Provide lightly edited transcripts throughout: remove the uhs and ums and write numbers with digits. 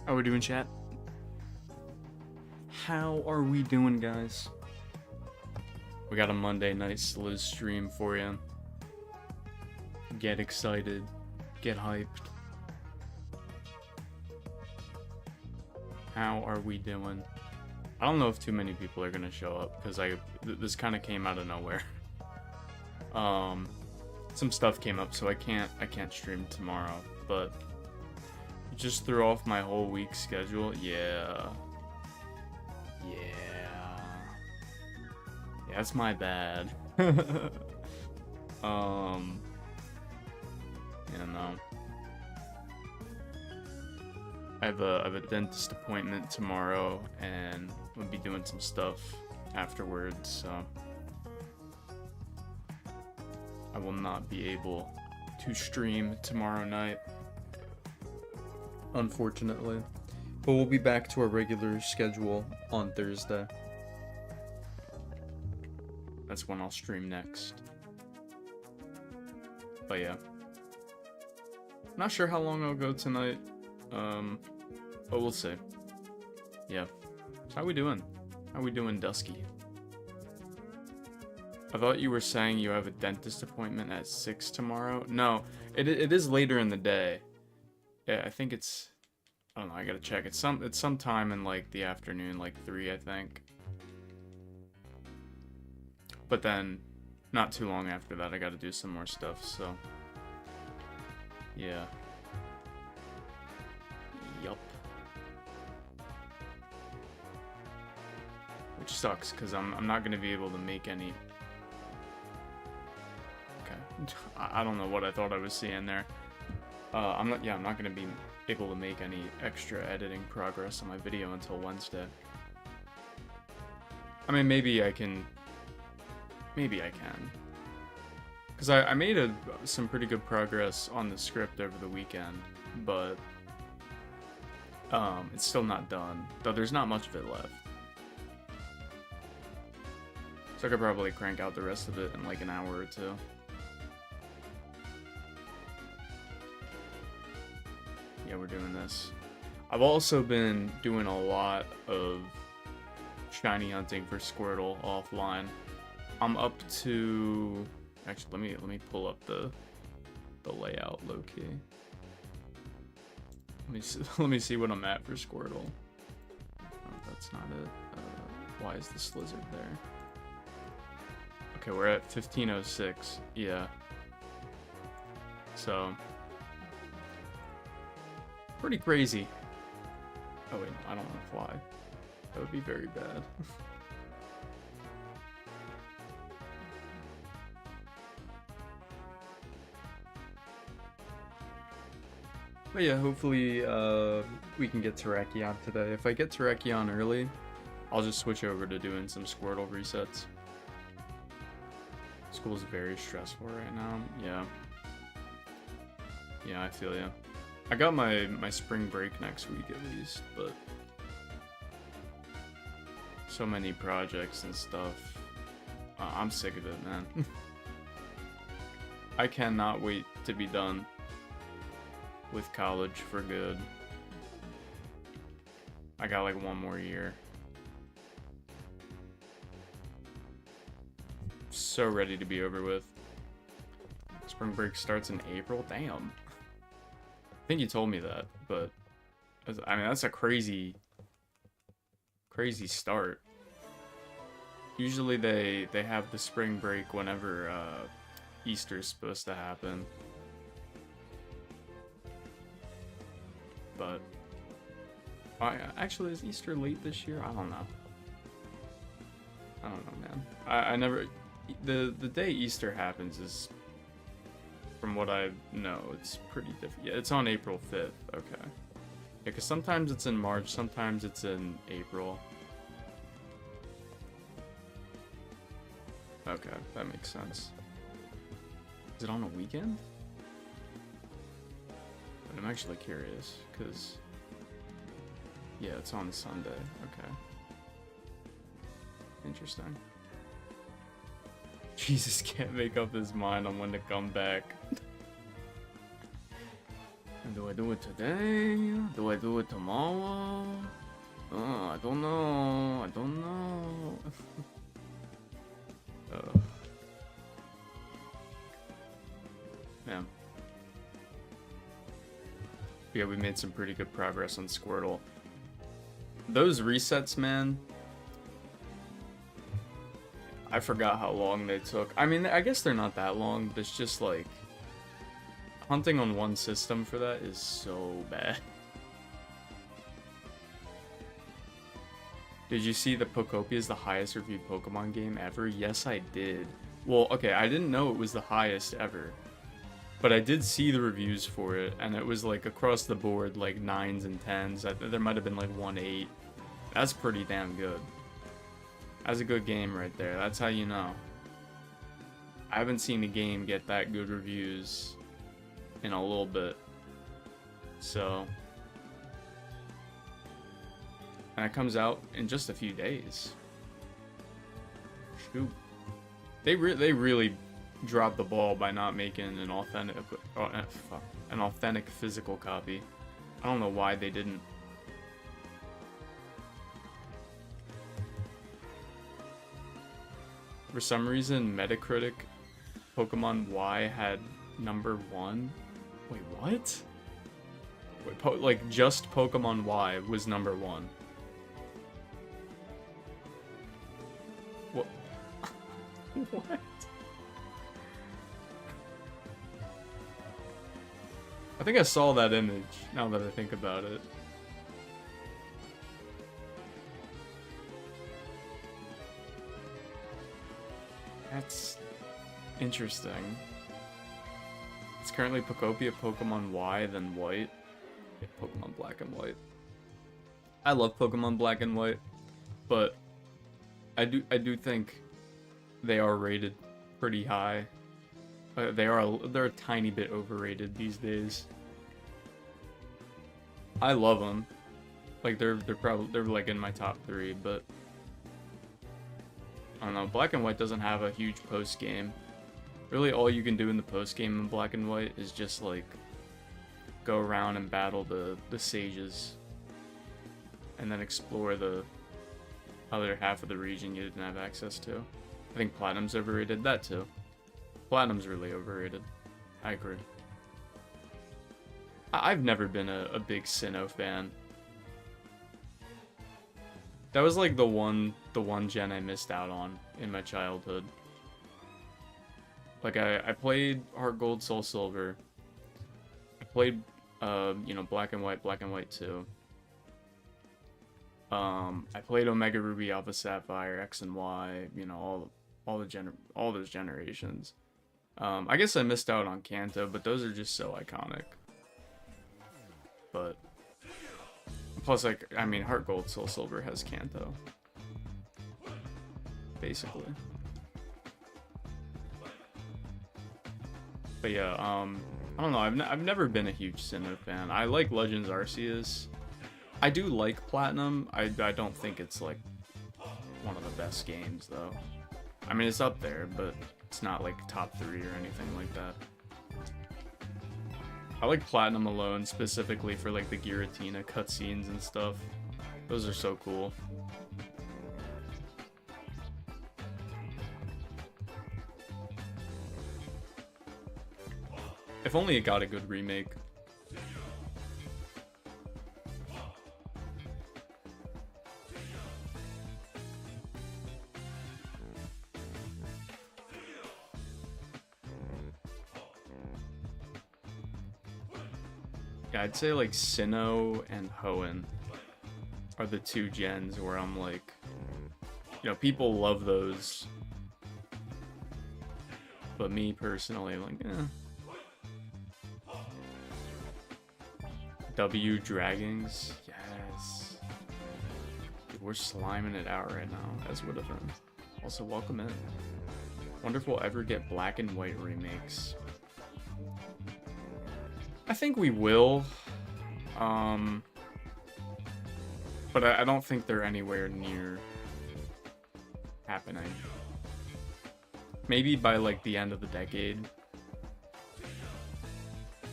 How we doing, chat? How are we doing, guys? We got a Monday night Sliz stream for you. Get excited. Get hyped. How are we doing? I don't know if too many people are gonna show up because this kind of came out of nowhere. Some stuff came up, so I can't stream tomorrow, but it just threw off my whole week schedule. Yeah, that's my bad. You know, I have a dentist appointment tomorrow, and we'll be doing some stuff afterwards, so I will not be able to stream tomorrow night, unfortunately. But we'll be back to our regular schedule on Thursday. That's when I'll stream next. But yeah. Not sure how long I'll go tonight. But we'll see. Yeah. So how we doing? How we doing, Dusky? I thought you were saying you have a dentist appointment at 6 tomorrow. No, it is later in the day. Yeah, I think it's, I don't know, I gotta check. It's sometime in like the afternoon, like 3, I think. But then, not too long after that, I gotta do some more stuff, so. Yeah. Yup. Which sucks, because I'm not gonna be able to make any. Okay. I don't know what I thought I was seeing there. I'm not gonna be able to make any extra editing progress on my video until Wednesday. I mean, maybe I can. Because I made some pretty good progress on the script over the weekend, but it's still not done, though there's not much of it left. So I could probably crank out the rest of it in like an hour or two. Yeah, we're doing this. I've also been doing a lot of shiny hunting for Squirtle offline. I'm up to, actually let me pull up the layout low key. Let me see what I'm at for Squirtle. Oh, that's not it. Why is this lizard there? Okay, we're at 1506. Yeah. So pretty crazy. Oh wait, I don't want to fly. That would be very bad. But yeah, hopefully we can get Terrakion today. If I get Terrakion early, I'll just switch over to doing some Squirtle resets. School's very stressful right now. Yeah, I feel ya. I got my spring break next week at least, but so many projects and stuff. I'm sick of it, man. I cannot wait to be done with college for good. I got like one more year. So ready to be over with. Spring break starts in April? Damn. I think you told me that, but I mean, that's a crazy start. Usually they have the spring break whenever Easter's supposed to happen. But actually, is Easter late this year? I don't know. Man. I never. The day Easter happens is, from what I know, it's pretty different. Yeah, it's on April 5th. Okay. Yeah, because sometimes it's in March, sometimes it's in April. Okay, that makes sense. Is it on a weekend? I'm actually curious, because, yeah, it's on Sunday. Okay. Interesting. Jesus can't make up his mind on when to come back. Do I do it today? Do I do it tomorrow? Oh, I don't know. I don't know. Yeah. Yeah, we made some pretty good progress on Squirtle. Those resets, man. I forgot how long they took. I mean, I guess they're not that long, but it's just like... hunting on one system for that is so bad. Did you see that Pokopia is the highest reviewed Pokemon game ever? Yes, I did. Well, okay, I didn't know it was the highest ever. But I did see the reviews for it, and it was like across the board, like 9s and 10s. There might have been like 1 8. That's pretty damn good. That's a good game right there. That's how you know. I haven't seen a game get that good reviews in a little bit. So... and it comes out in just a few days. Shoot. They really dropped the ball by not making an authentic physical copy. I don't know why they didn't. For some reason, Metacritic Pokemon Y had #1. Wait, what? Wait, like just Pokemon Y was #1. What? What? I think I saw that image, now that I think about it. That's interesting. It's currently Pokopia, Pokemon Y, then White. Yeah, Pokemon Black and White. I love Pokemon Black and White, but I do think they are rated pretty high. They're a tiny bit overrated these days. I love them. Like they're like in my top 3, but I don't know. Black and White doesn't have a huge post game. Really, all you can do in the post game in Black and White is just like go around and battle the sages, and then explore the other half of the region you didn't have access to. I think Platinum's overrated. That too. Platinum's really overrated. I agree. I've never been a big Sinnoh fan. That was like the one gen I missed out on in my childhood. Like I played Heart Gold, Soul Silver. I played Black and White 2. I played Omega Ruby, Alpha Sapphire, X and Y, all those generations. I guess I missed out on Kanto, but those are just so iconic. But plus, Heart Gold, Soul Silver has Kanto, basically. But yeah, I don't know. I've never been a huge Sinnoh fan. I like Legends Arceus. I do like Platinum. I don't think it's like one of the best games though. I mean, it's up there, but it's not like top 3 or anything like that. I like Platinum alone, specifically for like the Giratina cutscenes and stuff. Those are so cool. If only it got a good remake. Yeah, I'd say like Sinnoh and Hoenn are the 2 gens where I'm like, people love those, but me personally, like, W Dragons, yes. Dude, we're sliming it out right now as Woodhaven. Also, welcome in. Wonder if we'll ever get Black and White remakes. I think we will, but I don't think they're anywhere near happening. Maybe by like the end of the decade.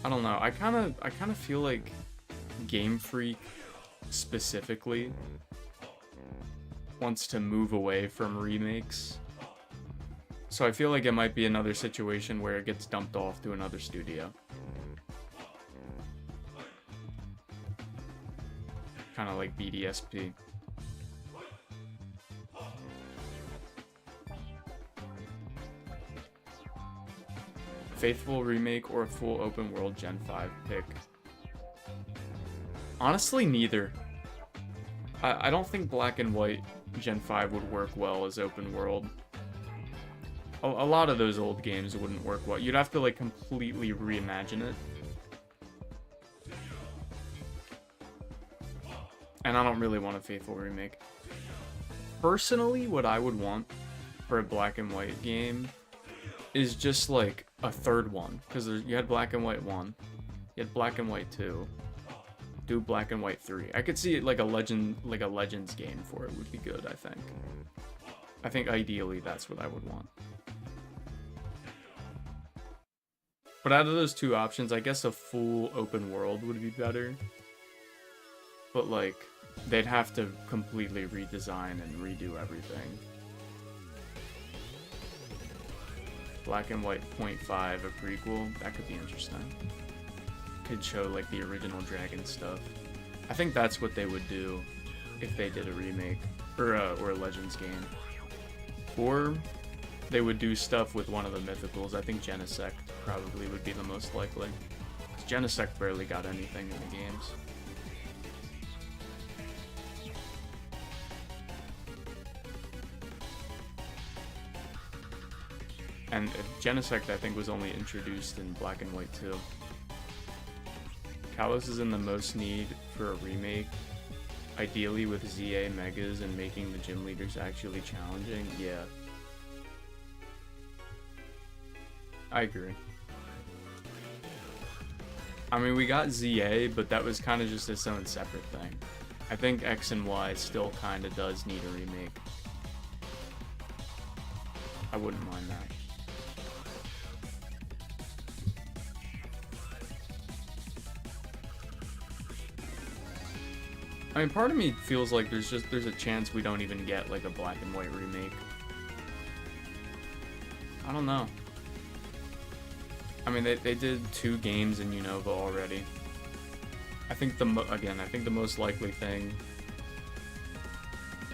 I don't know. I kind of feel like Game Freak specifically wants to move away from remakes. So I feel like it might be another situation where it gets dumped off to another studio. Kind of like BDSP. Faithful remake or a full open world Gen 5 pick? Honestly, neither. I don't think Black and White Gen 5 would work well as open world. A lot of those old games wouldn't work well. You'd have to like completely reimagine it. And I don't really want a Faithful remake. Personally, what I would want for a Black and White game is just like a third one. Because you had Black and White 1, you had Black and White 2, do Black and White 3. I could see it like a Legends game for it would be good, I think. I think ideally that's what I would want. But out of those two options, I guess a full open world would be better. But like, they'd have to completely redesign and redo everything. Black and White 0.5, a prequel, that could be interesting. Could show like the original Dragon stuff. I think that's what they would do if they did a remake or a Legends game. Or they would do stuff with one of the mythicals. I think Genesect probably would be the most likely. Because Genesect barely got anything in the games. And Genesect, I think, was only introduced in Black and White 2. Kalos is in the most need for a remake, ideally with ZA Megas and making the gym leaders actually challenging. Yeah. I agree. I mean, we got ZA, but that was kind of just its own separate thing. I think X and Y still kind of does need a remake. I wouldn't mind that. I mean, part of me feels like there's a chance we don't even get like a Black and White remake. I don't know. I mean, they did 2 games in Unova already. I think the most likely thing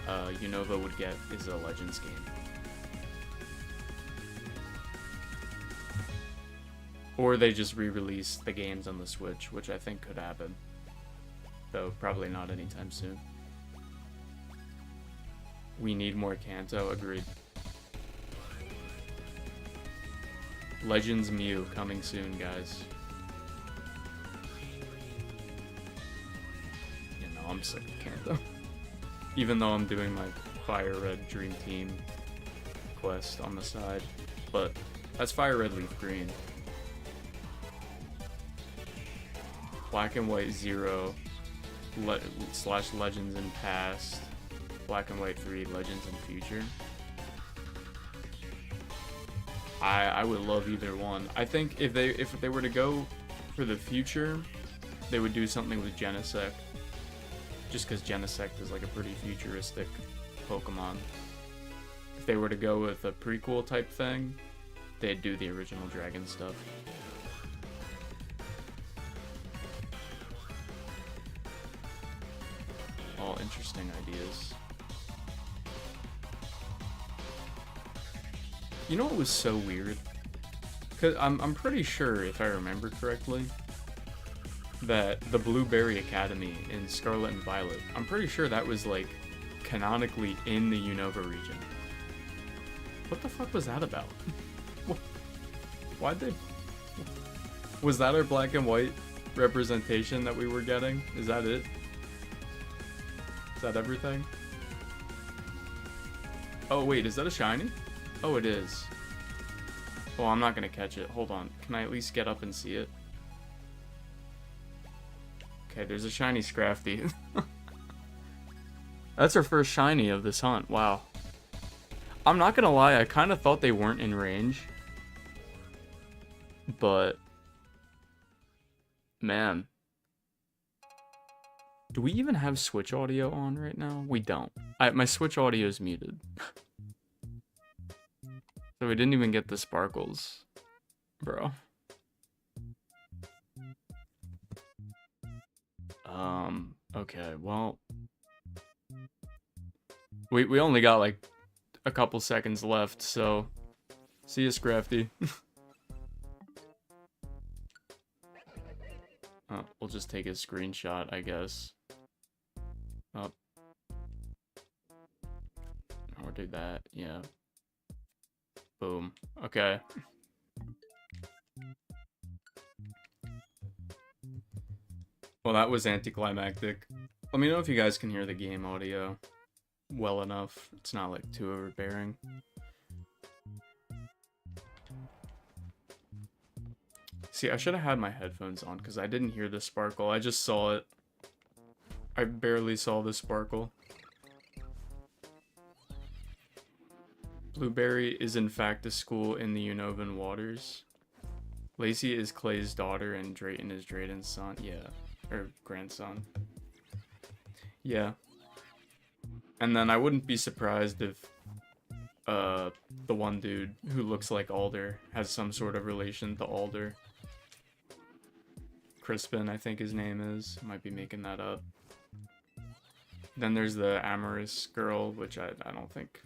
Unova would get is a Legends game. Or they just re-release the games on the Switch, which I think could happen. Though probably not anytime soon. We need more Kanto, agreed. Legends Mew coming soon, guys. You know, I'm sick of Kanto. Even though I'm doing my Fire Red Dream Team quest on the side. But that's Fire Red Leaf Green. Black and White 0 / Legends in Past, Black and White 3, Legends in Future. I would love either one. I think if they were to go for the future, they would do something with Genesect. Just because Genesect is like a pretty futuristic Pokemon. If they were to go with a prequel type thing, they'd do the original Dragon stuff. All interesting ideas. You know what was so weird? Cause I'm pretty sure, if I remember correctly, that the Blueberry Academy in Scarlet and Violet, I'm pretty sure that was like canonically in the Unova region. What the fuck was that about? Why'd they? Was that our Black and White representation that we were getting? Is that it? Is that everything? Oh wait, is that a shiny? Oh, it is. Well, I'm not gonna catch it. Hold on. Can I at least get up and see it? Okay, there's a shiny Scrafty. That's our first shiny of this hunt. Wow. I'm not gonna lie, I kind of thought they weren't in range. But Man. Do we even have Switch audio on right now? We don't. My Switch audio is muted. So we didn't even get the sparkles. Bro. Okay, well. We only got like a couple seconds left, so see you, Scrafty. We'll just take a screenshot, I guess. Oh. Or do that, yeah. Boom. Okay. Well, that was anticlimactic. Let me know if you guys can hear the game audio well enough. It's not like too overbearing. See, I should have had my headphones on because I didn't hear the sparkle. I just saw it. I barely saw the sparkle. Blueberry is in fact a school in the Unovan waters. Lacey is Clay's daughter and Drayton is Drayton's son. Yeah. Or grandson. Yeah. And then I wouldn't be surprised if the one dude who looks like Alder has some sort of relation to Alder. Crispin, I think his name is. Might be making that up. Then there's the amorous girl, which I don't think...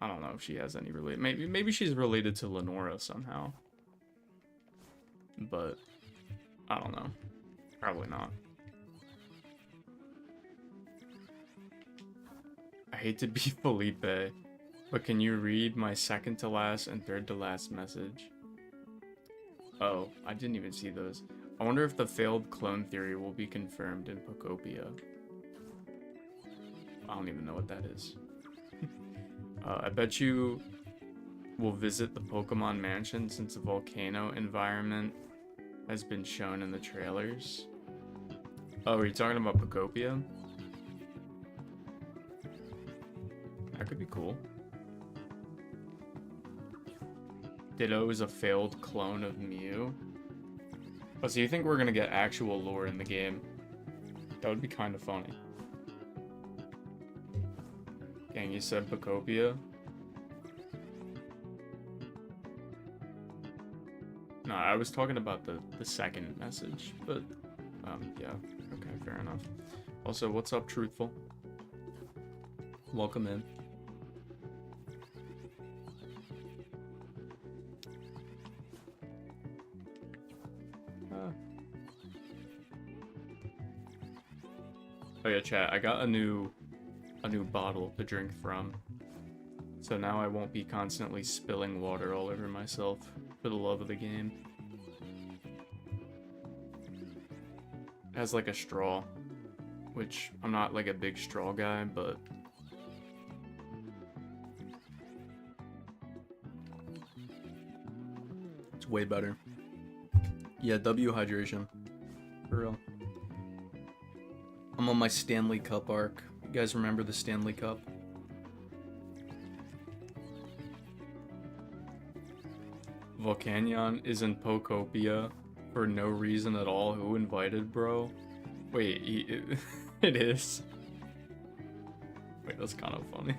I don't know if she has any relate. Maybe she's related to Lenora somehow. But I don't know. Probably not. I hate to be Felipe, but can you read my second to last and third to last message? Oh, I didn't even see those. I wonder if the failed clone theory will be confirmed in Pokopia. I don't even know what that is. I bet you will visit the Pokemon Mansion since the volcano environment has been shown in the trailers. Oh, are you talking about Pokopia? That could be cool. Ditto is a failed clone of Mew. Oh, so you think we're gonna get actual lore in the game? That would be kind of funny. Dang, you said Pokopia? No, I was talking about the second message, but, yeah. Okay, fair enough. Also, what's up, Truthful? Welcome in. Oh yeah, chat, I got a new bottle to drink from. So now I won't be constantly spilling water all over myself for the love of the game. It has like a straw, which I'm not like a big straw guy, but it's way better. Yeah, W hydration. For real. I'm on my Stanley Cup arc. You guys remember the Stanley Cup? Volcanion is in Pokopia for no reason at all. Who invited, bro? Wait, it is. Wait, that's kind of funny.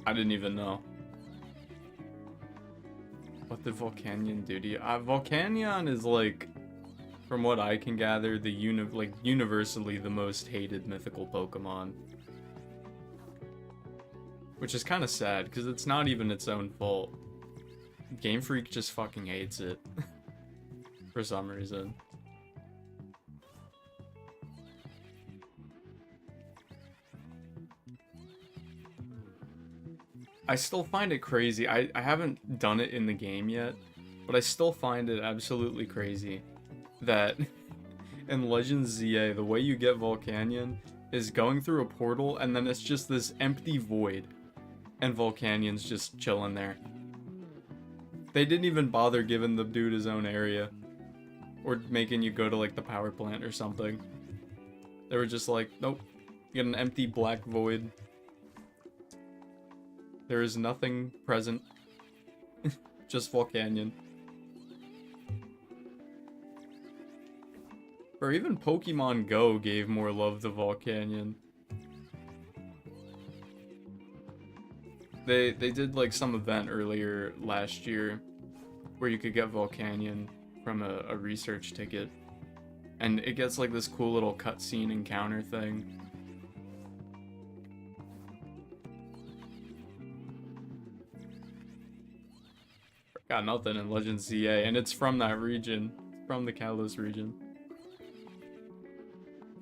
I didn't even know. What did Volcanion do to you? Volcanion is like, from what I can gather, the universally the most hated mythical Pokemon. Which is kind of sad, because it's not even its own fault. Game Freak just fucking hates it. For some reason. I still find it crazy. I haven't done it in the game yet, but I still find it absolutely crazy that in Legends ZA, the way you get Volcanion is going through a portal and then it's just this empty void and Volcanion's just chilling there. They didn't even bother giving the dude his own area or making you go to like the power plant or something. They were just like, nope, you get an empty black void. There is nothing present. Just Volcanion. Or even Pokemon Go gave more love to Volcanion. They did like some event earlier last year where you could get Volcanion from a research ticket. And it gets like this cool little cutscene encounter thing. Got nothing in Legends ZA, and it's from that region. It's from the Kalos region.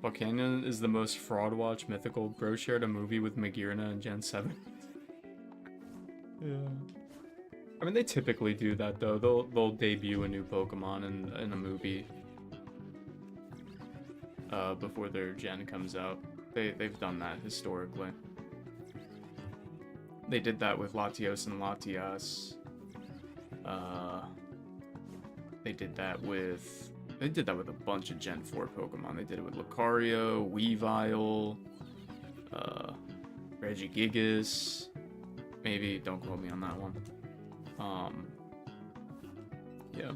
Volcanion is the most fraud watch mythical. Bro shared a movie with Magirna in Gen 7. Yeah. I mean, they typically do that though. They'll debut a new Pokemon in a movie before their gen comes out. They've done that historically. They did that with Latios and Latias. They did that with a bunch of Gen 4 Pokemon. They did it with Lucario, Weavile, Regigigas. Maybe, don't quote me on that one. Yeah.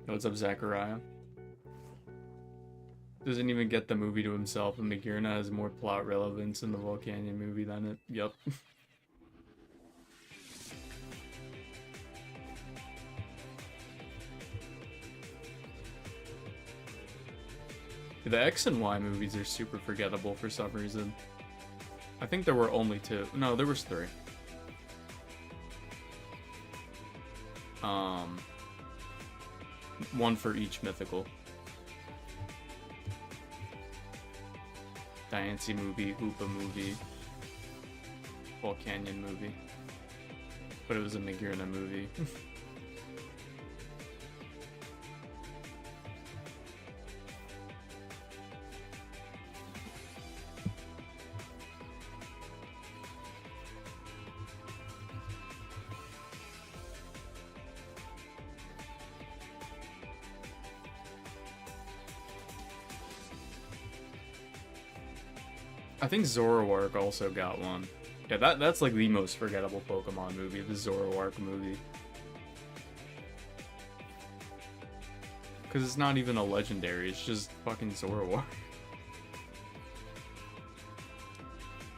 What's up, Zachariah? Doesn't even get the movie to himself, and Magirna has more plot relevance in the Volcanion movie than it. Yup. The X and Y movies are super forgettable for some reason. I think there were only 2. No, there was 3. One for each mythical. Diancie movie, Hoopa movie, Volcanion movie. But it was a Magirna movie. I think Zoroark also got one. Yeah, that's like the most forgettable Pokemon movie, the Zoroark movie. Because it's not even a legendary, it's just fucking Zoroark.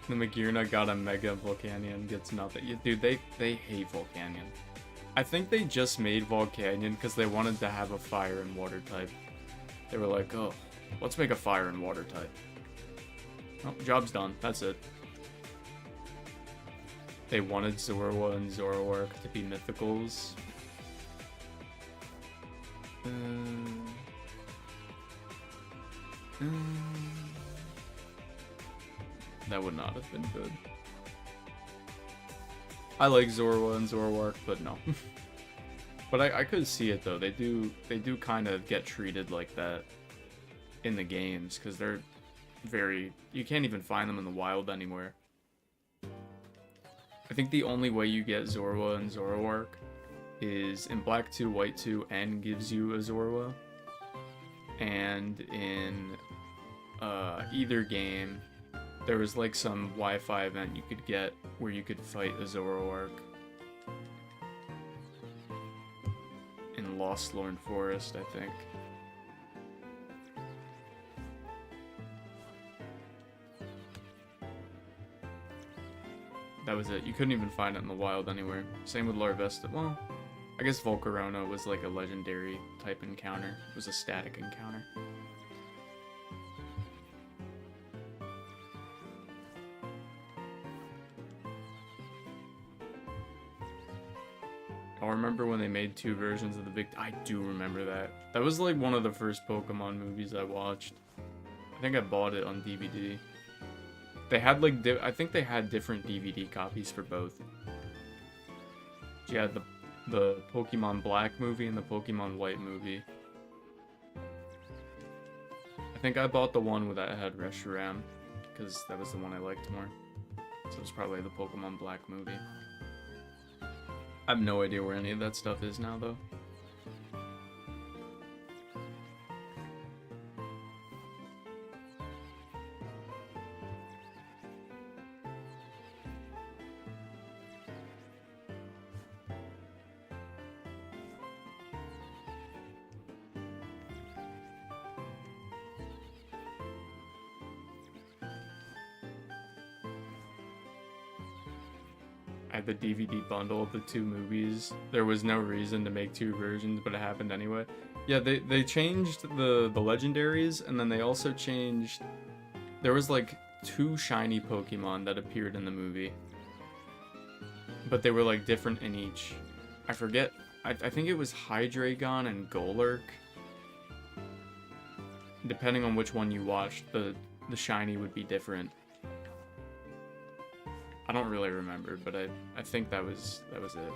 The Magirna got a Mega Volcanion, gets nothing. Dude, they hate Volcanion. I think they just made Volcanion because they wanted to have a fire and water type. They were like, oh, let's make a fire and water type. Oh, job's done. That's it. They wanted Zorua and Zoroark to be mythicals. That would not have been good. I like Zorua and Zoroark, but no. But I could see it though. They do kind of get treated like that in the games because they're very, you can't even find them in the wild anywhere. I think the only way you get Zorua and Zoroark is in Black 2, White 2, N gives you a Zorua. And in either game, there was like some Wi-Fi event you could get where you could fight a Zoroark. In Lost Lorn Forest, I think. That was it. You couldn't even find it in the wild anywhere. Same with Larvesta. Well, I guess Volcarona was like a legendary type encounter. It was a static encounter. I remember when they made 2 versions of the big... I do remember that. That was like one of the first Pokemon movies I watched. I think I bought it on DVD. They had like, I think they had different DVD copies for both. You had the Pokemon Black movie and the Pokemon White movie. I think I bought the one that had Reshiram, because that was the one I liked more. So it was probably the Pokemon Black movie. I have no idea where any of that stuff is now, though. I had the DVD bundle of the two movies. There was no reason to make two versions, but it happened anyway. Yeah, they changed the legendaries, and then they also changed... There was like 2 shiny Pokemon that appeared in the movie. But they were like different in each. I forget. I think it was Hydreigon and Golurk. Depending on which one you watched, the shiny would be different. I don't really remember, but I think that was it.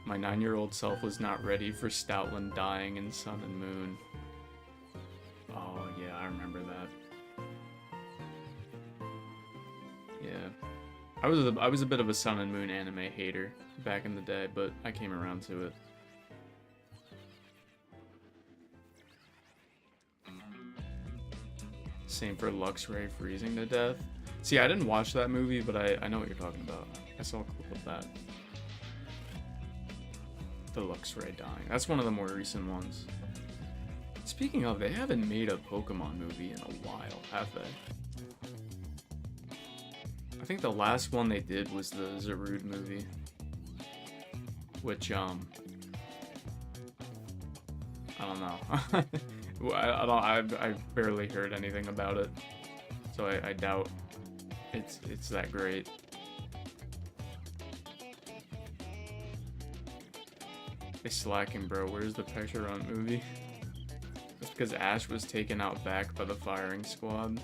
My 9-year-old self was not ready for Stoutland dying in Sun and Moon. Oh yeah, I remember that. Yeah. I was a bit of a Sun and Moon anime hater back in the day, but I came around to it. Same for Luxray freezing to death. See, I didn't watch that movie, but I know what you're talking about. I saw a clip of that. The Luxray dying. That's one of the more recent ones. Speaking of, they haven't made a Pokemon movie in a while, have they? I think the last one they did was the Zarude movie. Which, I don't know. I've barely heard anything about it. So I doubt it's that great. They slacking, bro. Where's the Pressure Hunt movie? That's because Ash was taken out back by the firing squad.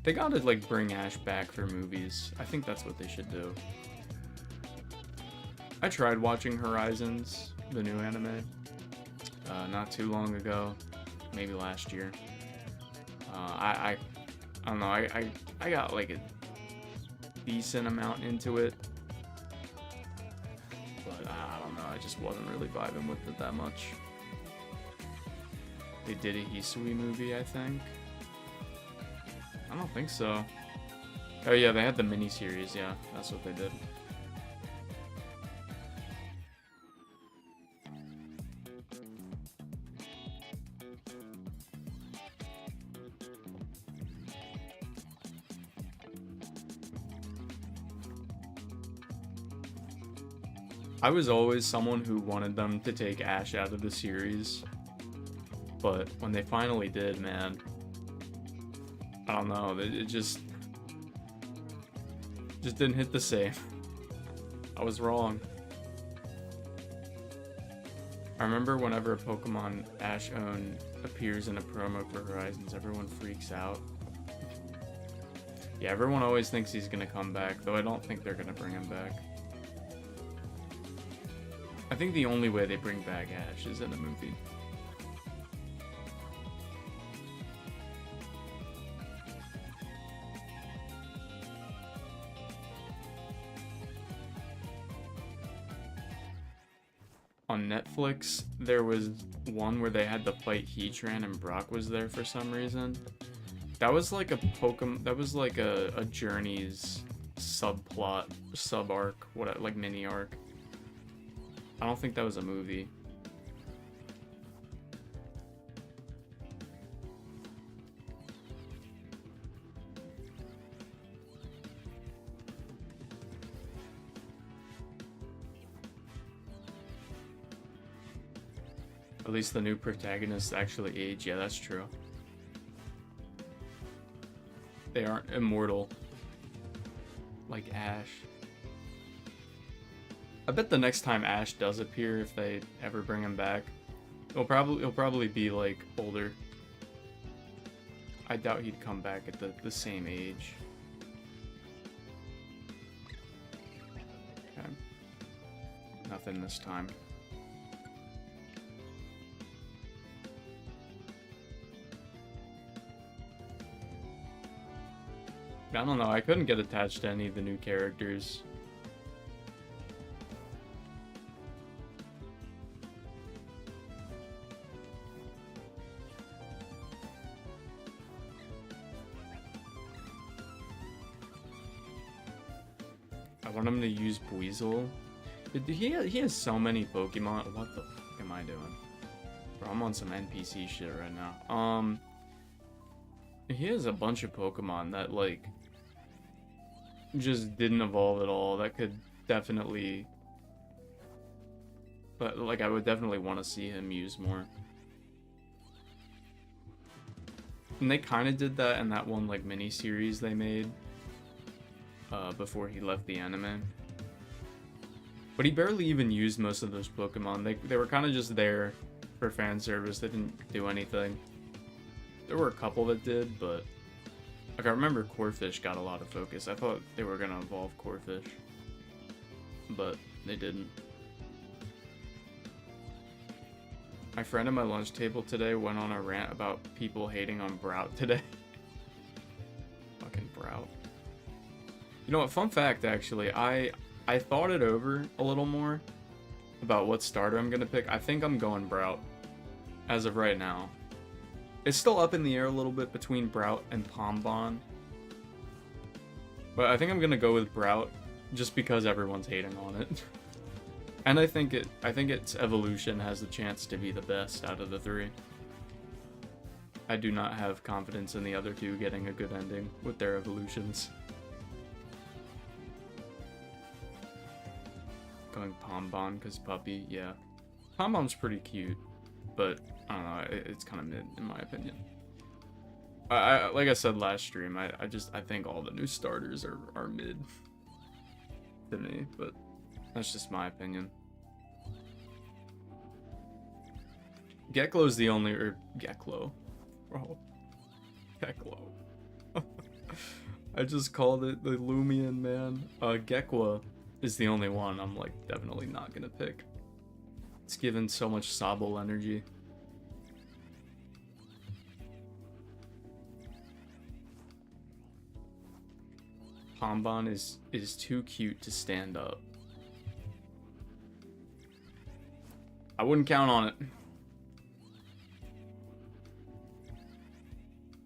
They gotta, like, bring Ash back for movies. I think that's what they should do. I tried watching Horizons, the new anime, not too long ago. Maybe last year. I don't know. I got, like, a decent amount into it. But I don't know. I just wasn't really vibing with it that much. They did a Hisui movie, I think. I don't think so. Oh yeah, they had the miniseries, yeah. That's what they did. I was always someone who wanted them to take Ash out of the series. But when they finally did, man, I don't know, it just didn't hit the same. I was wrong. I remember whenever a Pokemon Ash owned appears in a promo for Horizons, everyone freaks out. Yeah, everyone always thinks he's gonna come back, though I don't think they're gonna bring him back. I think the only way they bring back Ash is in a movie. On Netflix, there was one where they had to fight Heatran and Brock was there for some reason. That was like a Pokemon, that was like a Journey's subplot, sub-arc, like mini-arc. I don't think that was a movie. At least the new protagonists actually age. Yeah, that's true. They aren't immortal like Ash. I bet the next time Ash does appear, if they ever bring him back, it'll probably be like older. I doubt he'd come back at the same age. Okay. Nothing this time. I don't know, I couldn't get attached to any of the new characters. I want him to use Buizel. He has so many Pokemon. What the fuck am I doing? Bro, I'm on some NPC shit right now. He has a bunch of Pokemon that, like, just didn't evolve at all, that could definitely... But, like, I would definitely want to see him use more. And they kind of did that in that one, like, mini-series they made before he left the anime. But he barely even used most of those Pokemon. They were kind of just there for fan service. They didn't do anything. There were a couple that did, but... Like, I remember Corphish got a lot of focus. I thought they were going to evolve Corphish. But they didn't. My friend at my lunch table today went on a rant about people hating on Brout today. Fucking Brout. You know what, fun fact actually, I thought it over a little more about what starter I'm gonna pick. I think I'm going Brout as of right now. It's still up in the air a little bit between Brout and Pombon. But I think I'm gonna go with Brout just because everyone's hating on it. And I think its evolution has the chance to be the best out of the three. I do not have confidence in the other two getting a good ending with their evolutions. Going Pombon because puppy, yeah. Pombon's pretty cute, but I don't know, it's kind of mid in my opinion. I like I said last stream, I think all the new starters are mid to me, but that's just my opinion. Geklo's the only, or Geklo. Bro. Geklo. I just called it the Lumion, man. Gekwa is the only one I'm, like, definitely not gonna pick. It's given so much Sobble energy. Pombon is too cute to stand up. I wouldn't count on it.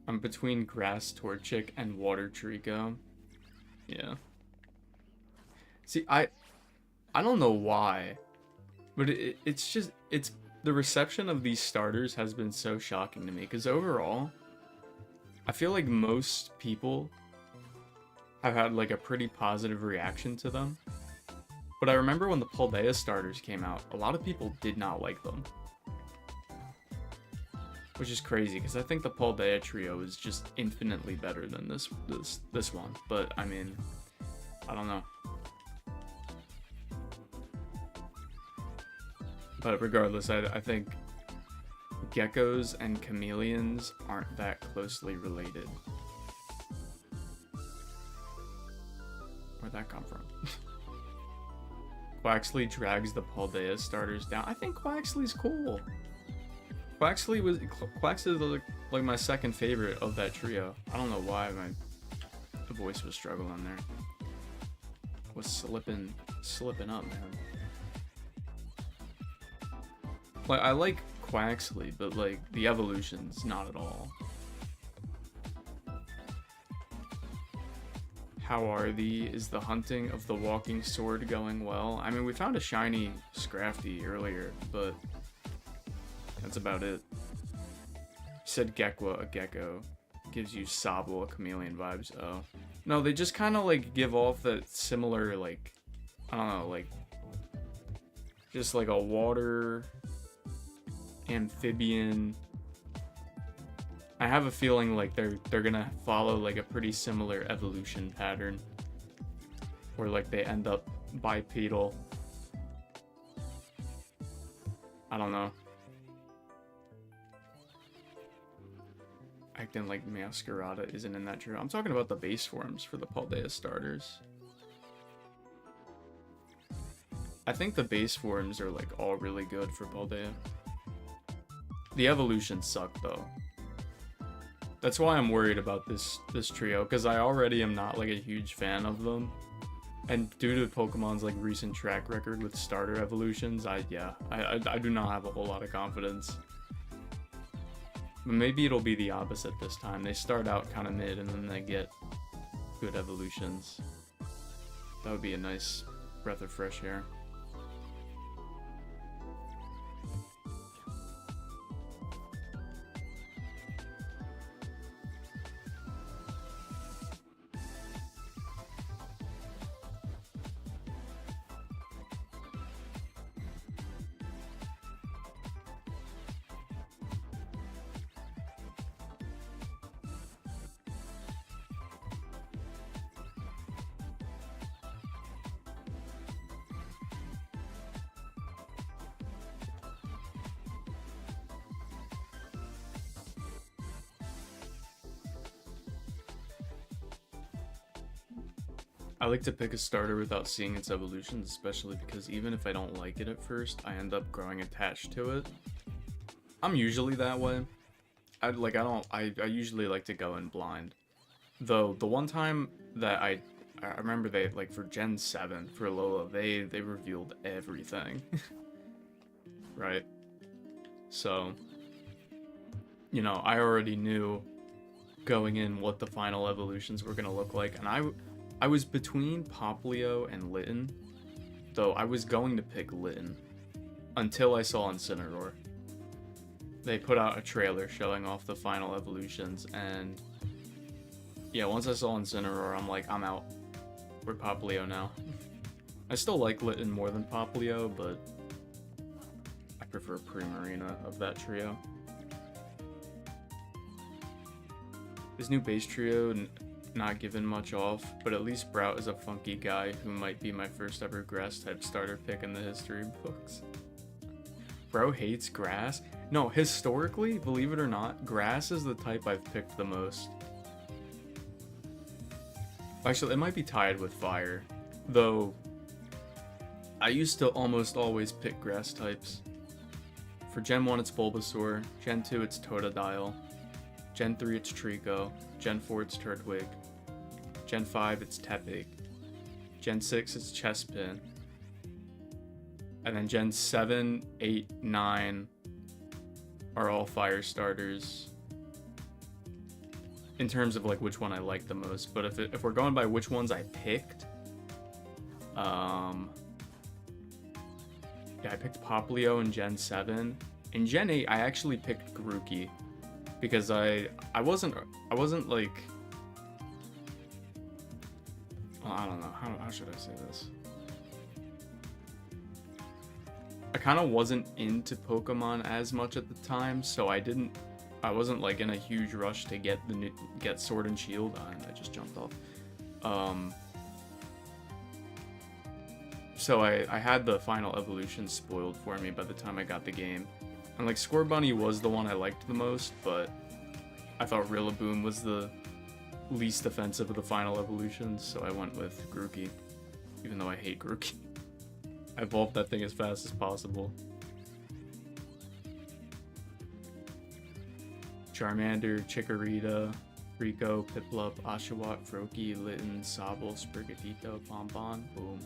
I'm between Grass Torchic and Water Trico. Yeah. See, I don't know why, but it's just, the reception of these starters has been so shocking to me, because overall, I feel like most people have had like a pretty positive reaction to them. But I remember when the Paldea starters came out, a lot of people did not like them. Which is crazy, because I think the Paldea trio is just infinitely better than this one. But, I mean, I don't know. But regardless, I think geckos and chameleons aren't that closely related. Where'd that come from? Quaxley drags the Paldea starters down. I think Quaxley's cool. Quax is like my second favorite of that trio. I don't know why the voice was struggling there. Was slipping up, man. Like, I like Quaxley, but like the evolution's not at all. How are thee? Is the hunting of the walking sword going well? I mean, we found a shiny Scrafty earlier, but that's about it. Said Gekwa, a gecko. Gives you Sobble, a chameleon vibes. Oh. No, they just kind of like give off that similar, like, I don't know, like, just like a water amphibian. I have a feeling like they're gonna follow like a pretty similar evolution pattern, where like they end up bipedal. I don't know. Acting like Masquerada isn't in that trio. I'm talking about the base forms for the Paldea starters. I think the base forms are like all really good for Paldea. The evolutions suck though. That's why I'm worried about this trio, because I already am not like a huge fan of them. And due to Pokemon's like recent track record with starter evolutions, I do not have a whole lot of confidence. But maybe it'll be the opposite this time. They start out kind of mid and then they get good evolutions. That would be a nice breath of fresh air. I like to pick a starter without seeing its evolutions, especially because even if I don't like it at first, I end up growing attached to it. I'm usually that way. I usually like to go in blind. Though the one time that I remember, they like for Gen 7 for Lola, they revealed everything. Right? So, you know, I already knew going in what the final evolutions were gonna look like, and I was between Poplio and Litten, though I was going to pick Litten until I saw Incineroar. They put out a trailer showing off the final evolutions, and yeah, once I saw Incineroar, I'm like, I'm out. We're Poplio now. I still like Litten more than Poplio, but I prefer Primarina of that trio. This new base trio not given much off, but at least Sprout is a funky guy who might be my first ever grass type starter pick in the history books. Bro hates grass? No, historically, believe it or not, grass is the type I've picked the most. Actually, it might be tied with fire, though I used to almost always pick grass types. For Gen 1 it's Bulbasaur, Gen 2 it's Totodile, Gen 3 it's Trico, Gen 4 it's Turtwig, Gen 5 it's Tepig, Gen 6 it's Chespin, and then Gen 7, 8, 9 are all fire starters in terms of like which one I like the most. But if we're going by which ones I picked, yeah, I picked Poplio in Gen 7. In Gen 8, I actually picked Grookey because I wasn't like, well, I don't know, how should I say this? I kind of wasn't into Pokemon as much at the time, so I wasn't like in a huge rush to get Sword and Shield. I just jumped off. So I had the final evolution spoiled for me by the time I got the game. And like Scorbunny was the one I liked the most, but I thought Rillaboom was the least offensive of the final evolutions, so I went with Grookey, even though I hate Grookey. I evolved that thing as fast as possible. Charmander, Chikorita, Rico, Piplup, Oshawott, Froakie, Litten, Sobble, Sprigatito, Pompon, boom.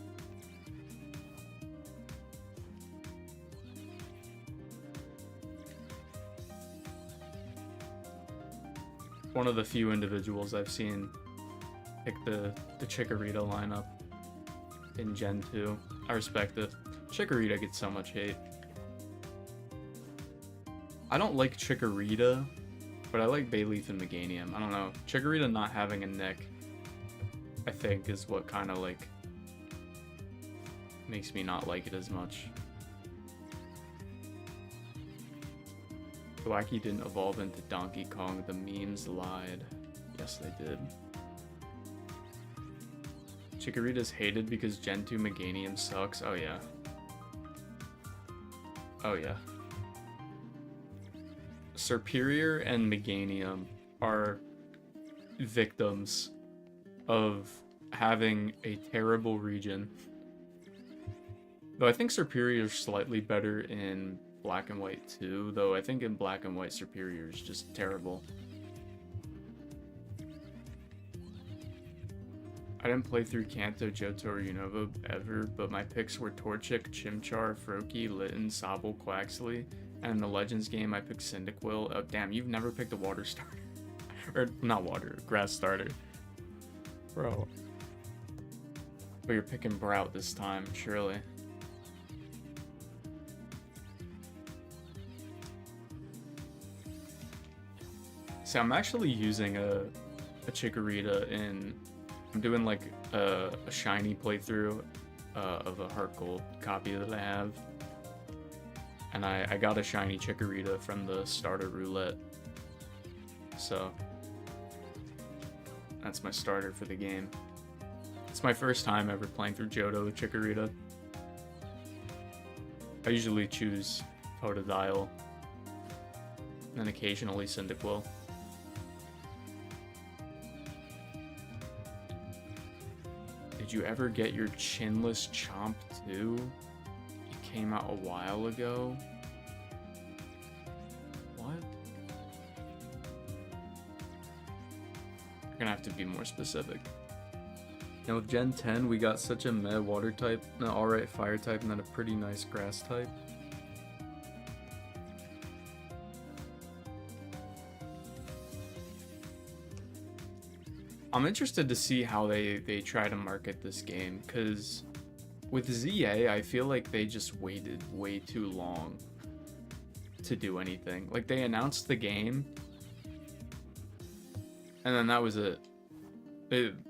One of the few individuals I've seen pick the Chikorita lineup in Gen 2. I respect it. Chikorita gets so much hate. I don't like Chikorita, but I like Bayleaf and Meganium. I don't know. Chikorita not having a nick, I think, is what kind of like makes me not like it as much. Thwackey didn't evolve into Donkey Kong. The memes lied. Yes, they did. Chikorita's hated because Gen 2 Meganium sucks. Oh yeah. Oh yeah. Serperior and Meganium are victims of having a terrible region. Though I think Serperior is slightly better in Black and White too, though I think in Black and White Serperior is just terrible. I didn't play through Kanto, Johto, or Unova ever, but my picks were Torchic, Chimchar, Froakie, Litten, Sobble, Quaxley, and in the Legends game I picked Cyndaquil. Oh damn, you've never picked a water starter. Or, not water, grass starter. Bro. But you're picking Brout this time, surely. See, I'm actually using a Chikorita in... I'm doing like a shiny playthrough of a Heart Gold copy that I have. And I got a shiny Chikorita from the starter roulette. So that's my starter for the game. It's my first time ever playing through Johto with Chikorita. I usually choose Totodile, and then occasionally Cyndaquil. Did you ever get your chinless Chomp 2? It came out a while ago. What? You're gonna have to be more specific. Now with Gen 10, we got such a meh water type, an alright fire type, and then a pretty nice grass type. I'm interested to see how they try to market this game, because with ZA, I feel like they just waited way too long to do anything. Like, they announced the game, and then that was it.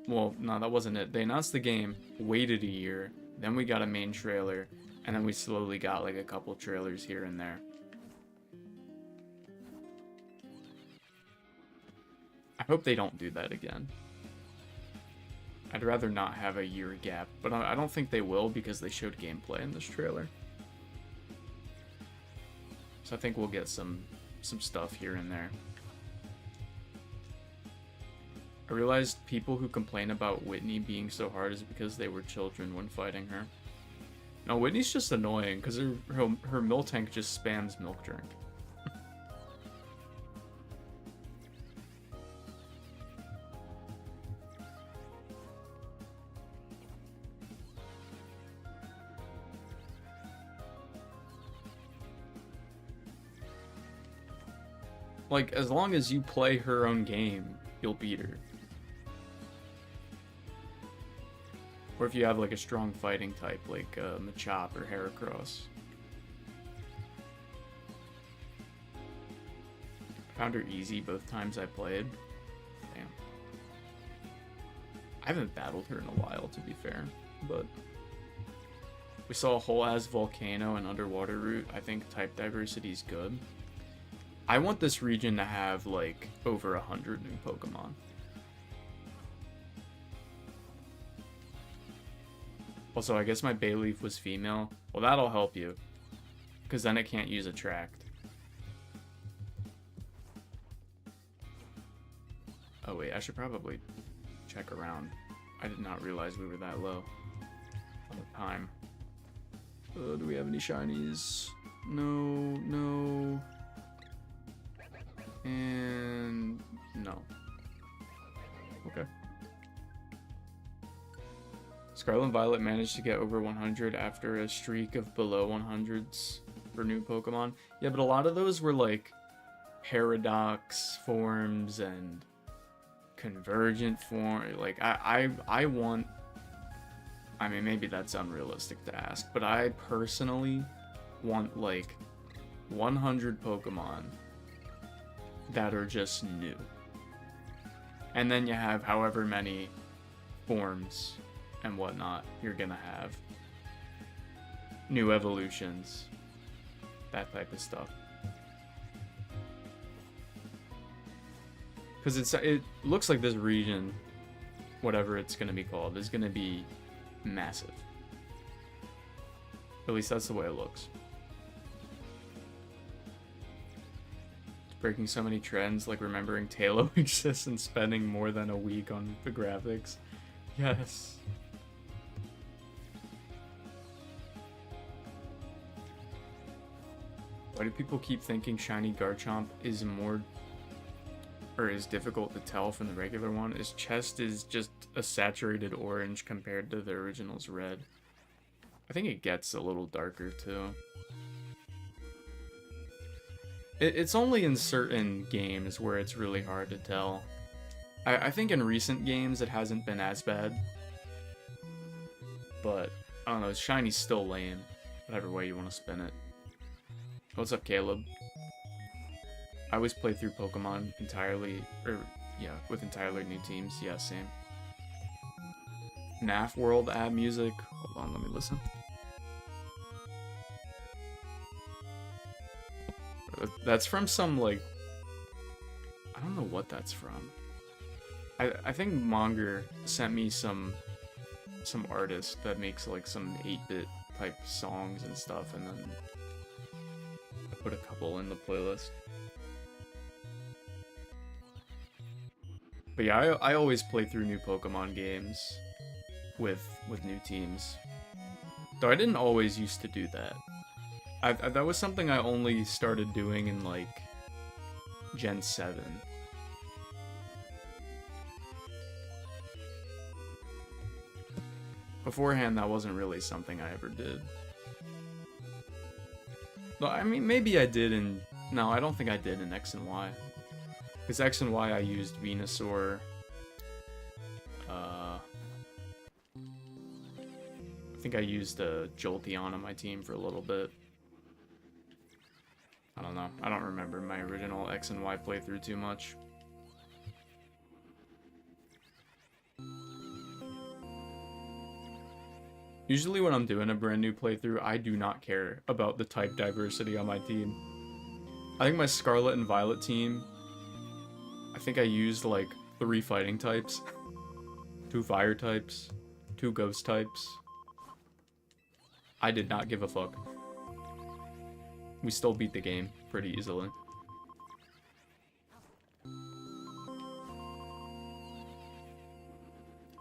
Well, no, that wasn't it. They announced the game, waited a year, then we got a main trailer, and then we slowly got like a couple trailers here and there. I hope they don't do that again. I'd rather not have a year gap, but I don't think they will because they showed gameplay in this trailer. So I think we'll get some stuff here and there. I realized people who complain about Whitney being so hard is because they were children when fighting her. No, Whitney's just annoying because her Miltank just spams milk drink. Like, as long as you play her own game, you'll beat her. Or if you have, like, a strong fighting type, like Machop or Heracross. Found her easy both times I played. Damn. I haven't battled her in a while, to be fair, but... We saw a whole-ass volcano and underwater route. I think type diversity is good. I want this region to have, like, over 100 new Pokemon. Also, I guess my Bayleaf was female. Well, that'll help you. Because then it can't use Attract. Oh, wait, I should probably check around. I did not realize we were that low on the time. Do we have any shinies? No, no... And no. Okay. Scarlet and Violet managed to get over 100 after a streak of below 100s for new Pokemon. Yeah, but a lot of those were like paradox forms and convergent form. Like I want. I mean, maybe that's unrealistic to ask, but I personally want like 100 Pokemon that are just new. And then you have however many forms and whatnot you're gonna have. New evolutions. That type of stuff. Because it looks like this region, whatever it's gonna be called, is gonna be massive. At least that's the way it looks. Breaking so many trends, like remembering Talo exists and spending more than a week on the graphics. Yes. Why do people keep thinking shiny Garchomp is difficult to tell from the regular one? His chest is just a saturated orange compared to the original's red. I think it gets a little darker too. It's only in certain games where it's really hard to tell. I think in recent games it hasn't been as bad. But, I don't know, shiny's still lame. Whatever way you want to spin it. What's up, Caleb? I always play through Pokemon entirely, with entirely new teams. Yeah, same. NAF World ad music. Hold on, let me listen. That's from some, like... I don't know what that's from. I think Monger sent me some artist that makes, like, some 8-bit type songs and stuff, and then I put a couple in the playlist. But yeah, I always play through new Pokemon games. with new teams. Though I didn't always used to do that. That was something I only started doing in like Gen 7. Beforehand, that wasn't really something I ever did. Well, I mean, maybe I did in... No, I don't think I did in X and Y. Because X and Y I used Venusaur. I think I used Jolteon on my team for a little bit. I don't know. I don't remember my original X and Y playthrough too much. Usually when I'm doing a brand new playthrough, I do not care about the type diversity on my team. I think my Scarlet and Violet team, I think I used like 3 fighting types, 2 fire types, 2 ghost types. I did not give a fuck. We still beat the game pretty easily.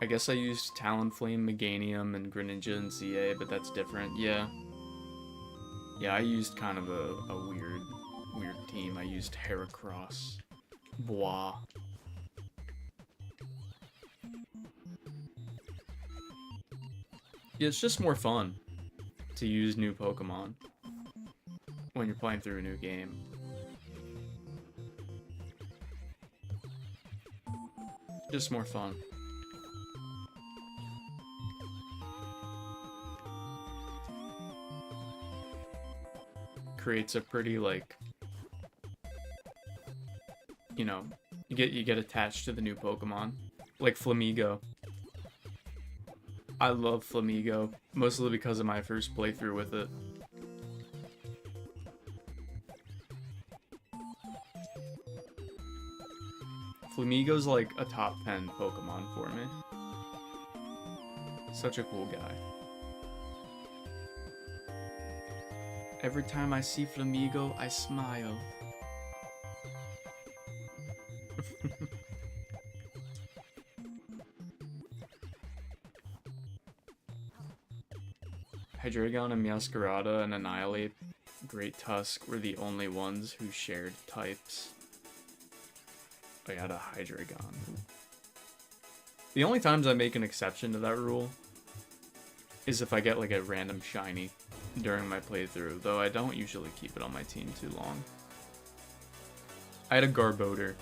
I guess I used Talonflame, Meganium, and Greninja and CA, but that's different. Yeah. Yeah, I used kind of a weird team. I used Heracross. Bois. Yeah, it's just more fun to use new Pokemon when you're playing through a new game. Just more fun. Creates a pretty, like, you know, you get attached to the new Pokemon. Like Flamigo. I love Flamigo, mostly because of my first playthrough with it. Flamigo's like a top 10 Pokemon for me. Such a cool guy. Every time I see Flamigo, I smile. Hydreigon and Meowscarada and Annihilate, Great Tusk were the only ones who shared types. I got a Hydreigon. The only times I make an exception to that rule is if I get like a random shiny during my playthrough, though I don't usually keep it on my team too long. I had a Garbodor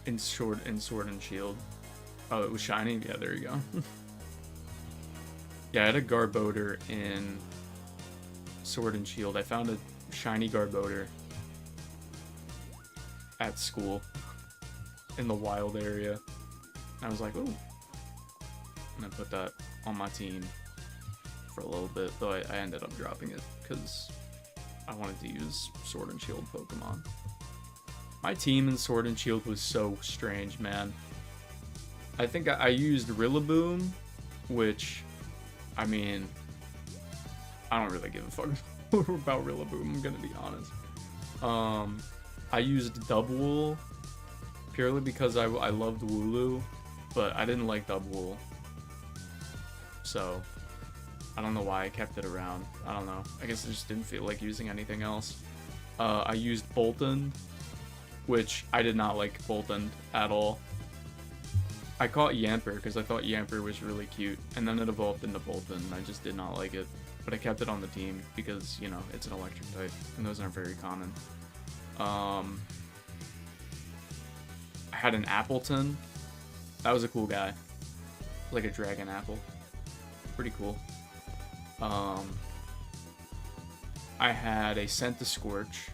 in Sword and Shield. Oh, it was shiny? Yeah, there you go. Yeah, I had a Garbodor in Sword and Shield. I found a shiny Garbodor at school in the wild area. And I was like, ooh. And I put that on my team for a little bit, though I ended up dropping it because I wanted to use Sword and Shield Pokemon. My team in Sword and Shield was so strange, man. I think I used Rillaboom, which, I mean, I don't really give a fuck about Rillaboom, I'm gonna be honest. I used Dubwool purely because I loved Wooloo, but I didn't like Dubwool. So, I don't know why I kept it around. I don't know. I guess I just didn't feel like using anything else. I used Boltund, which I did not like Boltund at all. I caught Yamper because I thought Yamper was really cute, and then it evolved into Boltund, and I just did not like it. But I kept it on the team because, you know, it's an electric type, and those aren't very common. I had an Appleton. That was a cool guy. Like a dragon apple. Pretty cool. I had a Centiskorch.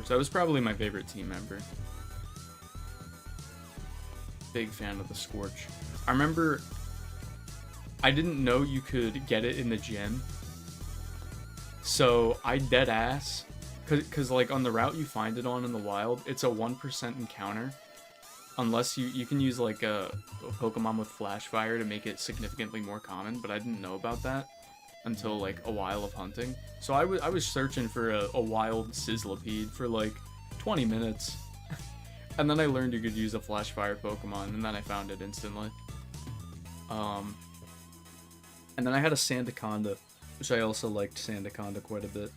That was probably my favorite team member. Big fan of the Scorch. I remember I didn't know you could get it in the gym. So I dead ass, cause like on the route you find it on in the wild, it's a 1% encounter. Unless you can use like a Pokemon with Flash Fire to make it significantly more common, but I didn't know about that until like a while of hunting. So I was searching for a wild Sizzlipede for like 20 minutes. And then I learned you could use a flash fire Pokemon, and then I found it instantly. And then I had a Sandaconda, which I also liked Sandaconda quite a bit.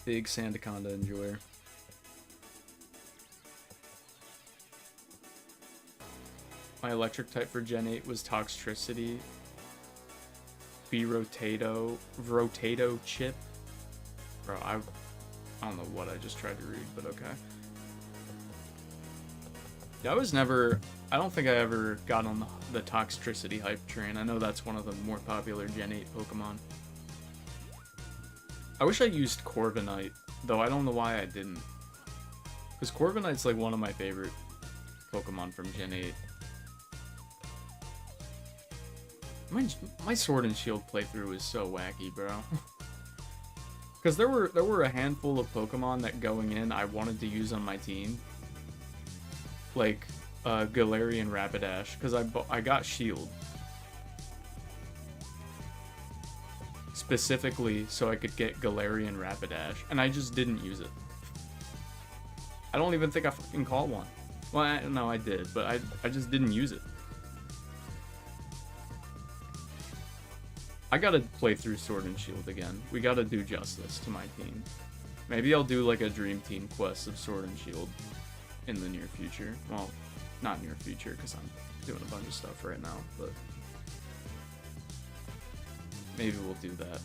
Big Sandaconda enjoyer. My electric type for Gen 8 was Toxtricity. Rotato Chip. Bro, I don't know what I just tried to read, but okay. Yeah, I don't think I ever got on the Toxtricity hype train. I know that's one of the more popular Gen 8 Pokemon. I wish I used Corviknight, though I don't know why I didn't. Because Corviknight's like one of my favorite Pokemon from Gen 8. My Sword and Shield playthrough is so wacky, bro. Because there were a handful of Pokemon that going in I wanted to use on my team. Like Galarian Rapidash, because I got Shield. Specifically so I could get Galarian Rapidash, and I just didn't use it. I don't even think I fucking caught one. Well, no, I did, but I just didn't use it. I gotta play through Sword and Shield again. We gotta do justice to my team. Maybe I'll do like a Dream Team quest of Sword and Shield in the near future. Well, not near future, because I'm doing a bunch of stuff right now, but maybe we'll do that.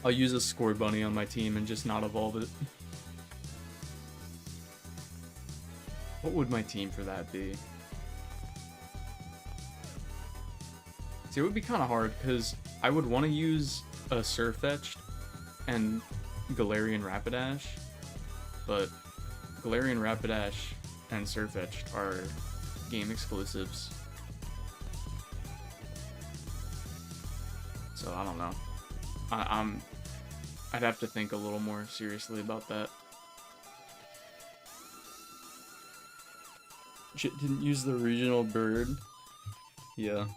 I'll use a Scorbunny on my team and just not evolve it. What would my team for that be? See, it would be kind of hard, because I would want to use a Sirfetch'd and Galarian Rapidash, but Galarian Rapidash and Sirfetch'd are game exclusives. So I don't know. I'd have to think a little more seriously about that. Didn't use the regional bird. Yeah.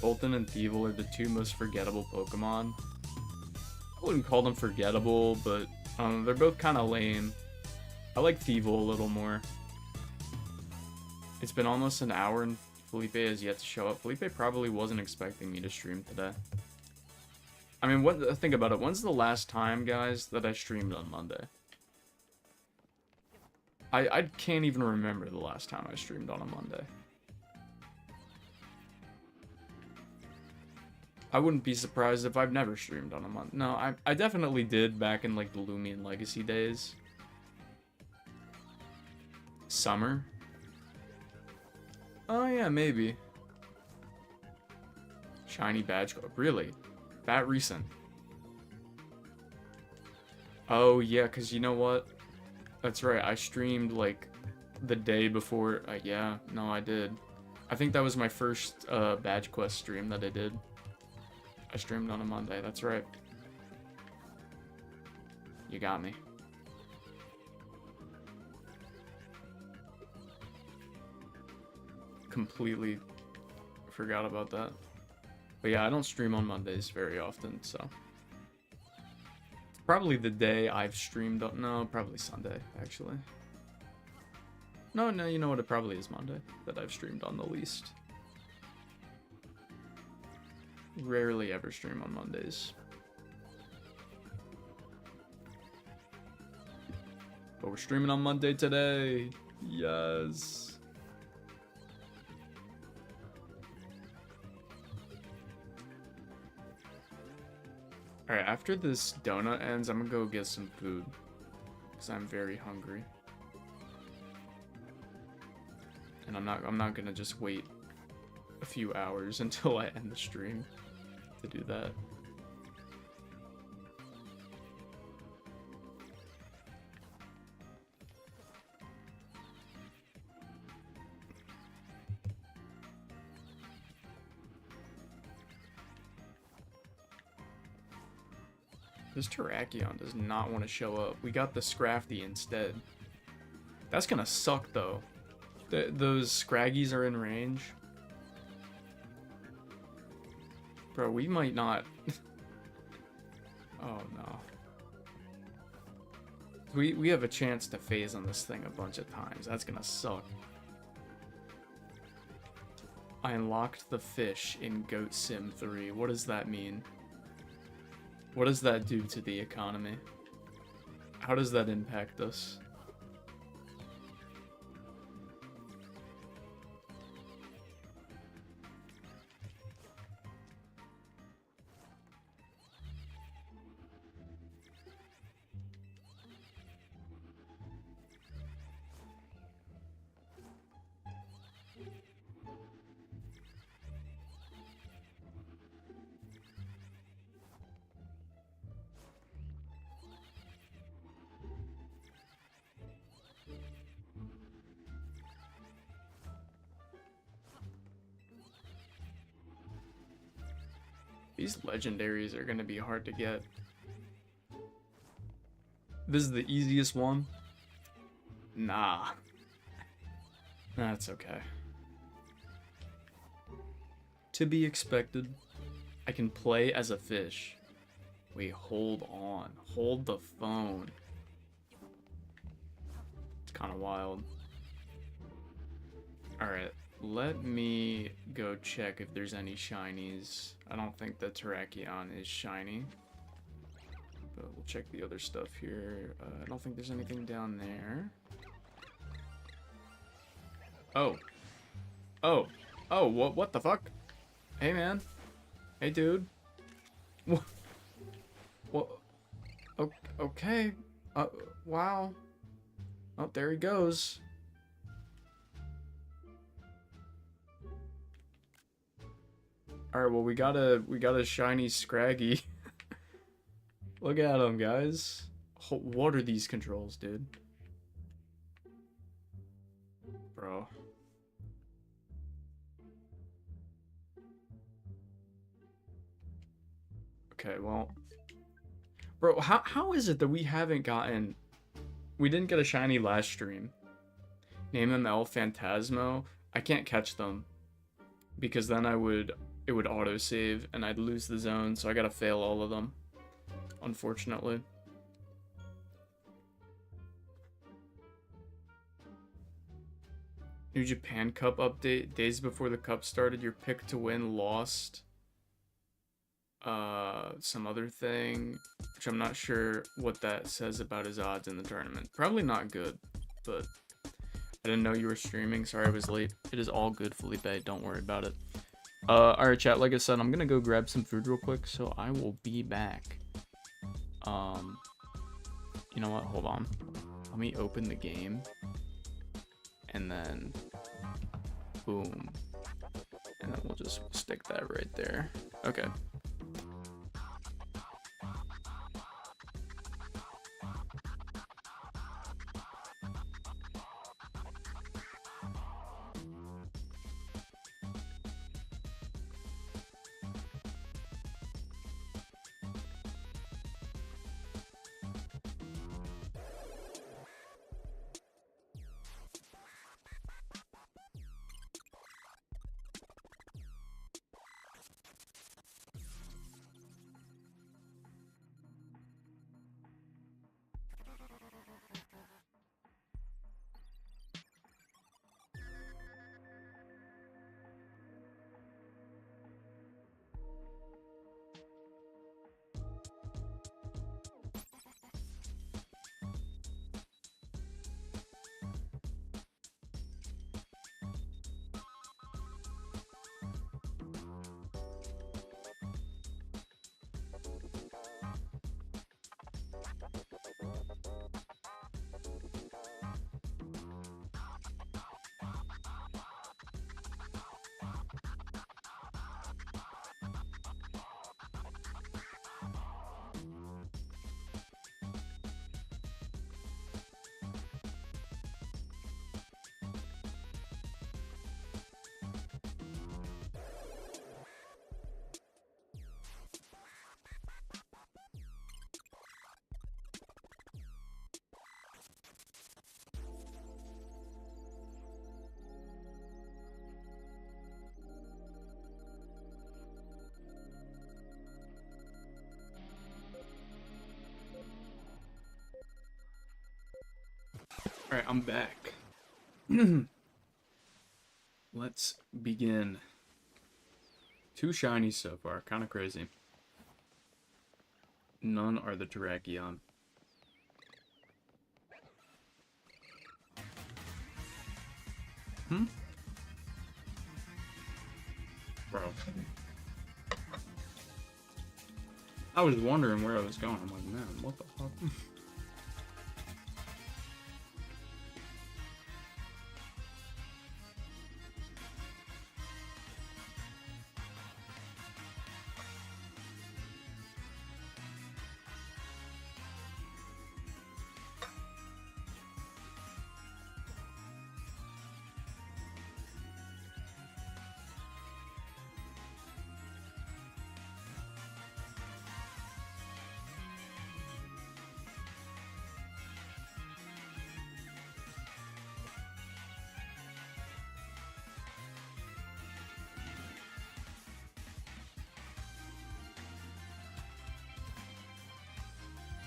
Bolton and Thievul are the two most forgettable Pokemon. I wouldn't call them forgettable, but they're both kind of lame. I like Thievul a little more. It's been almost an hour and Felipe has yet to show up. Felipe probably wasn't expecting me to stream today. I mean, think about it. When's the last time, guys, that I streamed on Monday? I can't even remember the last time I streamed on a Monday. I wouldn't be surprised if I've never streamed on a Monday. No, I definitely did back in like the Lumion Legacy days. Summer? Oh yeah, maybe. Shiny badge club. Really? That recent? Oh yeah, because you know what? That's right, I streamed like the day before. Yeah, no, I did. I think that was my first badge quest stream that I did. I streamed on a Monday, that's right. You got me. Completely forgot about that. But yeah, I don't stream on Mondays very often, so. Probably the day I've streamed up. No, probably Sunday, actually. No, you know what? It probably is Monday that I've streamed on the least. Rarely ever stream on Mondays. But we're streaming on Monday today. Yes. Alright, after this donut ends, I'm gonna go get some food. Because I'm very hungry. And I'm not gonna just wait a few hours until I end the stream to do that. This Terrakion does not want to show up. We got the Scrafty instead. That's gonna suck though. Those Scraggies are in range. Bro, we might not. Oh no. We have a chance to phase on this thing a bunch of times. That's gonna suck. I unlocked the fish in Goat Sim 3. What does that mean? What does that do to the economy? How does that impact us? These legendaries are gonna be hard to get. This is the easiest one? Nah. That's okay. To be expected. I can play as a fish. Wait, hold on. Hold the phone. It's kind of wild. Alright, let me go check if there's any shinies. I don't think the Terrakion is shiny. But we'll check the other stuff here. I don't think there's anything down there. Oh. Oh. Oh, what the fuck? Hey, man. Hey, dude. What? What? Okay. Wow. Oh, there he goes. Alright, well, we got a shiny Scraggy. Look at him, guys. What are these controls, dude? Bro. Okay, well. Bro, how is it that we haven't gotten... We didn't get a shiny last stream. Name them El Phantasmo. I can't catch them. Because then it would autosave and I'd lose the zone, so I gotta fail all of them. Unfortunately. New Japan Cup update. Days before the cup started, your pick to win lost. Some other thing, which I'm not sure what that says about his odds in the tournament. Probably not good, but I didn't know you were streaming. Sorry I was late. It is all good, Felipe. Don't worry about it. Alright, chat. Like I said, I'm gonna go grab some food real quick, so I will be back. You know what? Hold on. Let me open the game. And then... Boom. And then we'll just stick that right there. Okay. Alright, I'm back. Let's begin. 2 shinies so far, kind of crazy. None are the Terrakion. Bro. I was wondering where I was going. I'm like, man, what the fuck?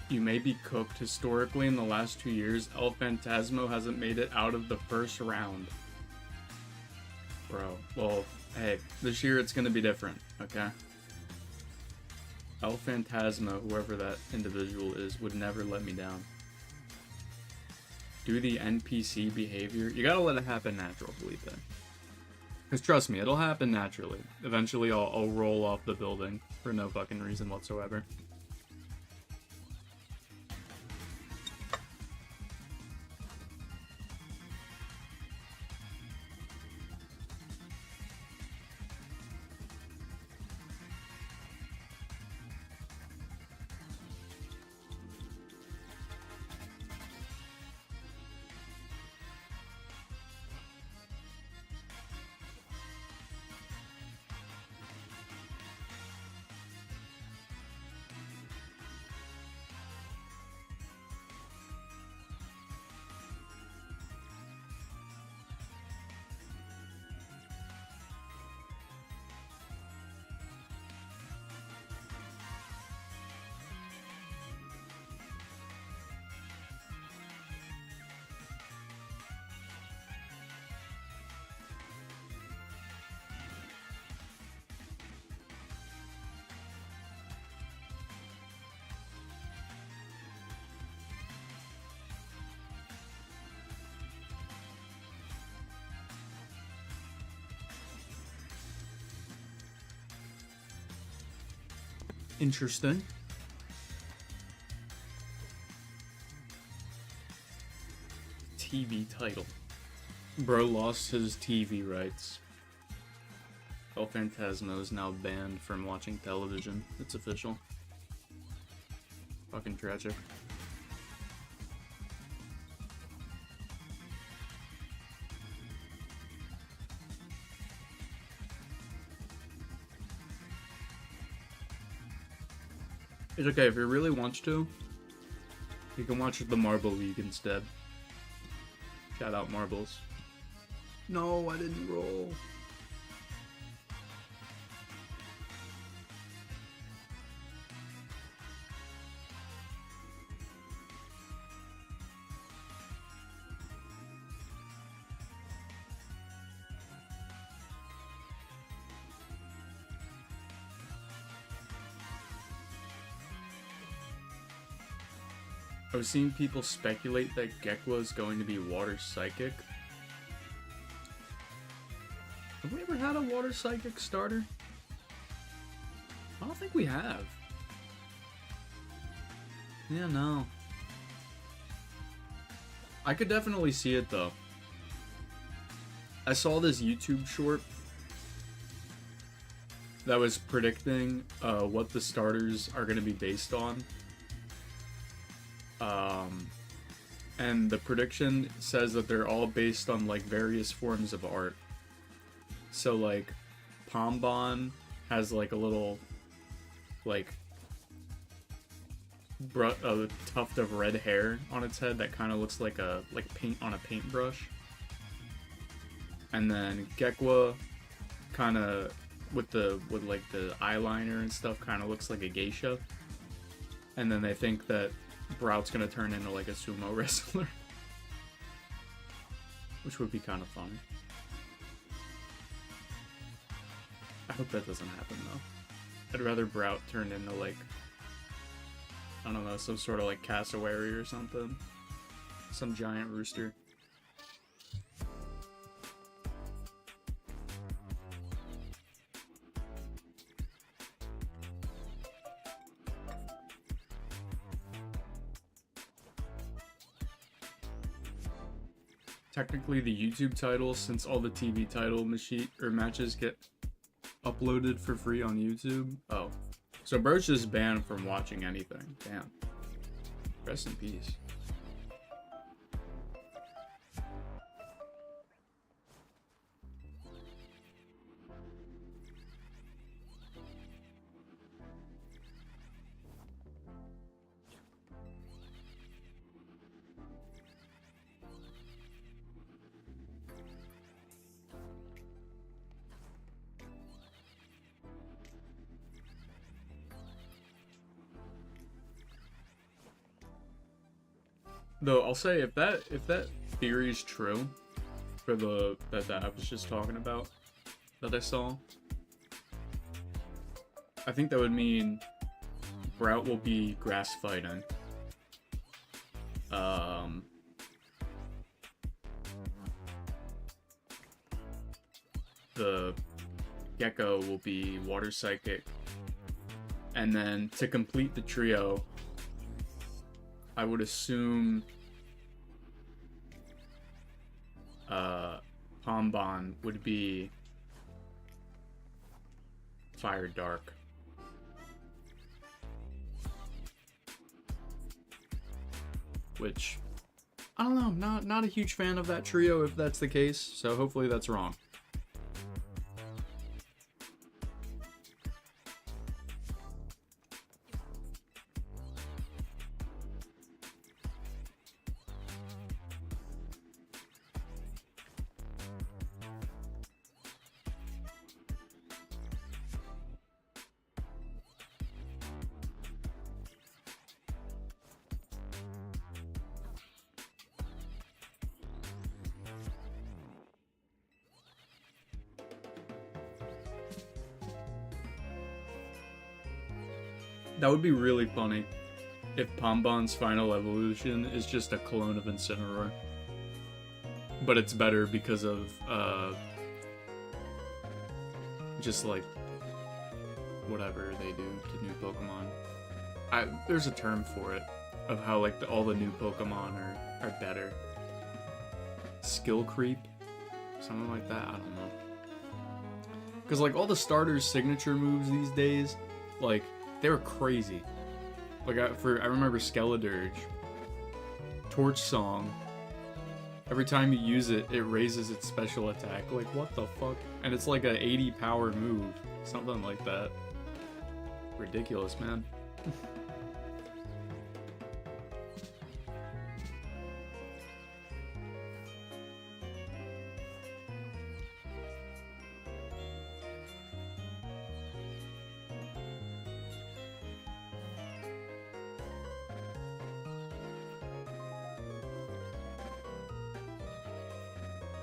You may be cooked. Historically, in the last 2 years, El Phantasmo hasn't made it out of the first round. Bro, well, hey, this year it's gonna be different, okay? El Phantasmo, whoever that individual is, would never let me down. Do the NPC behavior. You gotta let it happen natural, Felipe. Because trust me, it'll happen naturally. Eventually, I'll roll off the building for no fucking reason whatsoever. Interesting. TV title. Bro lost his TV rights. El Phantasmo is now banned from watching television. It's official. Fucking tragic. It's okay, if he really wants to, you can watch the Marble League instead. Shout out Marbles. No, I didn't roll. I was seeing people speculate that Gekwa is going to be Water Psychic. Have we ever had a Water Psychic starter? I don't think we have. Yeah, no. I could definitely see it though. I saw this YouTube short that was predicting what the starters are going to be based on. And the prediction says that they're all based on like various forms of art. So like Pombon has like a little like a tuft of red hair on its head that kind of looks like paint on a paintbrush. And then Gekwa kind of with like the eyeliner and stuff kind of looks like a geisha. And then they think that Brout's gonna turn into like a sumo wrestler. which would be kind of funny. I hope that doesn't happen, though. I'd rather Brout turn into, like, I don't know, some sort of, like, cassowary or something. Some giant rooster. Technically the YouTube title, since all the TV title matches get uploaded for free on YouTube. Oh. So Bro's just banned from watching anything. Damn. Rest in peace. Though I'll say if that theory is true for that I was just talking about that I saw, I think that would mean Brout will be grass fighting. The Gecko will be water psychic, and then to complete the trio, I would assume Pombon would be Fire Dark. Which, I don't know, I'm not a huge fan of that trio if that's the case, so hopefully that's wrong. That would be really funny if Pombon's final evolution is just a clone of Incineroar. But it's better because of, just like, whatever they do to new Pokemon. There's a term for it, of how, like, all the new Pokemon are better. Skill creep? Something like that? I don't know. Because, like, all the starters' signature moves these days, like, they were crazy. Like, I remember Skeledirge, Torch Song. Every time you use it, it raises its special attack. Like, what the fuck? And it's like a 80 power move. Something like that. Ridiculous, man.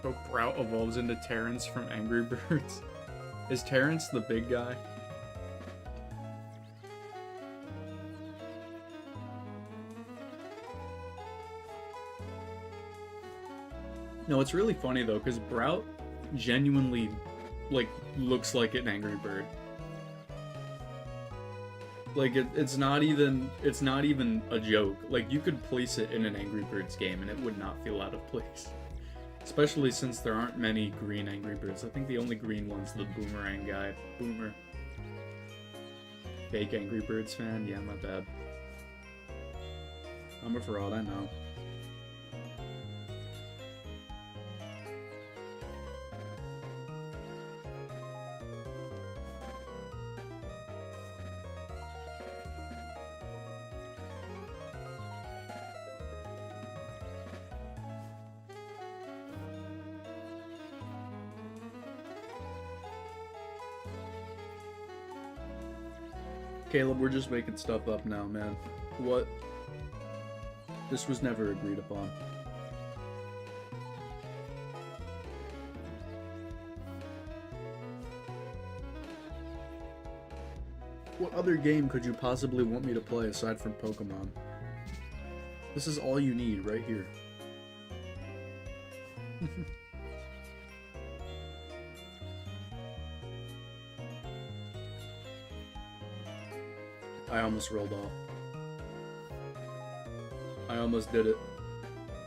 So Brout evolves into Terrence from Angry Birds. Is Terrence the big guy? No, it's really funny though, because Brout genuinely, like, looks like an Angry Bird. Like, it's not even a joke. Like, you could place it in an Angry Birds game and it would not feel out of place. Especially since there aren't many green Angry Birds. I think the only green one's the Boomerang guy. Boomer. Fake Angry Birds fan? Yeah, my bad. I'm a fraud, I know. Caleb, we're just making stuff up now, man. What? This was never agreed upon. What other game could you possibly want me to play aside from Pokemon? This is all you need right here. I almost rolled off. I almost did it.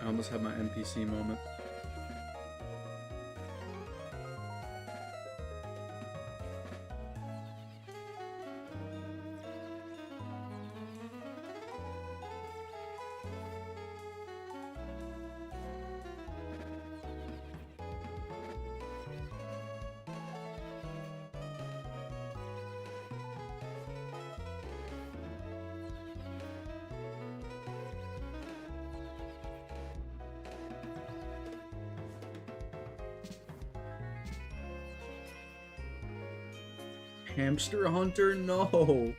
I almost had my NPC moment. Hamster Hunter? No!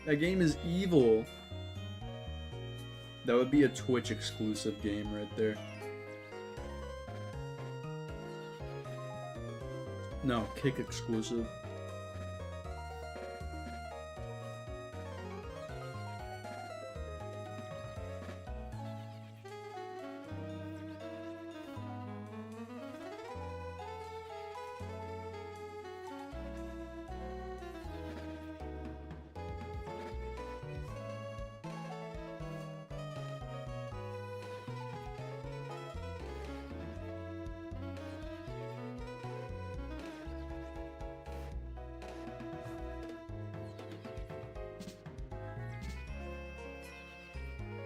That game is evil. That would be a Twitch exclusive game right there. No, Kick exclusive.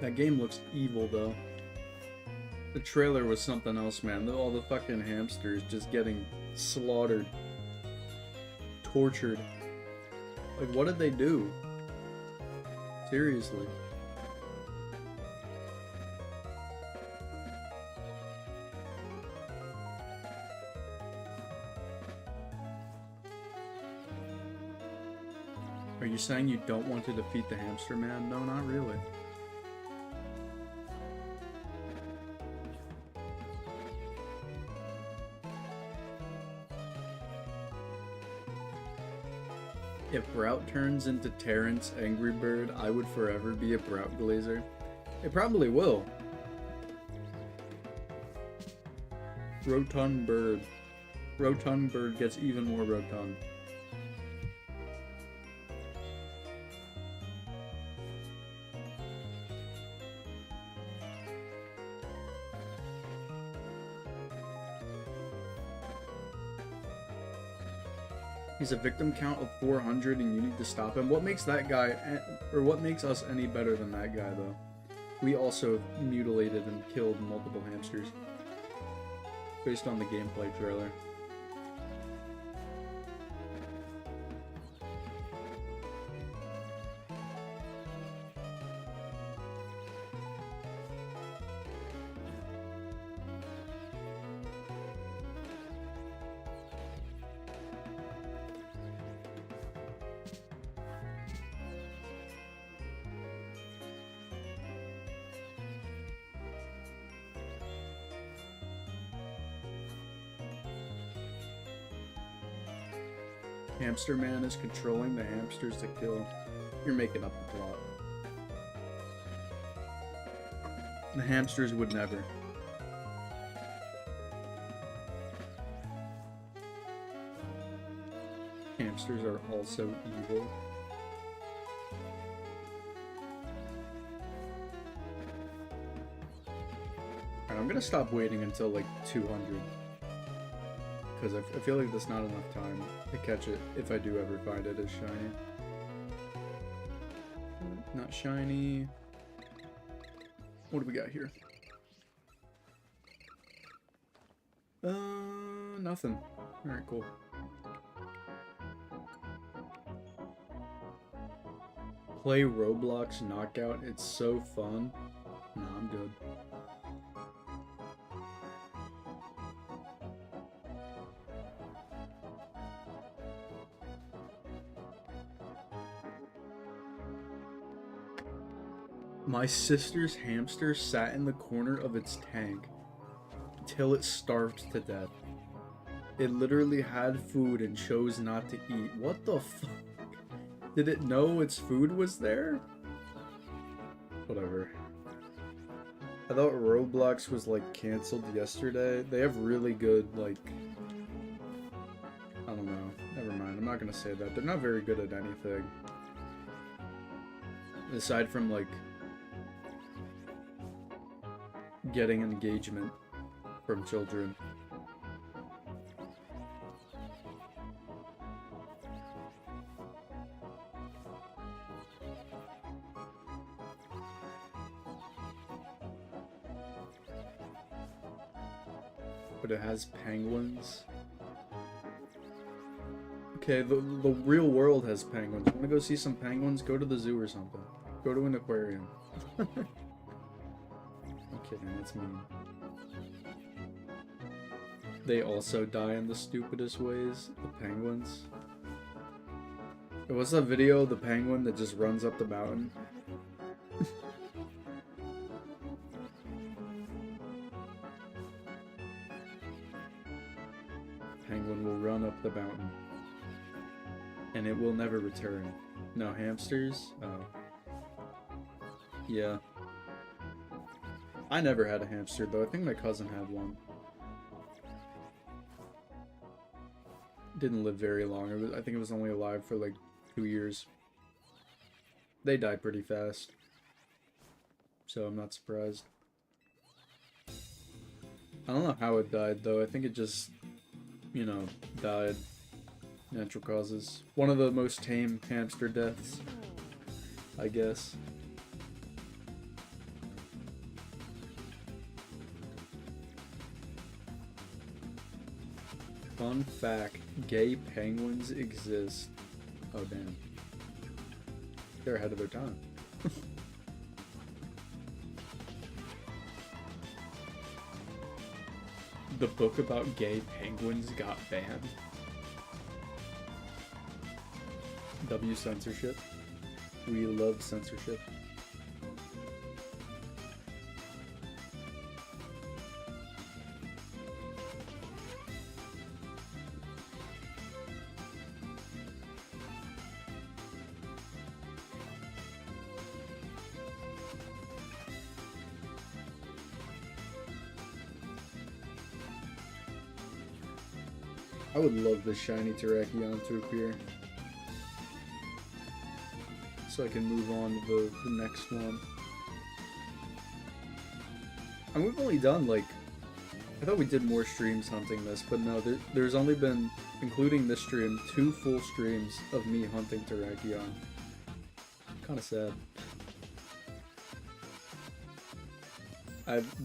That game looks evil, though. The trailer was something else, man. All the fucking hamsters just getting slaughtered. Tortured. Like, what did they do? Seriously. Are you saying you don't want to defeat the hamster man? No, not really. If Brout turns into Terrence Angry Bird, I would forever be a Brout Glazer. It probably will. Rotund Bird. Rotund Bird gets even more rotund. He's a victim count of 400 and you need to stop him. What makes that guy, or what makes us any better than that guy, though? We also mutilated and killed multiple hamsters. Based on the gameplay trailer. Hamster Man is controlling the hamsters to kill. You're making up the plot. The hamsters would never. Hamsters are also evil. Alright, I'm gonna stop waiting until like 200. Because I feel like there's not enough time to catch it if I do ever find it as shiny. Not shiny. What do we got here? Nothing. Alright, cool. Play Roblox Knockout. It's so fun. Nah, I'm good. My sister's hamster sat in the corner of its tank till it starved to death. It literally had food and chose not to eat. What the fuck? Did it know its food was there? Whatever. I thought Roblox was like canceled yesterday. They have really good like... I don't know. Never mind. I'm not gonna say that. They're not very good at anything. Aside from like... getting engagement from children. But it has penguins. Okay, the real world has penguins. Wanna go see some penguins? Go to the zoo or something. Go to an aquarium. I'm kidding, that's mean. They also die in the stupidest ways. The penguins. What's that video of the penguin that just runs up the mountain? Penguin will run up the mountain. And it will never return. No hamsters? Oh. Yeah. I never had a hamster though. I think my cousin had one. Didn't live very long. I think it was only alive for like 2 years. They die pretty fast. So I'm not surprised. I don't know how it died though. I think it just, you know, died. Natural causes. One of the most tame hamster deaths, I guess. Fun fact, gay penguins exist. Oh damn. They're ahead of their time. The book about gay penguins got banned. W censorship. We love censorship. I would love the shiny Terrakion to appear. So I can move on to the next one. And we've only done like... I thought we did more streams hunting this, but no, there's only been, including this stream, 2 full streams of me hunting Terrakion. Kinda sad.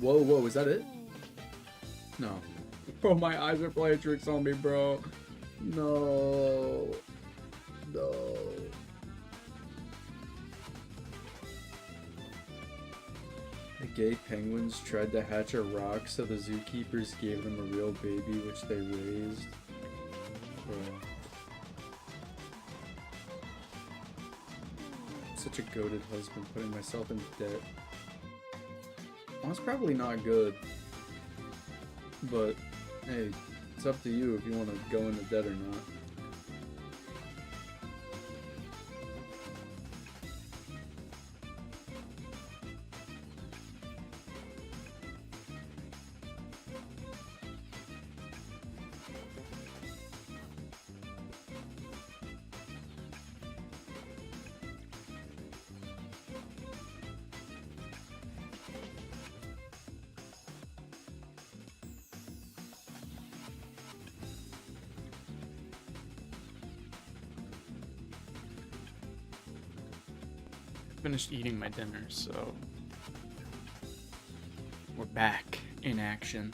Whoa, is that it? No. Bro, my eyes are playing tricks on me, bro. No. No. The gay penguins tried to hatch a rock, so the zookeepers gave them a real baby, which they raised. Bro. Such a goated husband, putting myself in debt. That's probably not good. But, hey, it's up to you if you want to go into debt or not. Finished eating my dinner, so we're back in action.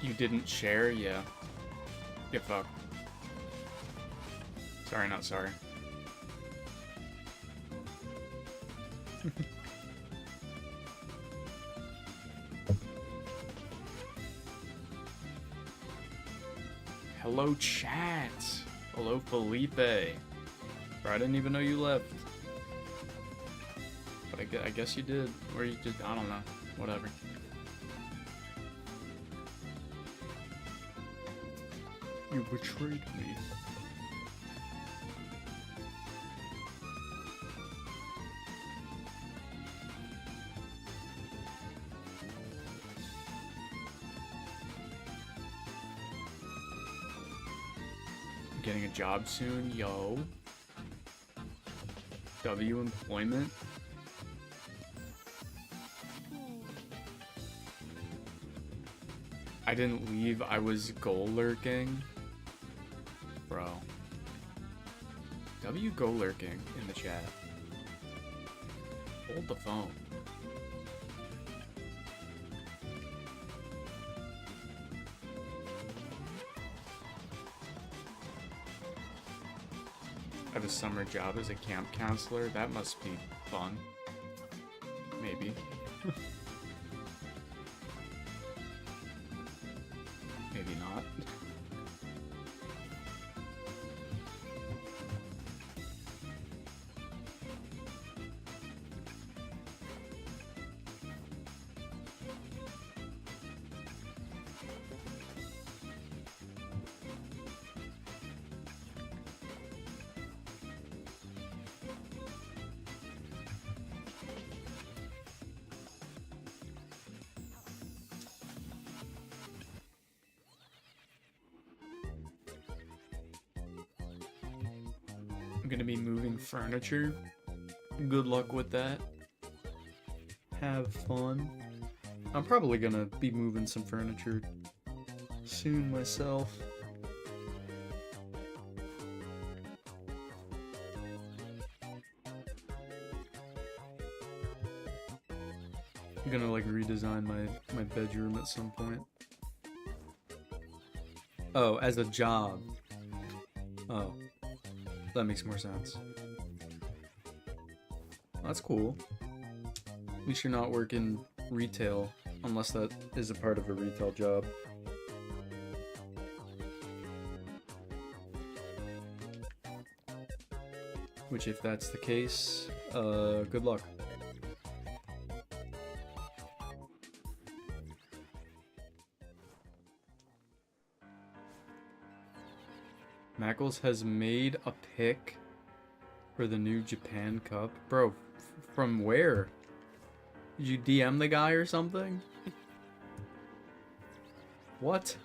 You didn't share? Yeah. Get fucked. Sorry, not sorry. Hello, chat. Hello, Felipe. Bro, I didn't even know you left. But I guess you did. Or you did, I don't know. Whatever. You betrayed me. I'm getting a job soon, yo. W employment. I didn't leave, I was goal lurking. Bro. W go lurking in the chat. Hold the phone. I have a summer job as a camp counselor. That must be fun. Maybe. Maybe not. I'm gonna be moving furniture. Good luck with that. Have fun. I'm probably gonna be moving some furniture soon myself. I'm gonna like redesign my bedroom at some point. Oh, as a job. Oh. That makes more sense. That's cool. At least you're not working retail, unless that is a part of a retail job. Which, if that's the case, good luck. Mackles has made a pick for the new Japan Cup. Bro, from where? Did you DM the guy or something? What?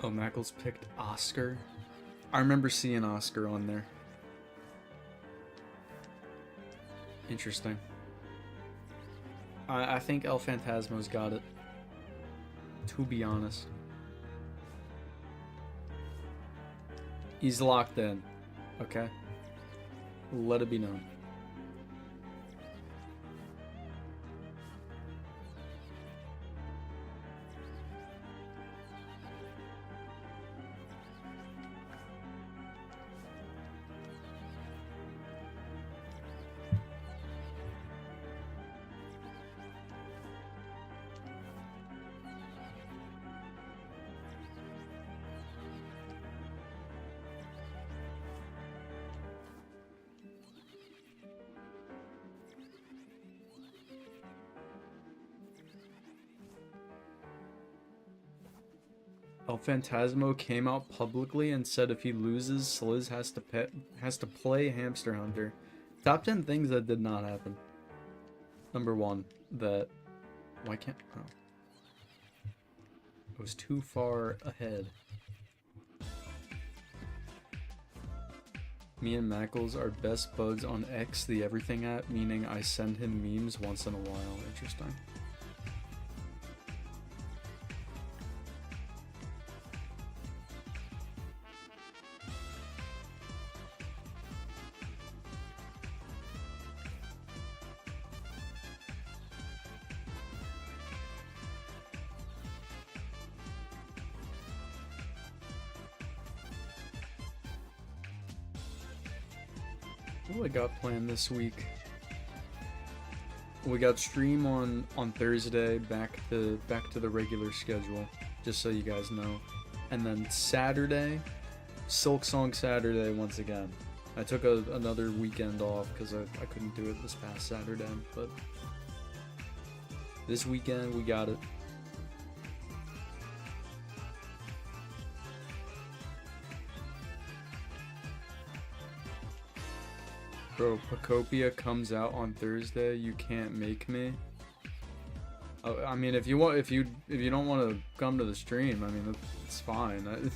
Oh, Mackles picked Oscar. I remember seeing Oscar on there. Interesting. I think El Phantasmo's got it. To be honest. He's locked in. Okay? Let it be known. El Phantasmo came out publicly and said if he loses, Sliz has to play Hamster Hunter. Top 10 things that did not happen. Number 1, that... Why can't... Oh. I was too far ahead. Me and Mackles are best buds on X, the everything app, meaning I send him memes once in a while. Interesting. What I got planned this week? We got stream on Thursday, back to the regular schedule, just so you guys know. And then Saturday, Silk Song Saturday once again. I took another weekend off because I couldn't do it this past Saturday, but this weekend we got it. Bro, Pocopia comes out on Thursday. You can't make me. I mean, if you don't want to come to the stream, I mean, it's fine.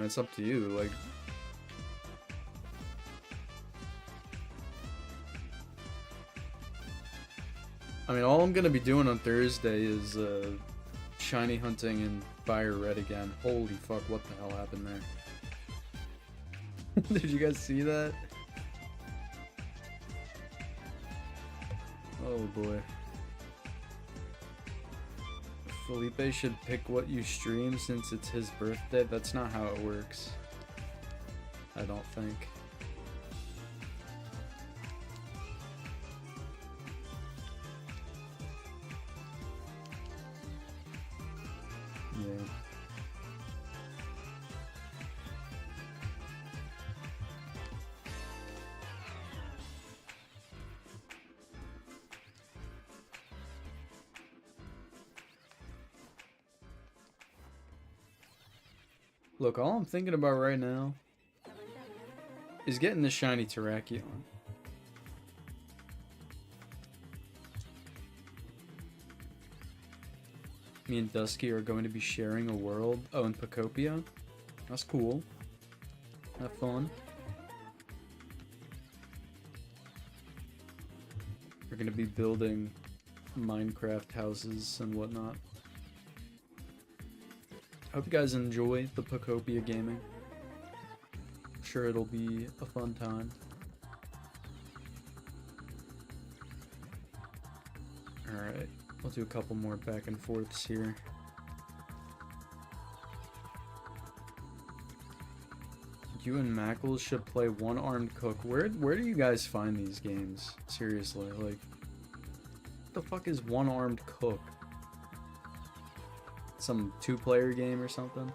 It's up to you. Like, I mean, all I'm gonna be doing on Thursday is shiny hunting and fire red again. Holy fuck! What the hell happened there? Did you guys see that? Oh boy. Felipe should pick what you stream since it's his birthday. That's not how it works. I don't think. Yeah. Look, all I'm thinking about right now is getting the shiny Terrakion. Me and Dusky are going to be sharing a world. Oh, in Pocopia? That's cool. Have fun. We're going to be building Minecraft houses and whatnot. Hope you guys enjoy the Pocopia gaming. I'm sure it'll be a fun time. Alright, we'll do a couple more back and forths here. You and Mackles should play One-Armed Cook. Where do you guys find these games? Seriously, like, what the fuck is One-Armed Cook? Some two-player game or something?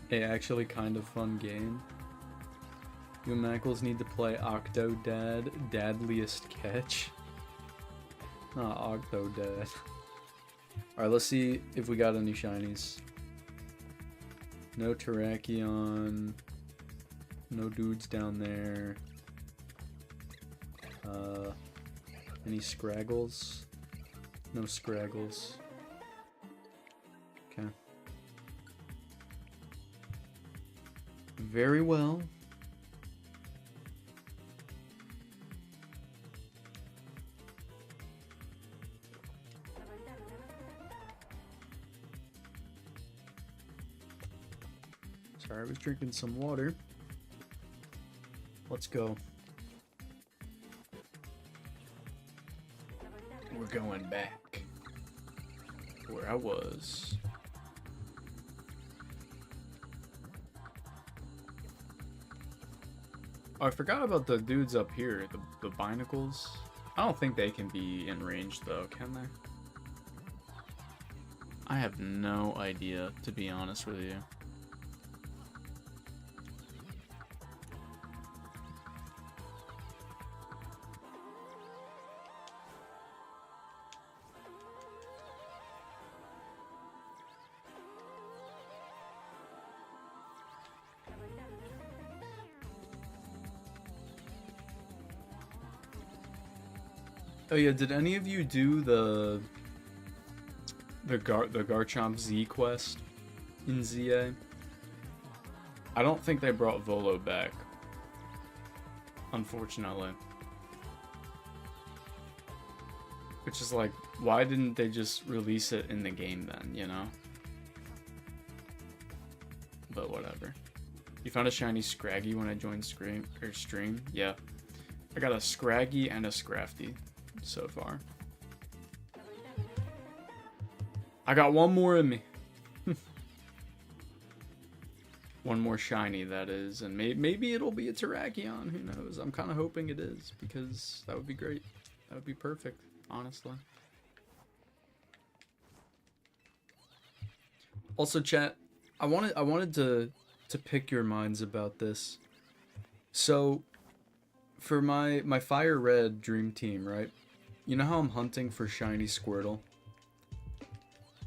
Hey, actually kind of fun game. You and Mackles need to play Octodad, Dadliest Catch. Not Octodad. Alright, let's see if we got any shinies. No Terrakion. No dudes down there. Any Scraggles? No Scraggles. Okay. Very well. Sorry, I was drinking some water. Let's go. We're going back where I was. Oh, I forgot about the dudes up here, the binacles. I don't think they can be in range though, can they? I have no idea, to be honest with you. Oh yeah, did any of you do the Garchomp Z quest in ZA? I don't think they brought Volo back, unfortunately. Which is like, why didn't they just release it in the game then, you know? But whatever. You found a shiny Scraggy when I joined stream? Yeah. I got a Scraggy and a Scrafty so far. I got one more in me. One more shiny, that is. And maybe it'll be a Terrakion. Who knows? I'm kind of hoping it is, because that would be great. That would be perfect, honestly. Also, chat, I wanted to pick your minds about this. So, for my Fire Red Dream Team, right? You know how I'm hunting for shiny Squirtle?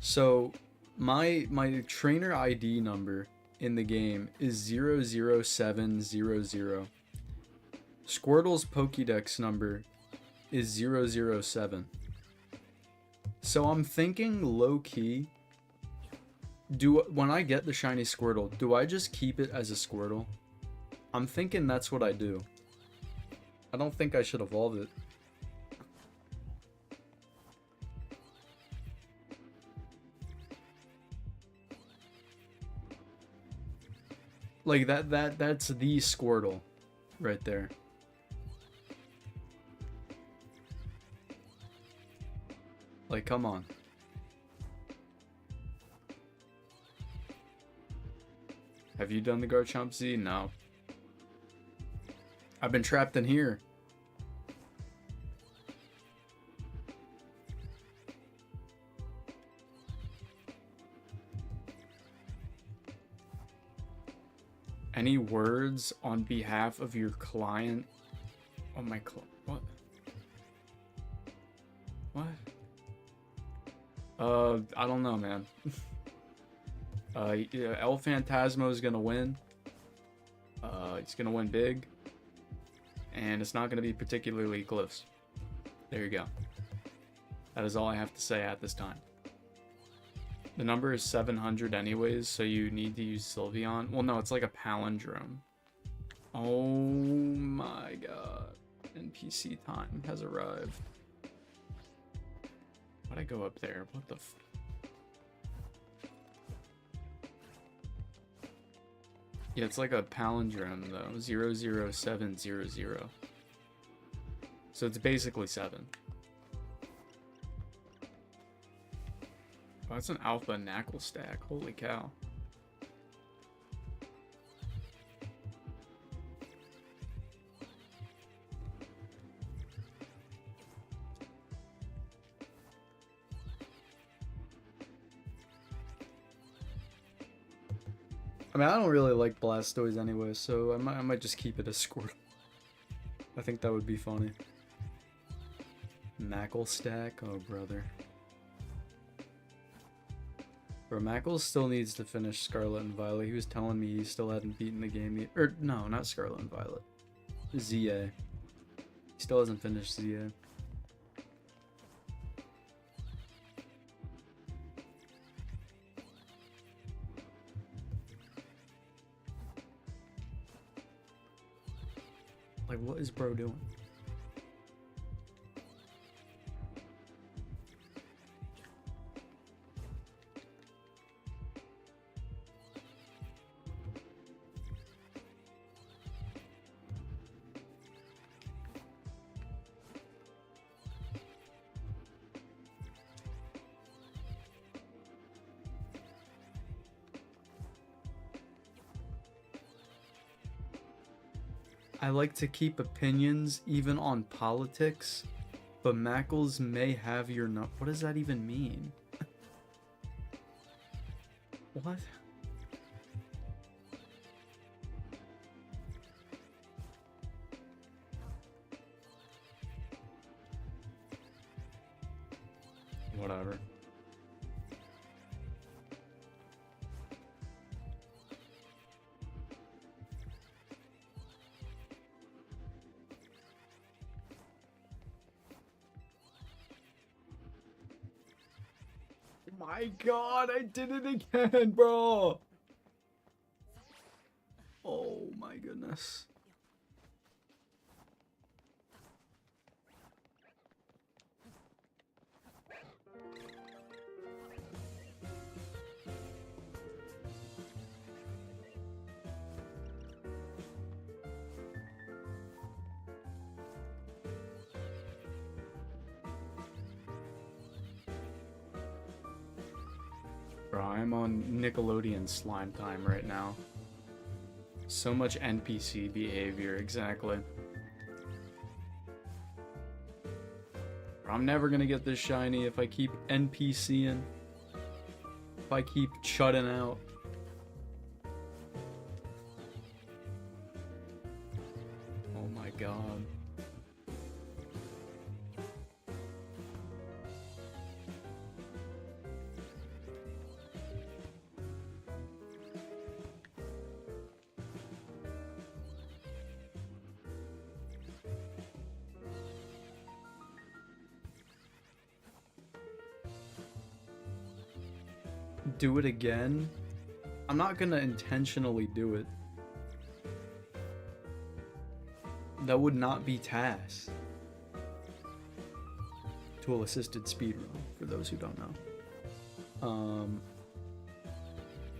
So, my trainer ID number in the game is 00700. Squirtle's Pokédex number is 007. So I'm thinking low-key, when I get the shiny Squirtle, do I just keep it as a Squirtle? I'm thinking that's what I do. I don't think I should evolve it. Like that's the Squirtle right there. Like, come on. Have you done the Garchomp Z? No. I've been trapped in here. Any words on behalf of your client? Oh, my what? What? I don't know, man. Yeah, El Phantasmo is gonna win. He's gonna win big. And it's not gonna be particularly close. There you go. That is all I have to say at this time. The number is 700 anyways, so you need to use Sylveon. Well, no, it's like a palindrome. Oh my god. NPC time has arrived. Why'd I go up there? What the f... Yeah, it's like a palindrome, though. 00700. So it's basically 7. Oh, that's an alpha knackle stack. Holy cow. I mean, I don't really like Blastoise anyway, so I might just keep it as Squirtle. I think that would be funny. Knackle stack? Oh, brother. Bro, Mackle still needs to finish Scarlet and Violet. He was telling me he still hadn't beaten the game yet. Or, no, not Scarlet and Violet. ZA. He still hasn't finished ZA. Like, what is bro doing? I like to keep opinions even on politics, but Mackles may have your no— What does that even mean? What? Whatever. My god, I did it again, bro! Oh my goodness. Bro, I'm on Nickelodeon slime time right now. So much NPC behavior, exactly. Bro, I'm never gonna get this shiny if I keep NPCing. If I keep shutting out. Oh my god. Do it again? I'm not gonna intentionally do it. That would not be TAS. Tool assisted speedrun, for those who don't know.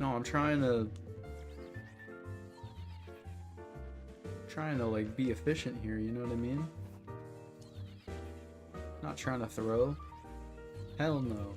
No, I'm trying to like be efficient here, you know what I mean? Not trying to throw. Hell no.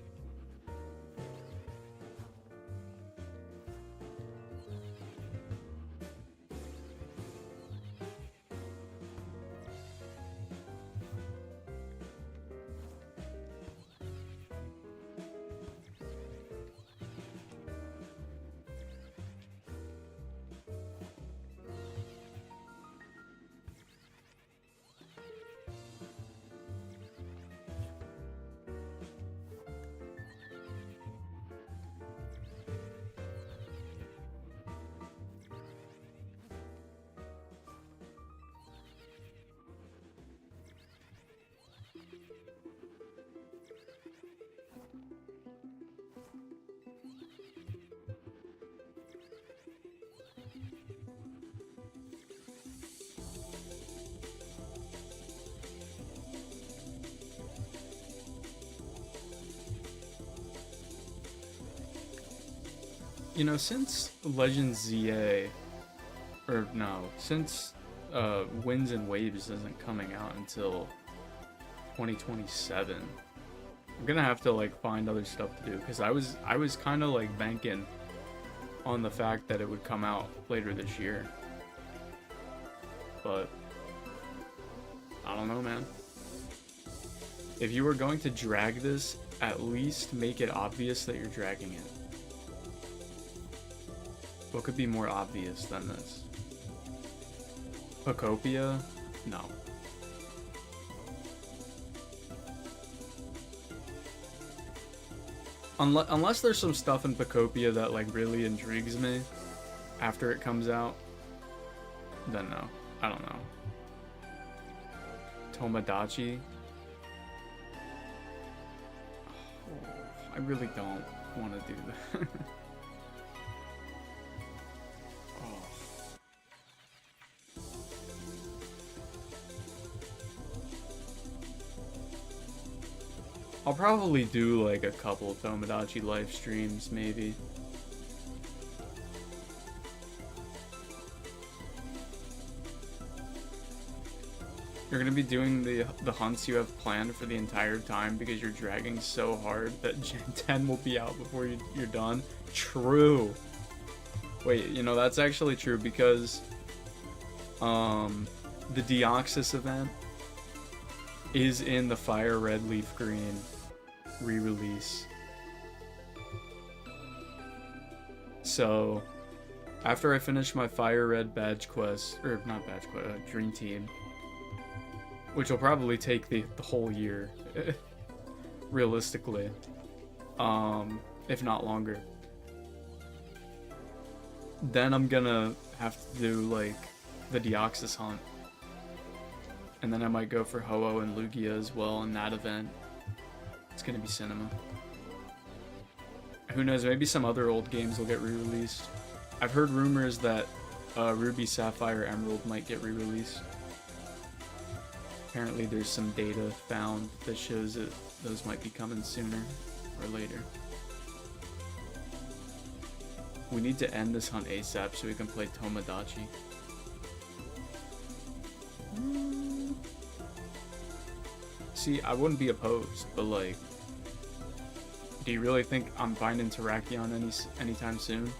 You know, since Legends ZA, or no, since Winds and Waves isn't coming out until 2027, I'm gonna have to like find other stuff to do, because I was kind of like banking on the fact that it would come out later this year, but I don't know, man. If you were going to drag this, at least make it obvious that you're dragging it. What could be more obvious than this? Pocopia? No. Unless there's some stuff in Pocopia that like really intrigues me after it comes out, then no. I don't know. Tomodachi? Oh, I really don't want to do that. I'll probably do like a couple Tomodachi live streams, maybe. You're gonna be doing the hunts you have planned for the entire time because you're dragging so hard that Gen 10 will be out before you're done? True. Wait, you know, that's actually true because the Deoxys event is in the Fire Red Leaf Green re-release. So, after I finish my Fire Red badge quest, or not badge quest, Dream Team, which will probably take the whole year, realistically, if not longer. Then I'm gonna have to do like the Deoxys hunt. And then I might go for Ho-Oh and Lugia as well in that event. It's gonna be cinema. Who knows, maybe some other old games will get re-released. I've heard rumors that Ruby, Sapphire, Emerald might get re-released. Apparently there's some data found that shows that those might be coming sooner or later. We need to end this hunt ASAP so we can play Tomodachi. See, I wouldn't be opposed, but like, Do you really think I'm finding Terrakion anytime soon?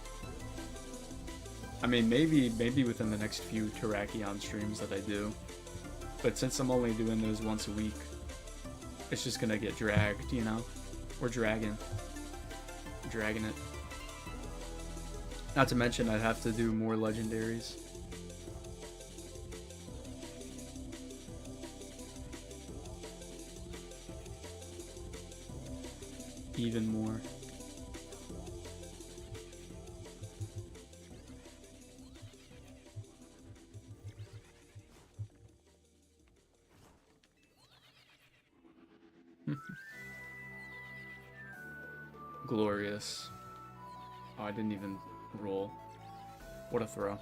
I mean, maybe within the next few Terrakion streams that I do. But since I'm only doing those once a week, it's just gonna get dragged, you know? We're dragging it. Not to mention, I'd have to do more legendaries. Even more. Glorious. Oh, I didn't even roll. What a throw.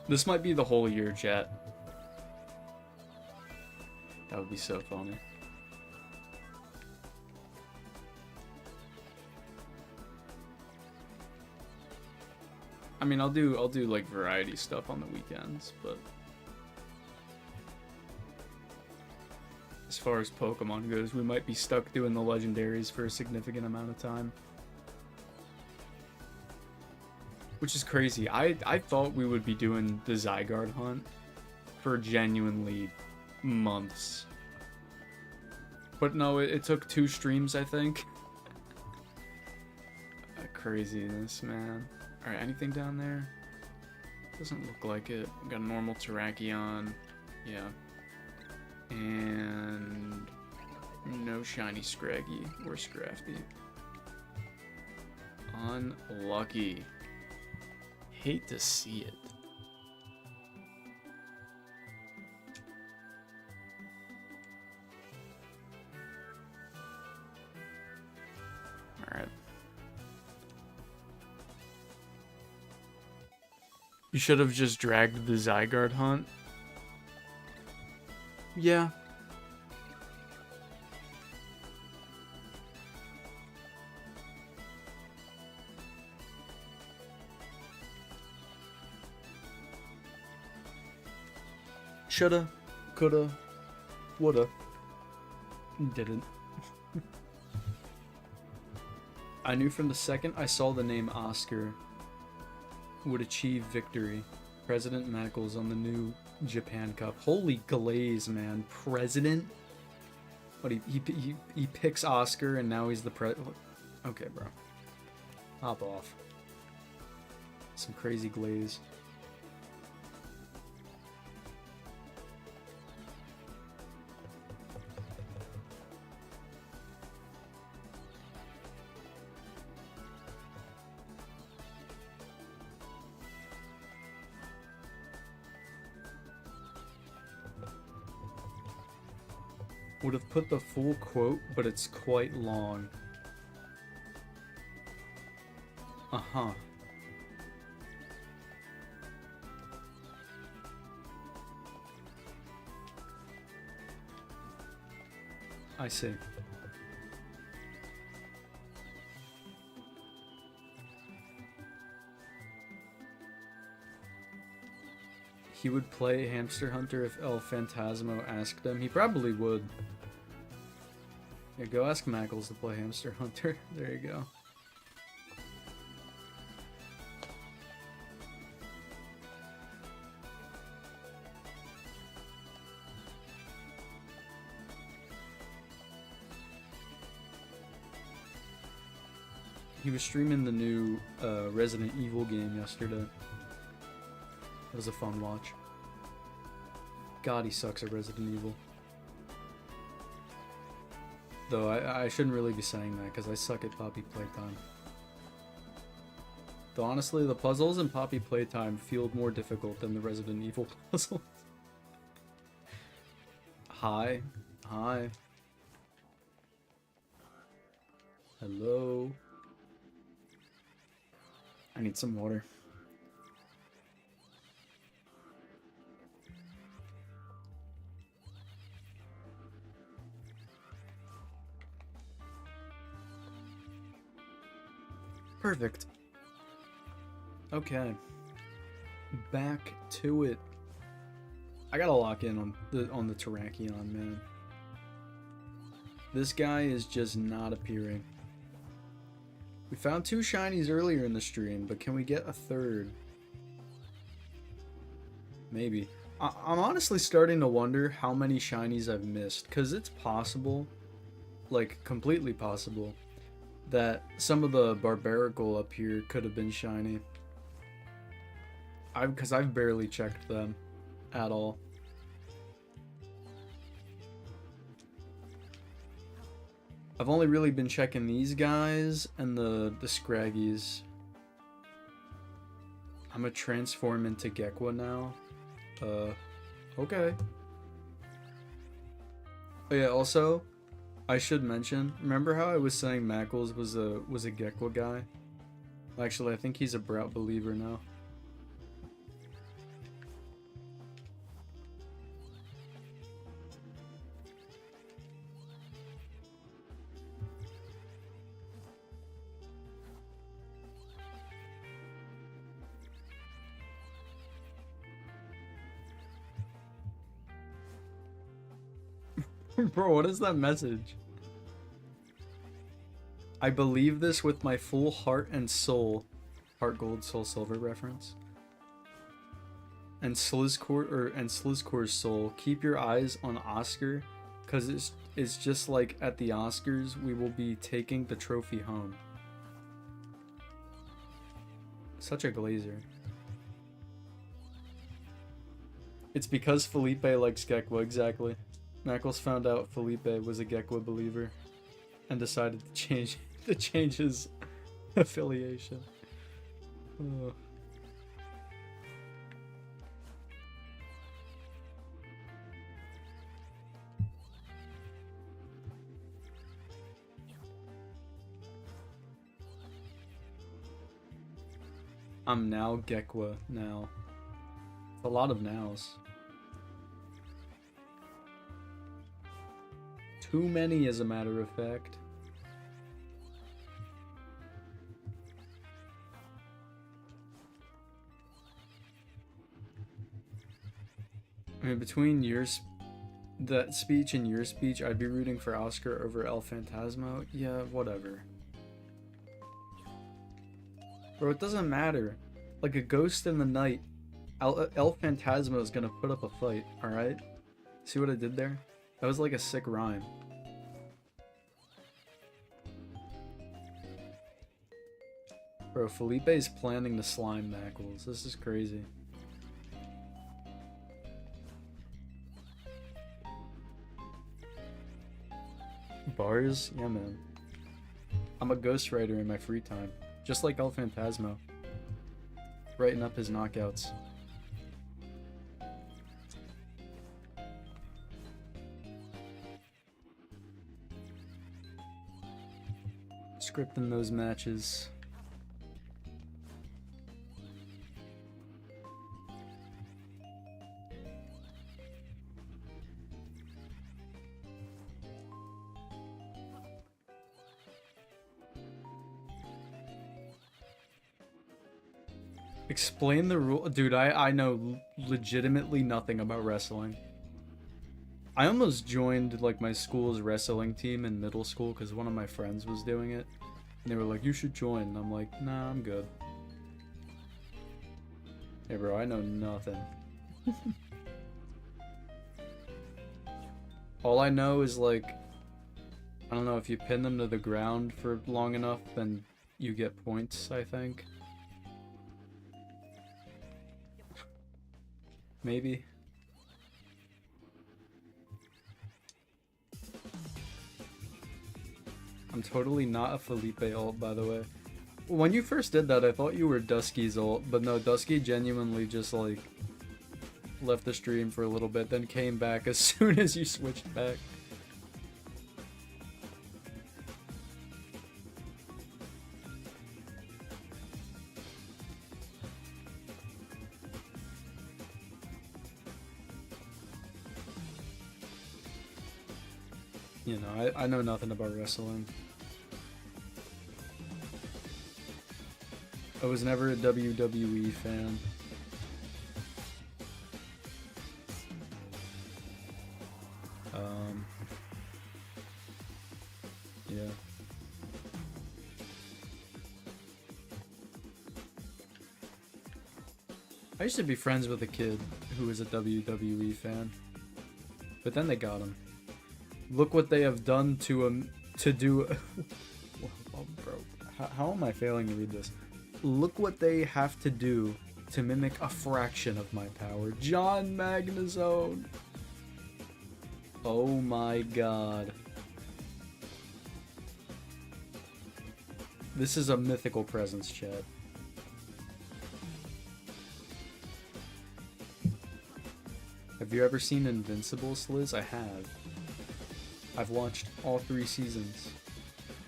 This might be the whole year, chat. That would be so funny. I mean, I'll do like variety stuff on the weekends, but as far as Pokemon goes, we might be stuck doing the legendaries for a significant amount of time. Which is crazy. I thought we would be doing the Zygarde hunt for genuinely months. But no, it took 2 streams, I think. Craziness, man. Alright, anything down there? Doesn't look like it. We got a normal Terrakion. Yeah. And no shiny Scraggy or Scrafty. Unlucky. Hate to see it. Alright. You should have just dragged the Zygarde hunt. Yeah. Shoulda, coulda, woulda. Didn't. I knew from the second I saw the name Oscar would achieve victory. President Mackles on the new Japan Cup. Holy glaze, man. President? What, he picks Oscar and now he's the Okay, bro. Hop off. Some crazy glaze. Would have put the full quote, but it's quite long. Uh-huh. I see. He would play Hamster Hunter if El Phantasmo asked him. He probably would. Yeah, go ask Mackles to play Hamster Hunter. There you go. He was streaming the new Resident Evil game yesterday. It was a fun watch. God, he sucks at Resident Evil. Though I shouldn't really be saying that because I suck at Poppy Playtime. Though honestly, the puzzles in Poppy Playtime feel more difficult than the Resident Evil puzzles. Hi. Hi. Hello. I need some water. Perfect. Okay. Back to it. I gotta lock in on the Terrakion, man. This guy is just not appearing. We found 2 shinies earlier in the stream, but can we get a third? Maybe. I'm honestly starting to wonder how many shinies I've missed, because it's possible, like completely possible, that some of the Barbarical up here could have been shiny. Because I've barely checked them at all. I've only really been checking these guys and the Scraggies. I'm gonna transform into Gekwa now. Okay. Oh yeah, also, I should mention, remember how I was saying Mackles was a Gekwa guy? Actually, I think he's a Brout believer now. Bro, what is that message? I believe this with my full heart and soul. Heart gold, soul silver reference. And Slizzcore's soul. Keep your eyes on Oscar, cause it's just like at the Oscars, we will be taking the trophy home. Such a glazer. It's because Felipe likes Gekwa, exactly. Mackles found out Felipe was a Gekwa believer and decided to change his affiliation. Ugh. I'm now Gekwa now. It's a lot of nows. Too many, as a matter of fact. I mean, between that speech and your speech, I'd be rooting for Oscar over El Phantasmo. Yeah, whatever. Bro, it doesn't matter. Like a ghost in the night, El Phantasmo is gonna put up a fight, alright? See what I did there? That was like a sick rhyme. Bro, Felipe's planning to slime Mackles. This is crazy. Bars? Yeah, man. I'm a ghostwriter in my free time. Just like El Phantasmo. Writing up his knockouts. Scripting those matches. Explain the rule. Dude, I know legitimately nothing about wrestling. I almost joined like my school's wrestling team in middle school because one of my friends was doing it. And they were like, you should join. And I'm like, nah, I'm good. Hey bro, I know nothing. All I know is like, I don't know, if you pin them to the ground for long enough, then you get points, I think. Maybe. I'm totally not a Felipe ult, by the way. When you first did that, I thought you were Dusky's ult, but no, Dusky genuinely just, like, left the stream for a little bit, then came back as soon as you switched back. You know, I know nothing about wrestling. I was never a WWE fan. yeah. I used to be friends with a kid who was a WWE fan, but then they got him. Look what they have done to him to do. Oh, bro, how am I failing to read this? Look what they have to do to mimic a fraction of my power. John Magnazone. Oh my god. This is a mythical presence, Chad. Have you ever seen Invincible, Sliz? I have. I've watched all 3 seasons.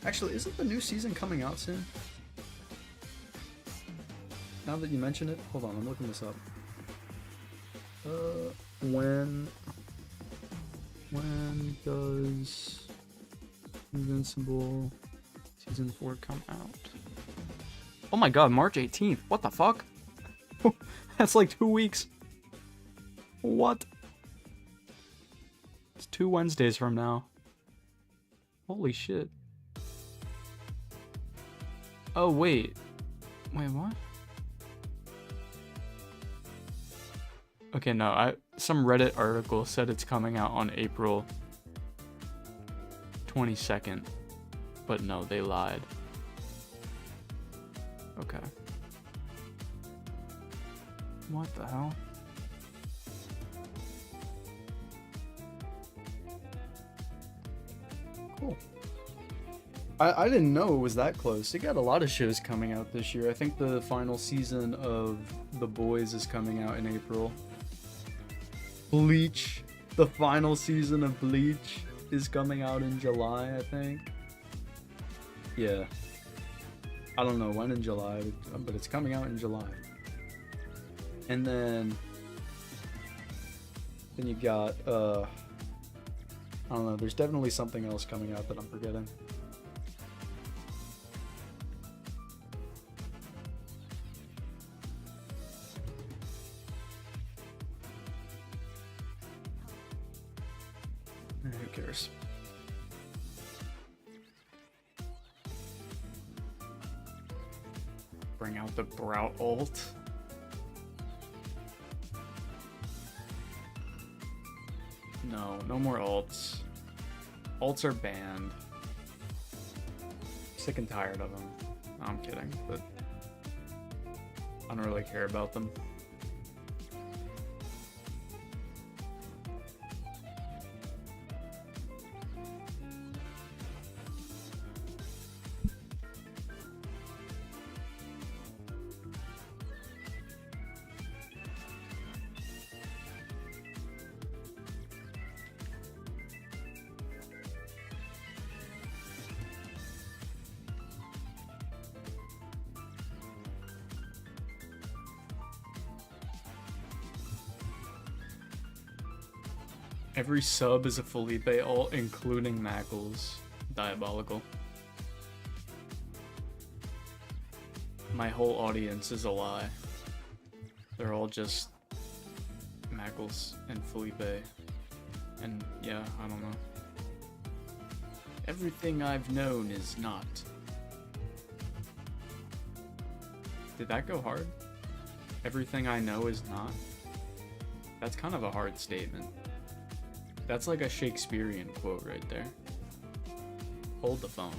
Actually, isn't the new season coming out soon? Now that you mention it, hold on, I'm looking this up. When does Invincible Season 4 come out? Oh my god, March 18th. What the fuck? That's like 2 weeks. What? It's 2 Wednesdays from now. Holy shit. Oh, wait. Wait, what? Okay, no, some Reddit article said it's coming out on April 22nd. But no, they lied. Okay. What the hell? Cool. I didn't know it was that close. It got a lot of shows coming out this year. I think the final season of The Boys is coming out in April. Bleach. The final season of Bleach is coming out in July, I think. Yeah. I don't know when in July, but it's coming out in July. And then you got, I don't know, there's definitely something else coming out that I'm forgetting. Who cares? Bring out the Brout ult. No more ults. Ults are banned. Sick and tired of them. No, I'm kidding, but I don't really care about them. Every sub is a Felipe ult, including Mackles. Diabolical. My whole audience is a lie. They're all just Mackles and Felipe. And yeah, I don't know. Everything I've known is not. Did that go hard? Everything I know is not? That's kind of a hard statement. That's like a Shakespearean quote right there. Hold the phone.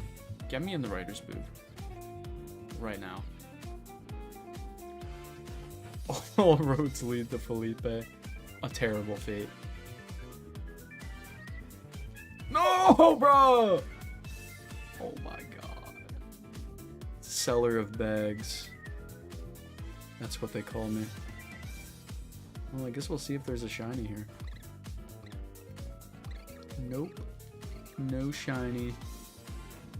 Get me in the writer's booth. Right now. All roads lead to Felipe. A terrible fate. No, bro! Oh my god. Seller of bags. That's what they call me. Well, I guess we'll see if there's a shiny here. Nope. No shiny.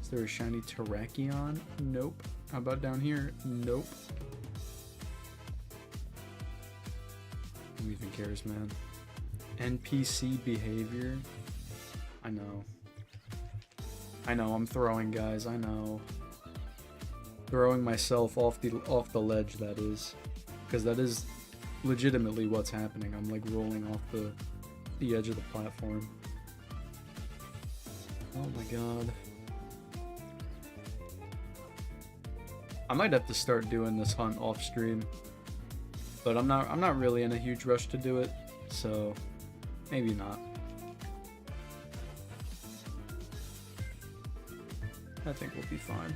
Is there a shiny Terrakion? Nope. How about down here? Nope. Who even cares, man? NPC behavior? I know. I know, I'm throwing, guys. I know. Throwing myself off the ledge, that is. Because that is legitimately what's happening. I'm like rolling off the edge of the platform. Oh my god. I might have to start doing this hunt off stream, but I'm not really in a huge rush to do it, so maybe not. I think we'll be fine.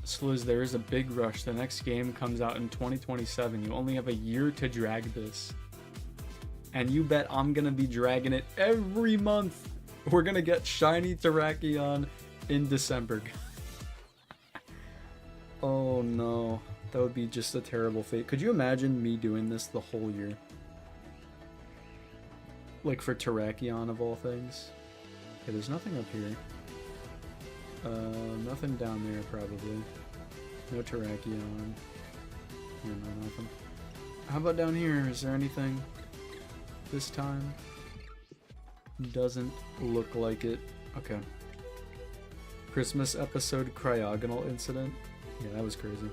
Sliz, there is a big rush. The next game comes out in 2027. You only have a year to drag this. And you bet I'm gonna be dragging it every month. We're gonna get shiny Terrakion in December. Oh no. That would be just a terrible fate. Could you imagine me doing this the whole year? Like for Terrakion of all things. Okay, there's nothing up here. Nothing down there probably. No Terrakion. No, nothing. How about down here? Is there anything this time? Doesn't look like it. Okay. Christmas episode Cryogonal incident. Yeah, that was crazy.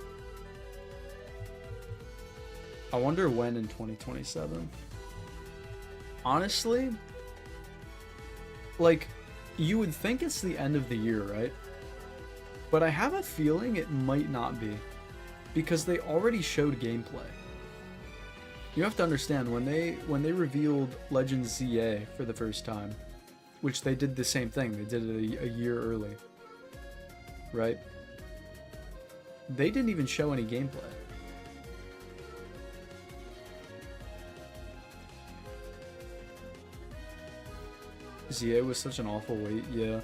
I wonder when in 2027. Honestly, like, you would think it's the end of the year, right? But I have a feeling it might not be, because they already showed gameplay. You have to understand, when they revealed Legends ZA for the first time, which they did the same thing, they did it a year early, right? They didn't even show any gameplay. ZA was such an awful wait, yeah.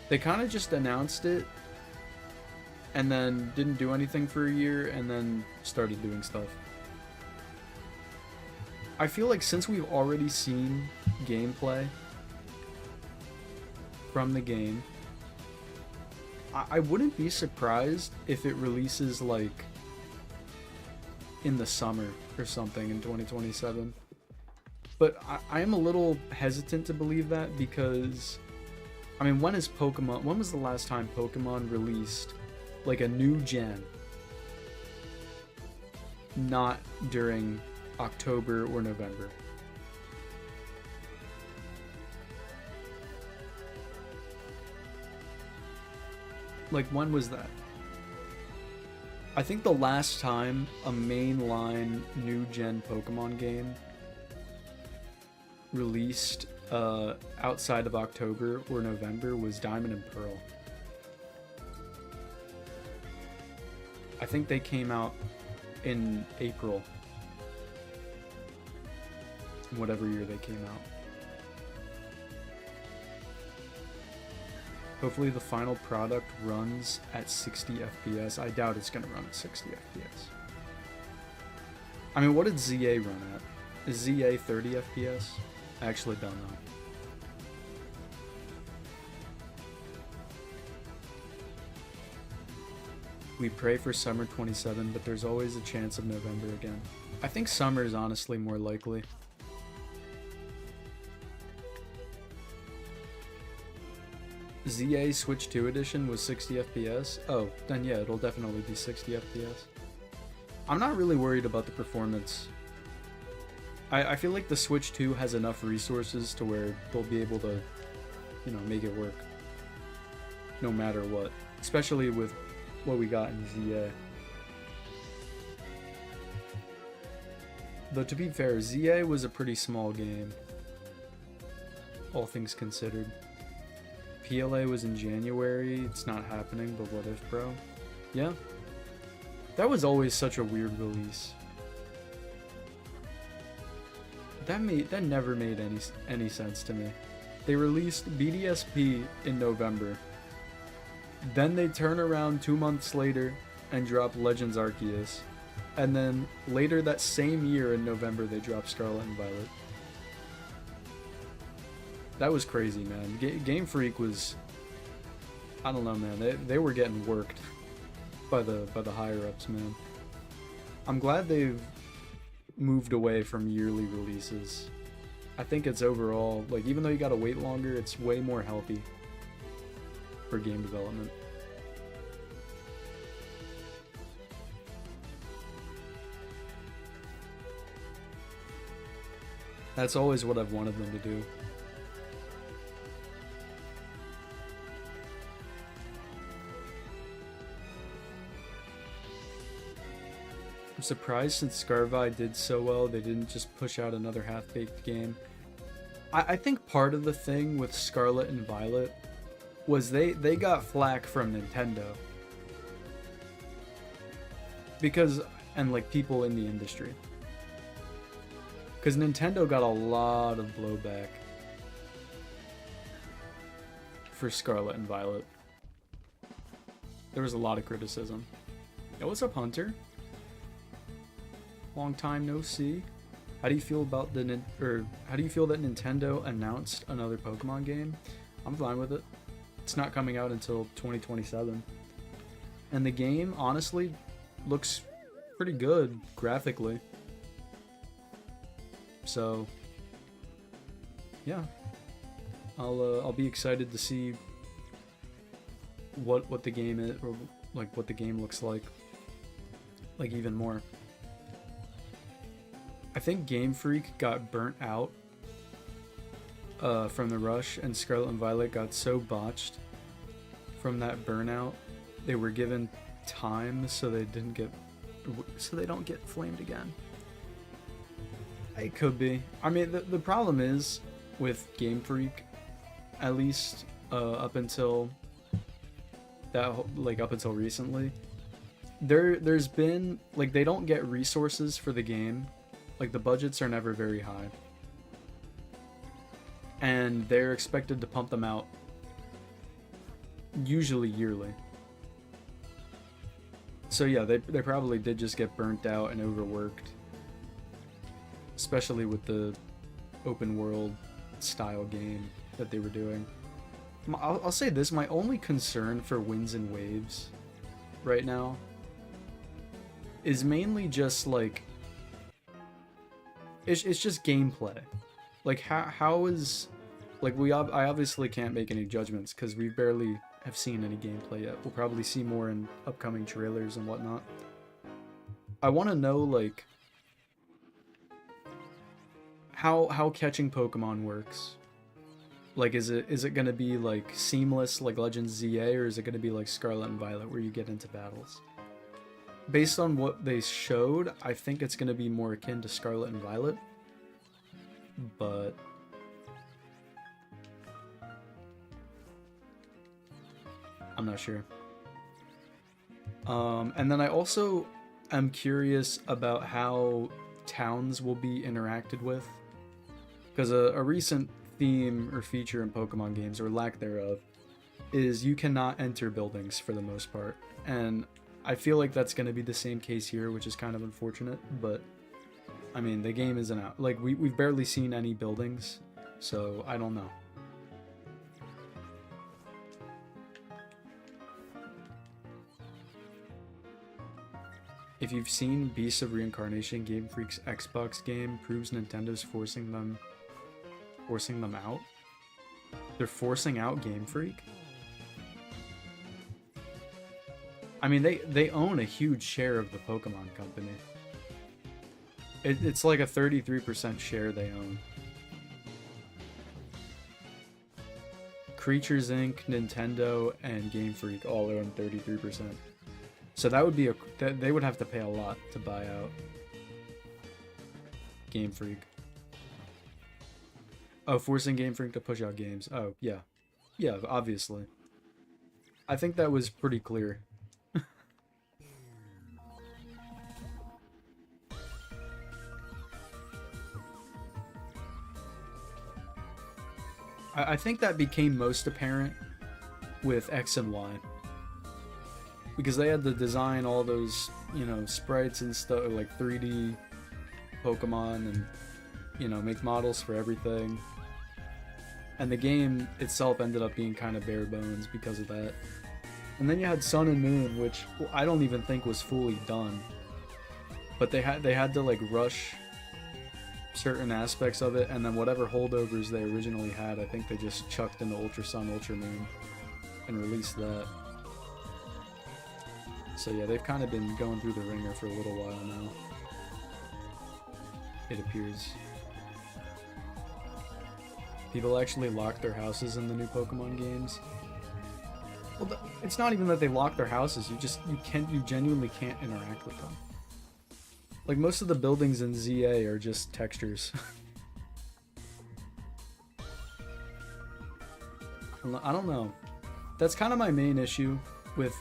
They kind of just announced it and then didn't do anything for a year and then started doing stuff. I feel like since we've already seen gameplay from the game, I wouldn't be surprised if it releases like in the summer or something in 2027. But I am a little hesitant to believe that because, I mean, when was the last time Pokemon released like a new gen? Not during October or November. Like, when was that? I think the last time a mainline new gen Pokemon game released outside of October or November was Diamond and Pearl. I think they came out in April, whatever year they came out. Hopefully the final product runs at 60 FPS. I doubt it's gonna run at 60 FPS. I mean, what did ZA run at? Is ZA 30 FPS? I actually don't know. We pray for summer 27, but there's always a chance of November again. I think summer is honestly more likely. ZA Switch 2 edition was 60 FPS? Oh, then yeah, it'll definitely be 60 FPS. I'm not really worried about the performance. I feel like the Switch 2 has enough resources to where they'll be able to, you know, make it work. No matter what. Especially with what we got in ZA. Though to be fair, ZA was a pretty small game. All things considered. PLA was in January, it's not happening, but what if, bro? Yeah. That was always such a weird release. That never made any sense to me. They released BDSP in November. Then they turn around 2 months later and drop Legends Arceus. And then later that same year in November they drop Scarlet and Violet. That was crazy, man. Game Freak was, I don't know, man. They were getting worked by the higher ups, man. I'm glad they've moved away from yearly releases. I think it's overall, like, even though you gotta wait longer, it's way more healthy for game development. That's always what I've wanted them to do. I'm surprised since Scarvi did so well, they didn't just push out another half-baked game. I think part of the thing with Scarlet and Violet was they got flack from Nintendo. Because, and like people in the industry. Because Nintendo got a lot of blowback for Scarlet and Violet. There was a lot of criticism. Yo, what's up, Hunter? Long time no see. How do you feel about how do you feel that Nintendo announced another Pokemon game? I'm fine with it. It's not coming out until 2027. And the game honestly looks pretty good graphically. So yeah. I'll be excited to see what the game is, or like what the game looks like even more. I think Game Freak got burnt out from the rush, and Scarlet and Violet got so botched from that burnout. They were given time so they don't get flamed again. It could be. I mean, the problem is with Game Freak, at least up until recently, there's been like they don't get resources for the game. Like, the budgets are never very high. And they're expected to pump them out usually yearly. So yeah, they probably did just get burnt out and overworked. Especially with the open world style game that they were doing. I'll say this, my only concern for Winds and Waves right now is mainly just like it's just gameplay. Like how is like I obviously can't make any judgments because we barely have seen any gameplay yet. We'll probably see more in upcoming trailers and whatnot. I want to know like how catching Pokemon works. Like is it gonna be like seamless like Legends ZA, or is it gonna be like Scarlet and Violet where you get into battles? Based on what they showed, I think it's going to be more akin to Scarlet and Violet. But I'm not sure. And then I also am curious about how towns will be interacted with. Because a recent theme or feature in Pokemon games, or lack thereof, is you cannot enter buildings for the most part. And I feel like that's going to be the same case here, which is kind of unfortunate, but I mean, the game isn't out. Like, we've barely seen any buildings, so I don't know. If you've seen Beasts of Reincarnation, Game Freak's Xbox game proves Nintendo's forcing them out? They're forcing out Game Freak? I mean, they own a huge share of the Pokemon company. It's like a 33% share they own. Creatures Inc., Nintendo, and Game Freak all own 33%. So that would be they would have to pay a lot to buy out Game Freak. Oh, forcing Game Freak to push out games. Oh, yeah. Yeah, obviously. I think that was pretty clear. I think that became most apparent with X and Y. Because they had to design all those, you know, sprites and stuff, like 3D Pokemon, and, you know, make models for everything. And the game itself ended up being kind of bare bones because of that. And then you had Sun and Moon, which I don't even think was fully done. But they had to like rush certain aspects of it, and then whatever holdovers they originally had, I think they just chucked into Ultra Sun, Ultra Moon, and released that. So yeah, they've kind of been going through the ringer for a little while now, it appears. People actually lock their houses in the new Pokemon games. Well, it's not even that they lock their houses, you genuinely can't interact with them. Like, most of the buildings in ZA are just textures. I don't know. That's kind of my main issue with,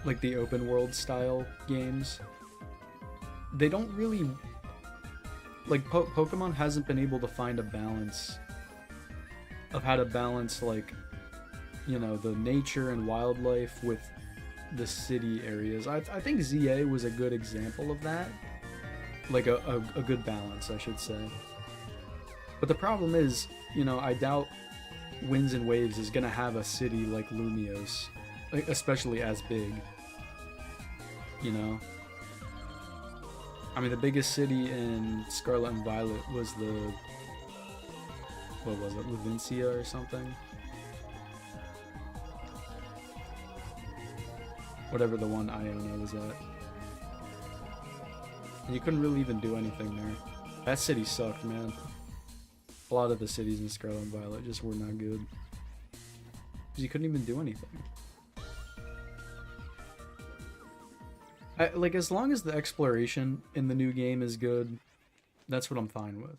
like, the open world style games. They don't really... Like, Pokemon hasn't been able to find a balance of how to balance, like, you know, the nature and wildlife with the city areas. I think ZA was a good example of that. Like, a good balance, I should say. But the problem is, you know, I doubt Winds and Waves is gonna have a city like Lumios, especially as big. You know? I mean, the biggest city in Scarlet and Violet was the... What was it? Levincia or something? Whatever the one Iona was at. And you couldn't really even do anything there. That city sucked, man. A lot of the cities in Scarlet and Violet just were not good. Because you couldn't even do anything. Like, as long as the exploration in the new game is good, that's what I'm fine with.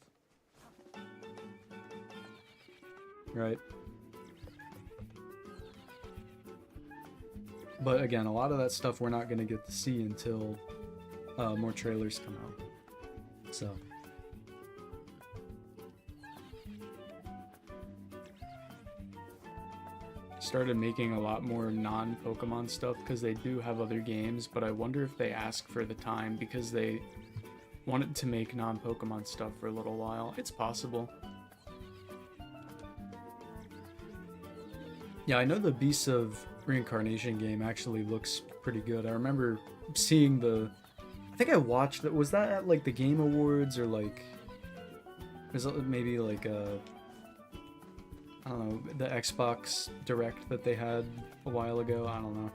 Right? But again, a lot of that stuff we're not going to get to see until more trailers come out. So. Started making a lot more non-Pokemon stuff because they do have other games, but I wonder if they ask for the time because they wanted to make non-Pokemon stuff for a little while. It's possible. Yeah, I know the Beasts of Reincarnation game actually looks pretty good. I remember seeing the... I think I watched it. Was that at, like, the Game Awards or, like... Was it maybe, like, I don't know, the Xbox Direct that they had a while ago? I don't know.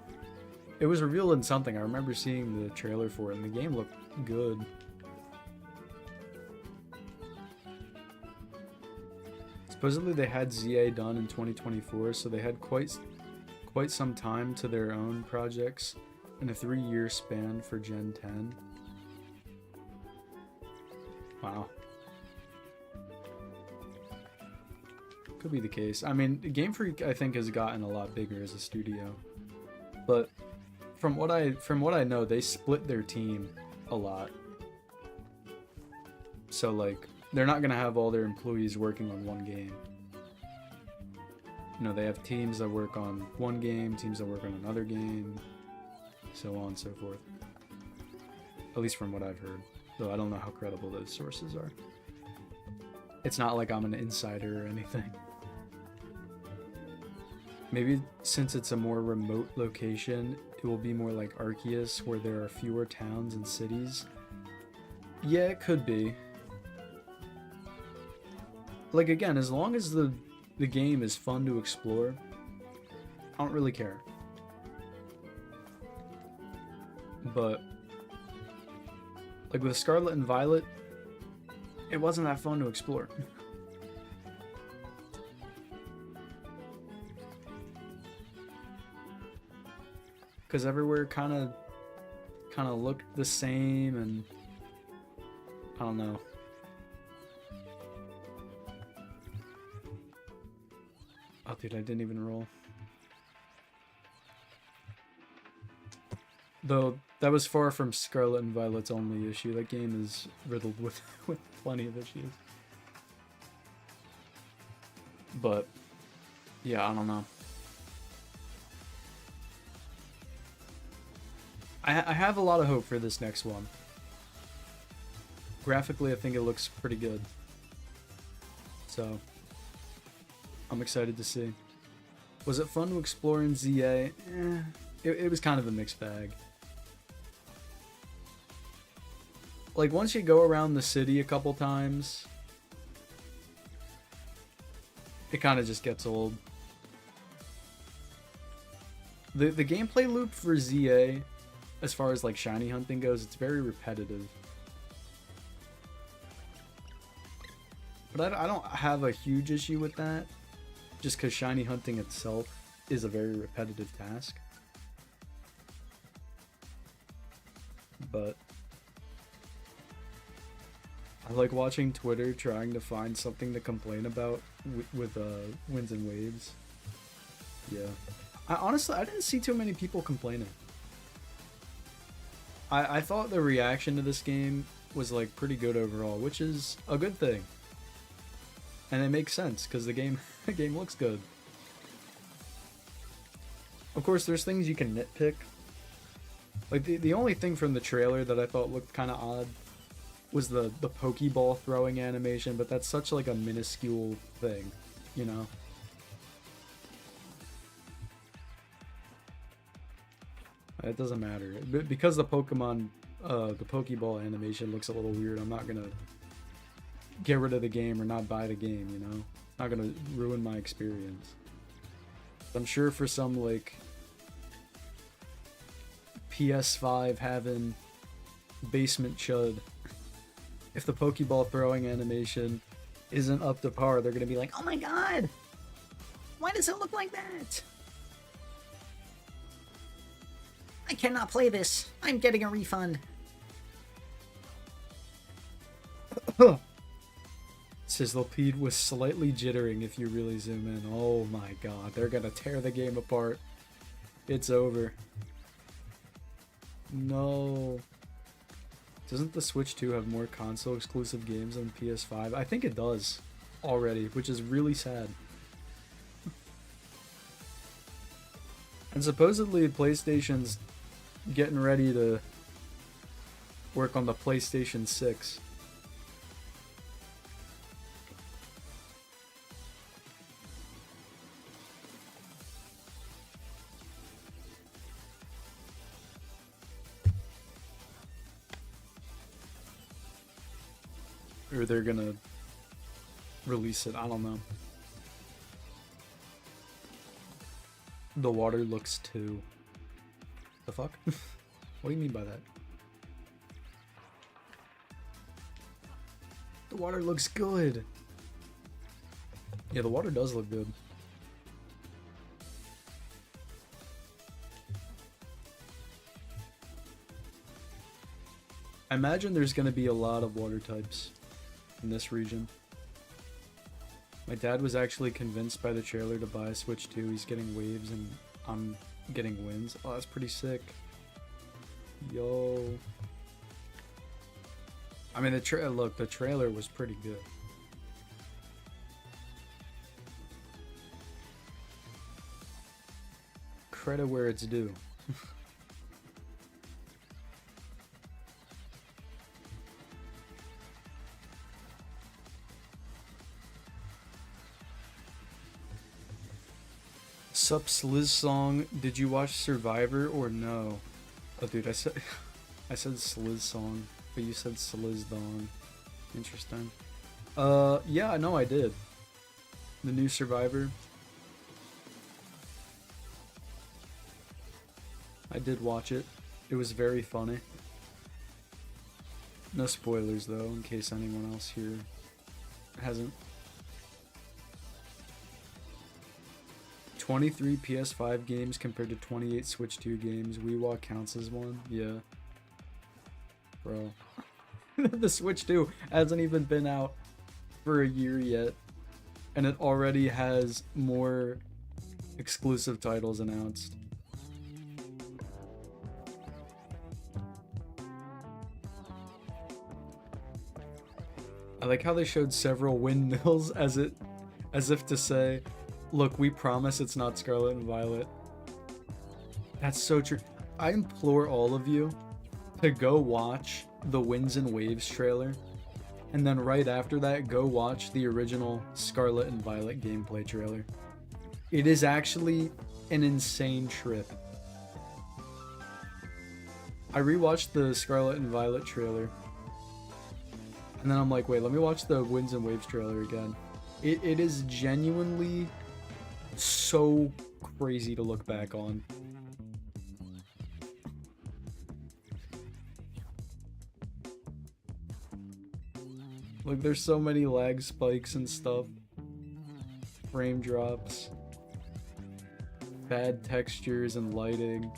It was revealed in something. I remember seeing the trailer for it, and the game looked good. Supposedly they had ZA done in 2024, so they had quite some time to their own projects in a 3-year span for Gen 10. Wow. Could be the case. I mean, Game Freak, I think, has gotten a lot bigger as a studio, but from what I know, they split their team a lot. So, like, they're not gonna have all their employees working on one game. You know, they have teams that work on one game, teams that work on another game, so on and so forth. At least from what I've heard, though I don't know how credible those sources are. It's not like I'm an insider or anything. Maybe since it's a more remote location, it will be more like Arceus, where there are fewer towns and cities. Yeah, it could be. Like, again, as long as the game is fun to explore, I don't really care. But, like with Scarlet and Violet, it wasn't that fun to explore. Because everywhere kind of looked the same, and I don't know. Oh, dude, I didn't even roll. Though, that was far from Scarlet and Violet's only issue. That game is riddled with plenty of issues. But, yeah, I don't know. I have a lot of hope for this next one. Graphically, I think it looks pretty good. So, I'm excited to see. Was it fun to explore in ZA? It was kind of a mixed bag. Like, once you go around the city a couple times, it kind of just gets old. The gameplay loop for ZA, as far as like shiny hunting goes, it's very repetitive. But I don't have a huge issue with that, just because shiny hunting itself is a very repetitive task. But I like watching Twitter trying to find something to complain about with Winds and Waves. Yeah. Honestly, I didn't see too many people complaining. I thought the reaction to this game was like pretty good overall, which is a good thing. And it makes sense because the game looks good. Of course, there's things you can nitpick. Like the only thing from the trailer that I thought looked kind of odd was the Pokeball throwing animation, but that's such like a minuscule thing, you know. It doesn't matter because the Pokemon, the Pokeball animation looks a little weird. I'm not gonna get rid of the game or not buy the game, you know? It's not gonna ruin my experience. I'm sure for some, like, PS5 having basement chud, if the Pokeball throwing animation isn't up to par, they're gonna be like, oh my god! Why does it look like that? I cannot play this. I'm getting a refund. Sizzlepede was slightly jittering if you really zoom in. Oh my god, they're gonna tear the game apart. It's over. No. Doesn't the Switch 2 have more console exclusive games than PS5? I think it does already, which is really sad. And supposedly PlayStation's getting ready to work on the PlayStation 6. Or they're gonna release it, I don't know. The water looks too... The fuck? What do you mean by that? The water looks good! Yeah, the water does look good. I imagine there's gonna be a lot of water types in this region. My dad was actually convinced by the trailer to buy a Switch 2. He's getting waves and I'm getting winds. Oh, that's pretty sick. Yo. I mean, the trailer was pretty good. Credit where it's due. Sup Sliz song, did you watch Survivor or no? Oh dude, I said Sliz song, but you said Sliz dong. Interesting. Yeah, no, I did. The new Survivor. I did watch it. It was very funny. No spoilers though, in case anyone else here hasn't. 23 PS5 games compared to 28 Switch 2 games. WiiWa counts as one? Yeah. Bro. The Switch 2 hasn't even been out for a year yet. And it already has more exclusive titles announced. I like how they showed several windmills as if to say, look, we promise it's not Scarlet and Violet. That's so true. I implore all of you to go watch the Winds and Waves trailer, and then right after that, go watch the original Scarlet and Violet gameplay trailer. It is actually an insane trip. I rewatched the Scarlet and Violet trailer And then I'm like, wait, let me watch the Winds and Waves trailer again. It is genuinely so crazy to look back on. Like, there's so many lag spikes and stuff. Frame drops. Bad textures and lighting.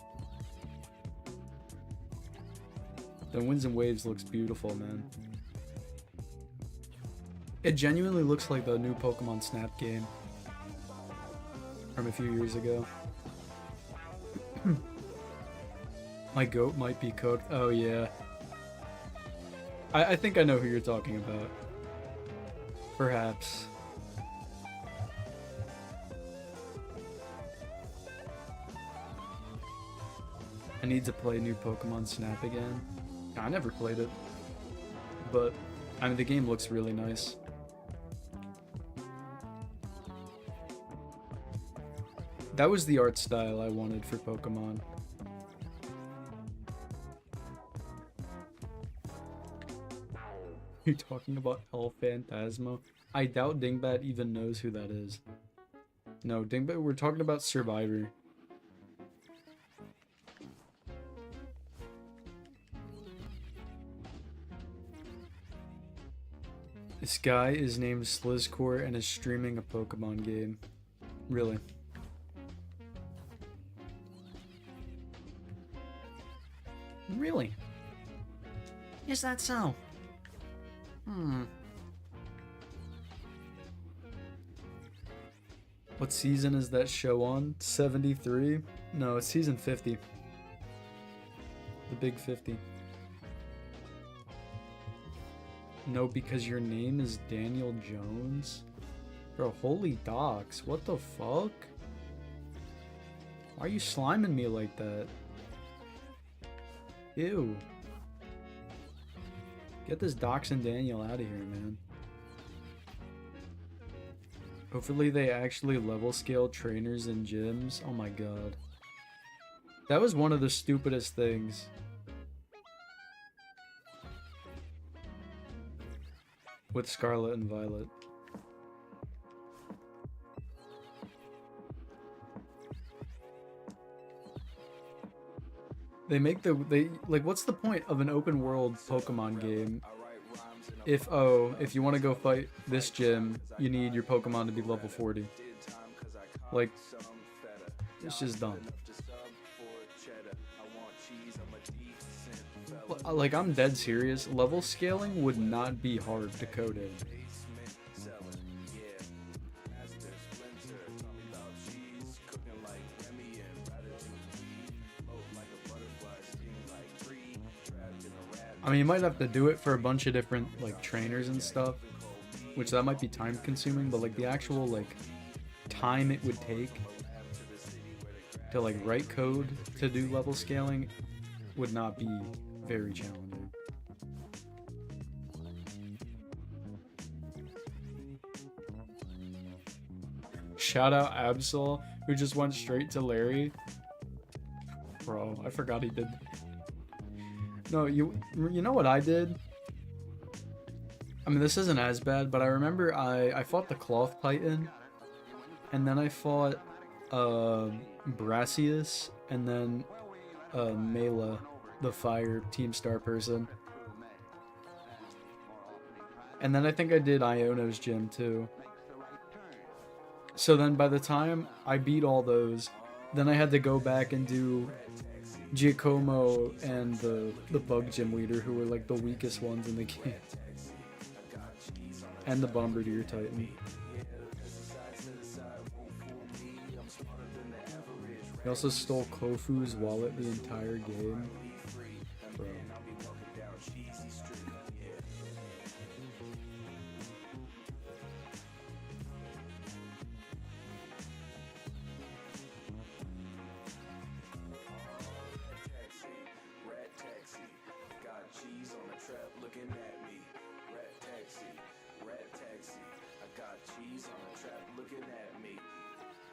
The Winds and Waves looks beautiful, man. It genuinely looks like the new Pokemon Snap game from a few years ago. My goat might be cooked. Oh yeah. I think I know who you're talking about. Perhaps. I need to play new Pokemon Snap again. I never played it. But, I mean, the game looks really nice. That was the art style I wanted for Pokemon. You're talking about El Phantasmo? I doubt Dingbat even knows who that is. No, Dingbat, we're talking about Survivor. This guy is named Slizcore and is streaming a Pokemon game. Really? Really? Is that so? What season is that show on? 73? No, it's season 50. The big 50. No, because your name is Daniel Jones? Bro, holy docs, what the fuck? Why are you sliming me like that? Ew. Get this Dox and Daniel out of here, man. Hopefully they actually level scale trainers and gyms. Oh my god. That was one of the stupidest things. With Scarlet and Violet. They make like, what's the point of an open world Pokemon game if you want to go fight this gym, you need your Pokemon to be level 40? Like, it's just dumb. Like, I'm dead serious. Level scaling would not be hard to code in. I mean, you might have to do it for a bunch of different, like, trainers and stuff, which that might be time consuming, but, like, the actual, like, time it would take to, like, write code to do level scaling would not be very challenging. Shout out Absol, who just went straight to Larry. Bro, I forgot he did. No, you know what I did? I mean, this isn't as bad, but I remember I fought the Cloth Titan, and then I fought Brassius, and then Mela, the Fire Team Star person. And then I think I did Iono's gym too. So then by the time I beat all those, then I had to go back and do Giacomo and the Bug Gym leader, who were like the weakest ones in the game. And the Bombardier Titan. He also stole Kofu's wallet the entire game. Bro.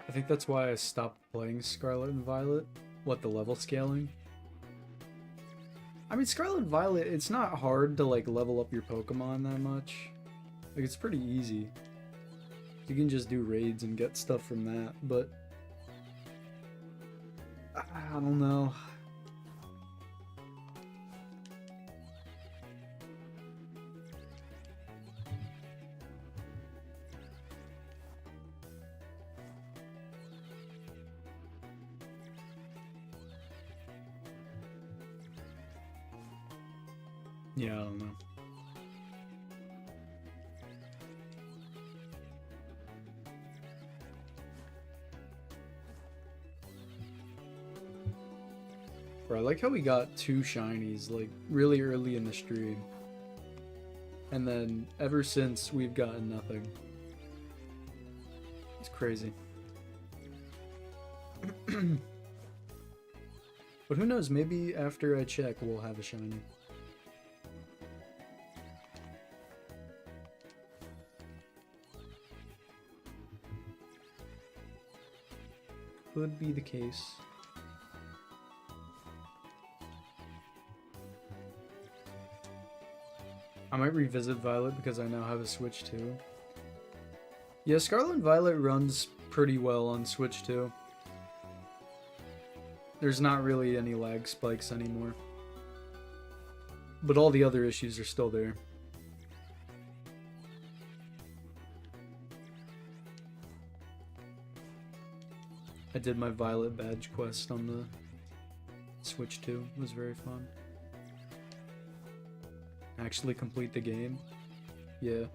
I think that's why I stopped playing Scarlet and Violet. What, the level scaling? I mean, Scarlet Violet, it's not hard to like level up your Pokemon that much. Like, it's pretty easy. You can just do raids and get stuff from that, but I don't know. Yeah, I don't know. Bro, I like how we got 2 shinies, like, really early in the stream. And then, ever since, we've gotten nothing. It's crazy. But who knows, maybe after I check, we'll have a shiny. Could be the case. I might revisit Violet because I now have a Switch 2. Yeah, Scarlet and Violet runs pretty well on Switch 2. There's not really any lag spikes anymore. But all the other issues are still there. I did my Violet badge quest on the Switch 2. It was very fun. Actually complete the game? Yeah.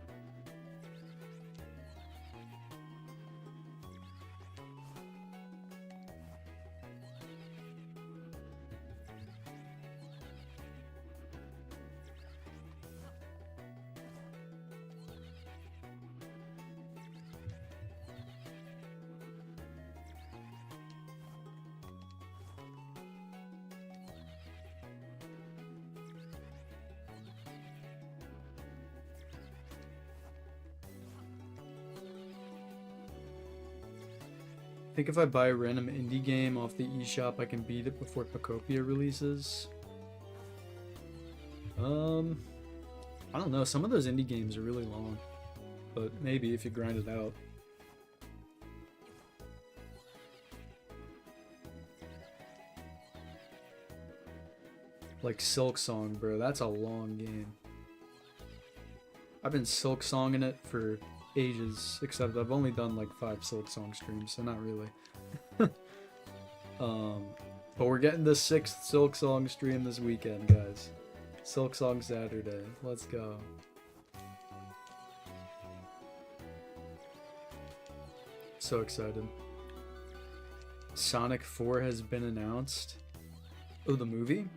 I think if I buy a random indie game off the eShop, I can beat it before Pokopia releases. I don't know. Some of those indie games are really long, but maybe if you grind it out. Like Silk Song, bro. That's a long game. I've been Silk Songing it for ages, except I've only done like 5 Silk Song streams, so not really. But we're getting the 6th Silk Song stream this weekend, guys. Silk Song Saturday. Let's go. So excited. Sonic 4 has been announced. Oh, the movie?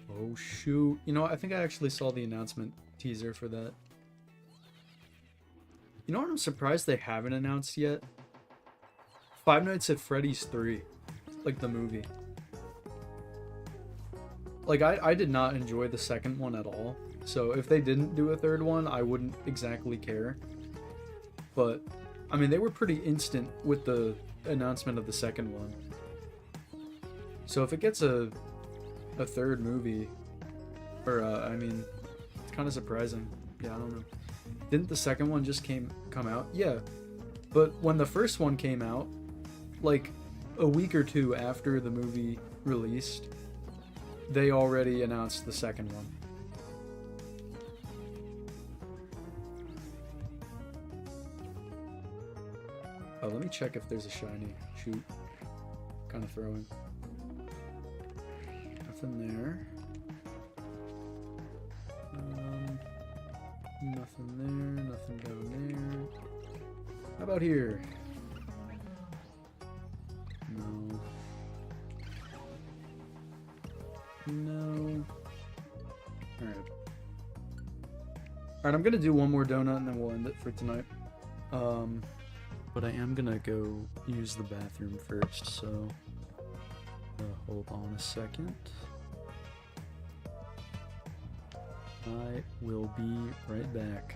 Oh shoot. You know what? I think I actually saw the announcement teaser for that. You know what I'm surprised they haven't announced yet? Five Nights at Freddy's 3. Like the movie. Like, I did not enjoy the second one at all. So if they didn't do a third one, I wouldn't exactly care. But, I mean, they were pretty instant with the announcement of the second one. So if it gets a third movie, or, I mean, it's kind of surprising. Yeah, I don't know. Didn't the second one just come out? Yeah. But when the first one came out, like a week or 2 after the movie released, they already announced the second one. Oh, let me check if there's a shiny. Shoot. Kind of throwing. Nothing there. Nothing there, nothing down there. How about here? No. No. Alright. Alright, I'm gonna do one more donut and then we'll end it for tonight. But I am gonna go use the bathroom first, so hold on a second. I will be right back.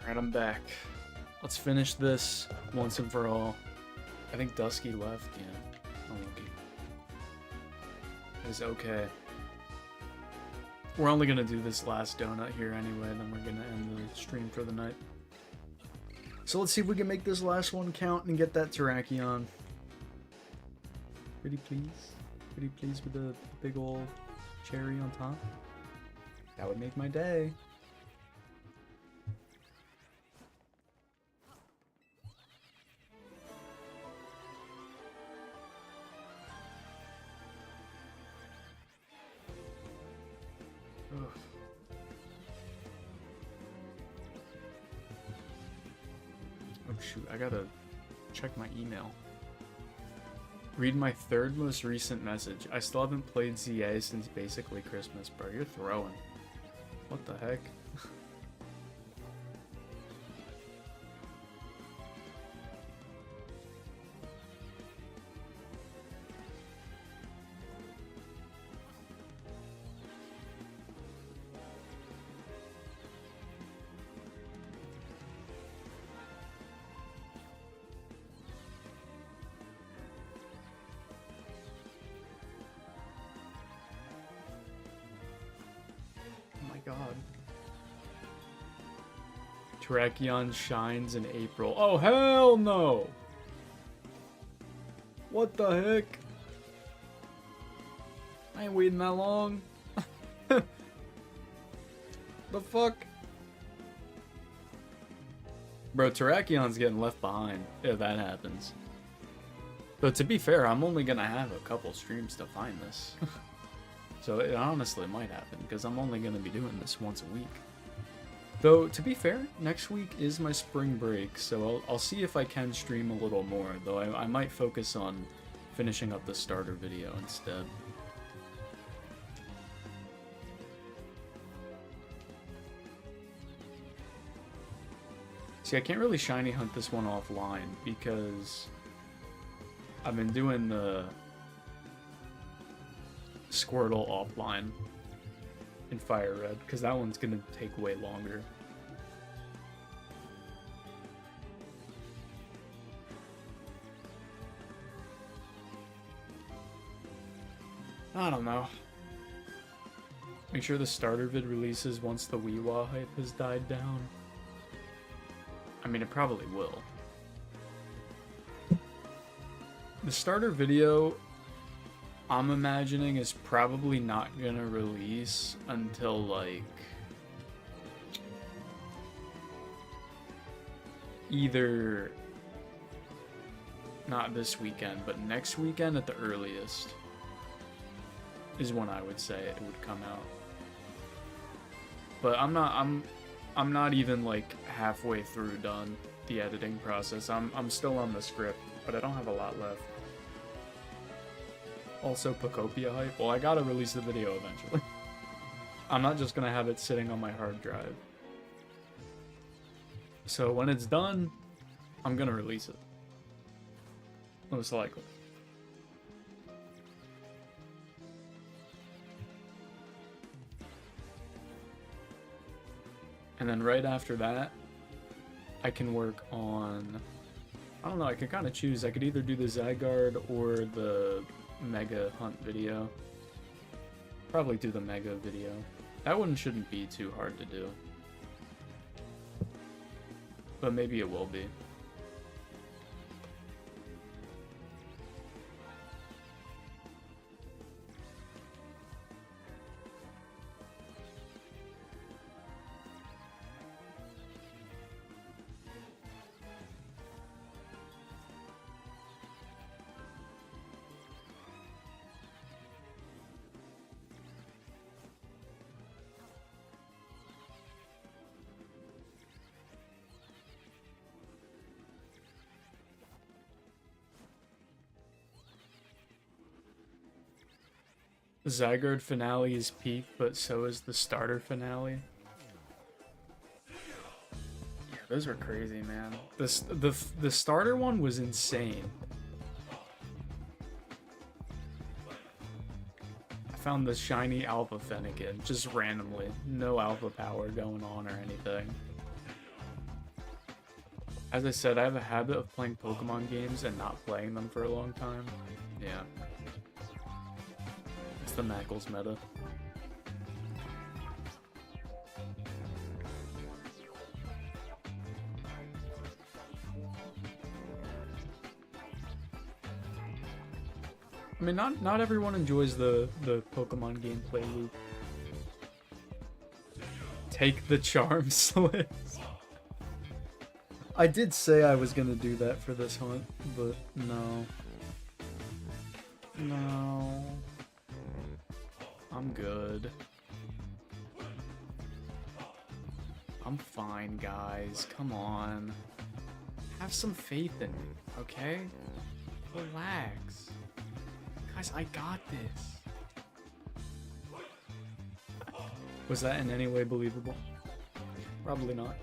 Alright, I'm back. Let's finish this once and for all. I think Dusky left, yeah. Unlucky. It's okay. We're only gonna do this last donut here anyway, then we're gonna end the stream for the night. So let's see if we can make this last one count and get that Terrakion. Pretty please? Pretty please with the big old cherry on top? That would make my day. Ugh. Oh shoot, I gotta check my email. Read my third most recent message. I still haven't played ZA since basically Christmas, bro. You're throwing. What the heck? God. Terrakion shines in April. Oh, hell no! What the heck? I ain't waiting that long. The fuck? Bro, Terrakion's getting left behind if that happens. But to be fair, I'm only gonna have a couple streams to find this. So it honestly might happen, because I'm only going to be doing this once a week. Though, to be fair, next week is my spring break, so I'll see if I can stream a little more, though I might focus on finishing up the starter video instead. See, I can't really shiny hunt this one offline, because I've been doing the Squirtle offline in Fire Red, because that one's gonna take way longer. I don't know. Make sure the starter vid releases once the Weewa hype has died down. I mean, it probably will. The starter video, I'm imagining, is probably not gonna release until like either not this weekend, but next weekend at the earliest is when I would say it would come out. But I'm not even like halfway through done the editing process. I'm still on the script, but I don't have a lot left. Also, Pokopia hype. Well, I gotta release the video eventually. I'm not just gonna have it sitting on my hard drive. So when it's done, I'm gonna release it. Most likely. And then right after that, I can work on... I don't know, I could kind of choose. I could either do the Zygarde or the Mega Hunt video. Probably do the Mega video. That one shouldn't be too hard to do. But maybe it will be. Zygarde finale is peak, but so is the starter finale. Yeah, those were crazy, man. The starter one was insane. I found the shiny Alpha Fennekin just randomly, no alpha power going on or anything. As I said, I have a habit of playing Pokemon games and not playing them for a long time. Yeah. It's the Knuckles meta. I mean, not everyone enjoys the Pokemon gameplay loop. Take the charm slits. I did say I was gonna do that for this hunt, but no. No. I'm good. I'm fine, guys. Come on. Have some faith in me, okay? Relax. Guys, I got this. Was that in any way believable? Probably not.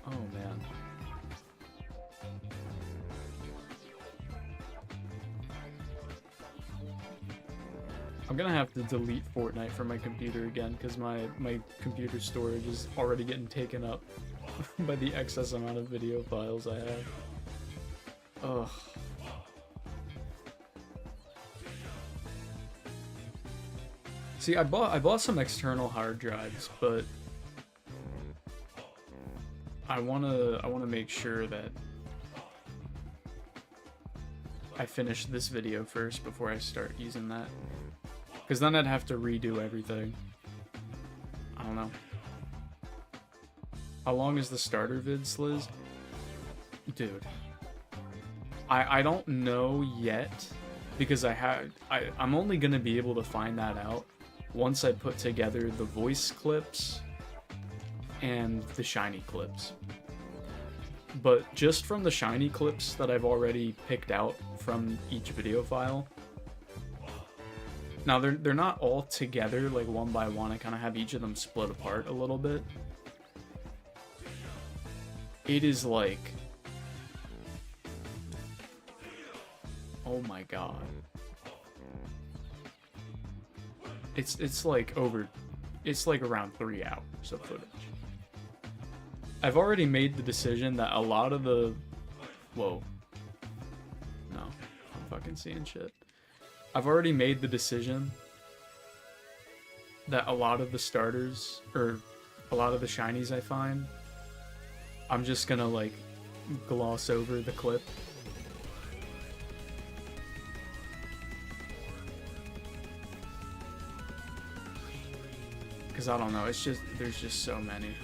Oh, man. I'm gonna have to delete Fortnite from my computer again because my computer storage is already getting taken up by the excess amount of video files I have. Ugh. See, I bought some external hard drives, but I wanna make sure that I finish this video first before I start using that. Because then I'd have to redo everything. I don't know. How long is the starter vid, Sliz? Dude. I don't know yet, because I'm only gonna be able to find that out once I put together the voice clips and the shiny clips. But just from the shiny clips that I've already picked out from each video file, now they're not all together like one by one. I kind of have each of them split apart a little bit. It is like, oh my god. It's like around 3 hours of footage. I've already made the decision that a lot of the... Whoa. No. I'm fucking seeing shit. I've already made the decision that a lot of the starters, or a lot of the shinies I find, I'm just gonna, like, gloss over the clip. Because I don't know, it's just, there's just so many.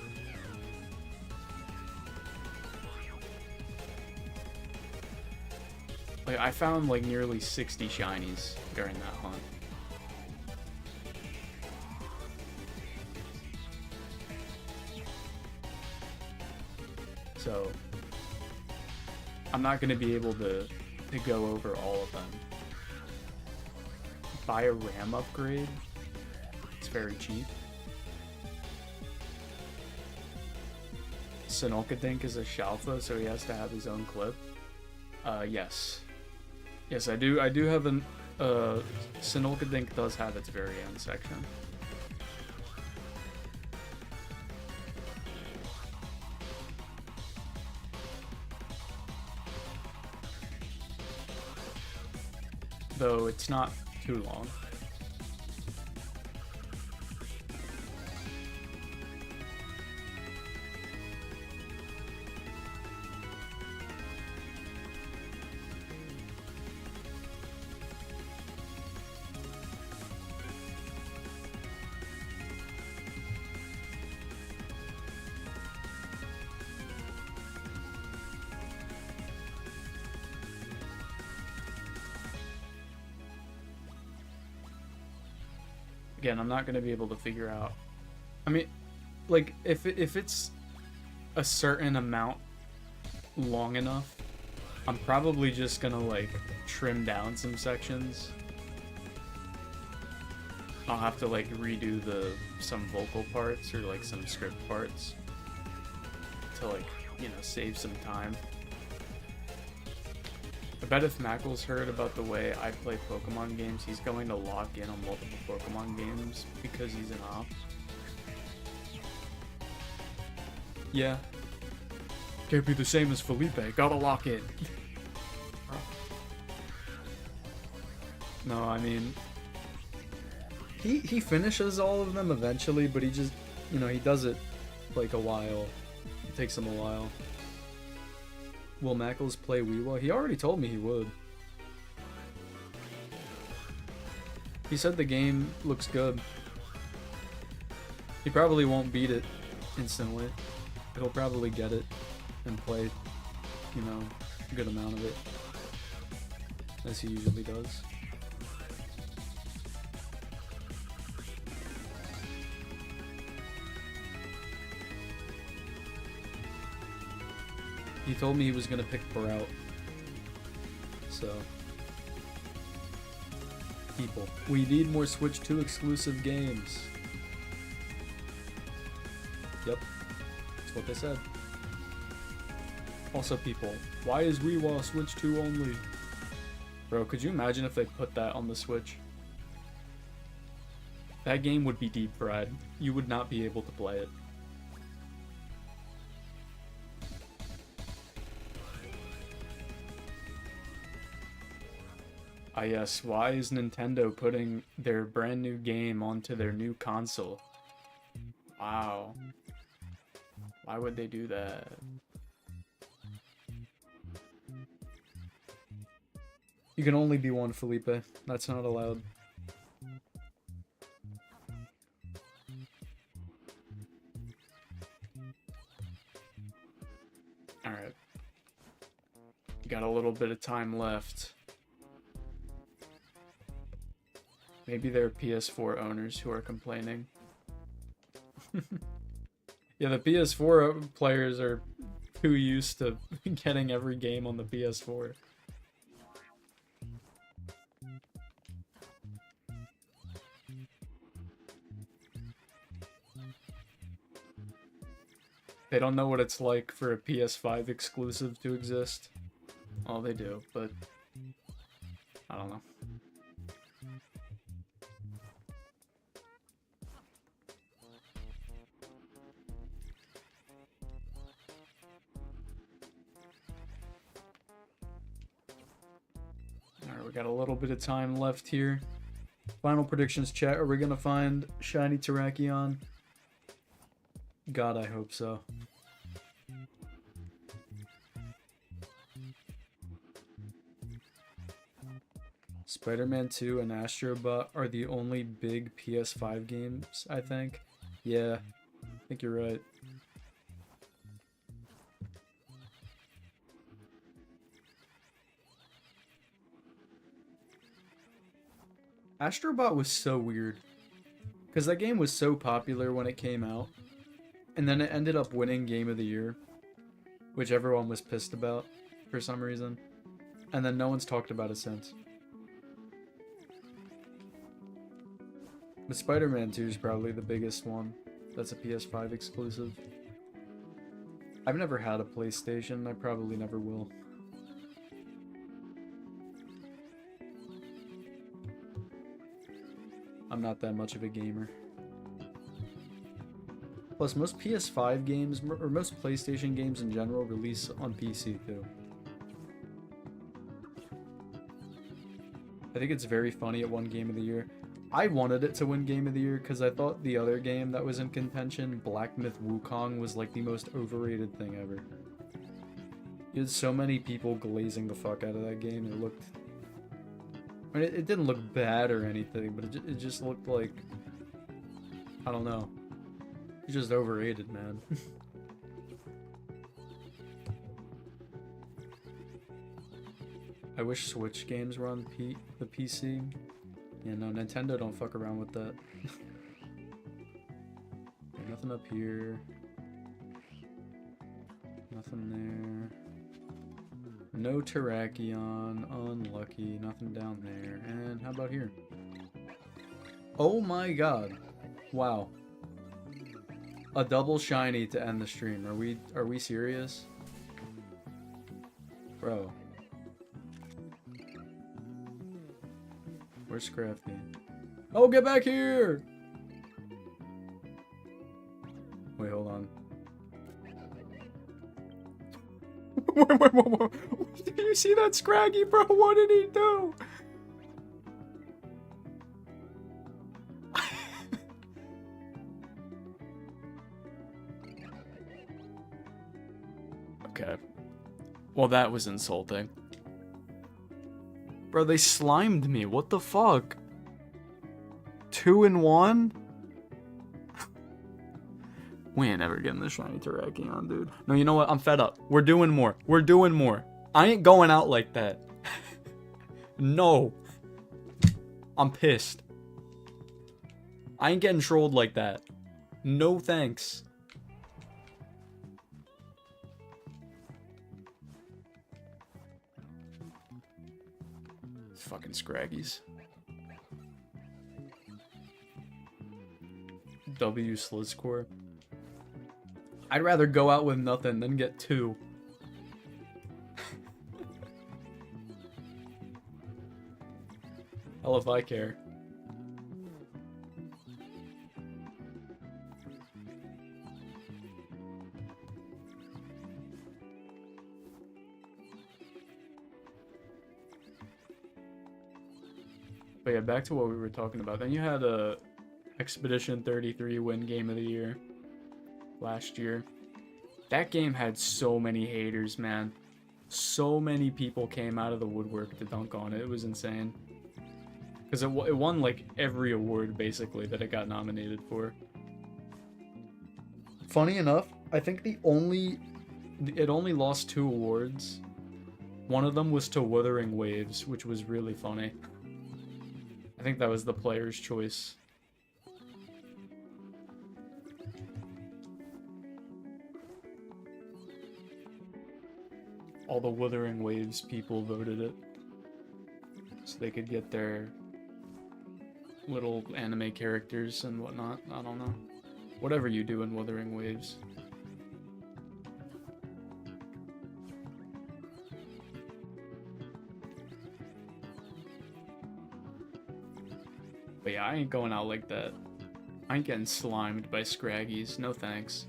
Like, I found like nearly 60 shinies during that hunt. So, I'm not going to be able to go over all of them. Buy a RAM upgrade. It's very cheap. Sinolkadink is a Shalfa, so he has to have his own clip. Yes. Yes, I do have an... Sinolkadink does have its very own section. Though it's not too long. Again, I'm not going to be able to figure out... I mean, like, if it's a certain amount long enough, I'm probably just going to, like, trim down some sections. I'll have to, like, redo some vocal parts or, like, some script parts to, like, you know, save some time. I bet if Mackles heard about the way I play Pokemon games, he's going to lock in on multiple Pokemon games because he's an op. Yeah. Can't be the same as Felipe. Gotta lock in. No, I mean... He finishes all of them eventually, but he just, you know, he does it like a while. It takes him a while. Will Mackles play Weewa? He already told me he would. He said the game looks good. He probably won't beat it instantly. He'll probably get it and play, you know, a good amount of it. As he usually does. He told me he was gonna pick Sprout. So. People. We need more Switch 2 exclusive games. Yep. That's what they said. Also, people. Why is Weewa Switch 2 only? Bro, could you imagine if they put that on the Switch? That game would be deep fried. You would not be able to play it. Ah yes, why is Nintendo putting their brand new game onto their new console? Wow. Why would they do that? You can only be one, Felipe. That's not allowed. Alright. Got a little bit of time left. Maybe there are PS4 owners who are complaining. Yeah, the PS4 players are too used to getting every game on the PS4. They don't know what it's like for a PS5 exclusive to exist. Well, they do, but I don't know. Alright, we got a little bit of time left here. Final predictions, chat. Are we gonna find shiny Terrakion? God, I hope so. Spider-Man 2 and Astro Bot are the only big PS5 games, I think. Yeah, I think you're right. Astro Bot was so weird. Because that game was so popular when it came out. And then it ended up winning Game of the Year. Which everyone was pissed about for some reason. And then no one's talked about it since. But Spider-Man 2 is probably the biggest one. That's a PS5 exclusive. I've never had a PlayStation. I probably never will. I'm not that much of a gamer. Plus, most PS5 games, or most PlayStation games in general, release on PC too. I think it's very funny it won Game of the Year. I wanted it to win Game of the Year because I thought the other game that was in contention, Black Myth Wukong, was like the most overrated thing ever. You had so many people glazing the fuck out of that game. It looked... I mean, it didn't look bad or anything, but it just looked like... I don't know. It's just overrated, man. I wish Switch games were on the PC. Yeah, no, Nintendo don't fuck around with that. Okay, nothing up here. Nothing there. No Terrakion. Unlucky. Nothing down there. And how about here? Oh my god. Wow. A double shiny to end the stream. Are we serious? Bro. Where's Scrafty? Oh, get back here! Wait, hold on. Wait. Did you see that Scraggy, bro? What did he do? Okay. Well, that was insulting. Bro, they slimed me. What the fuck? 2 in 1? We ain't ever getting the shiny Terrakion, dude. No, you know what? I'm fed up. We're doing more. We're doing more. I ain't going out like that. No. I'm pissed. I ain't getting trolled like that. No thanks. Fucking Scraggies. W Slizzcore. I'd rather go out with nothing than get 2. Hell if I care. But yeah, back to what we were talking about. Then you had a Expedition 33 win Game of the Year last year. That game had so many haters, man. So many people came out of the woodwork to dunk on it. It was insane. Because it won like every award basically that it got nominated for. Funny enough, I think it only lost 2 awards. One of them was to Wuthering Waves, which was really funny. I think that was the player's choice. All the Wuthering Waves people voted it. So they could get their little anime characters and whatnot. I don't know. Whatever you do in Wuthering Waves. But yeah, I ain't going out like that. I ain't getting slimed by Scraggies. No thanks.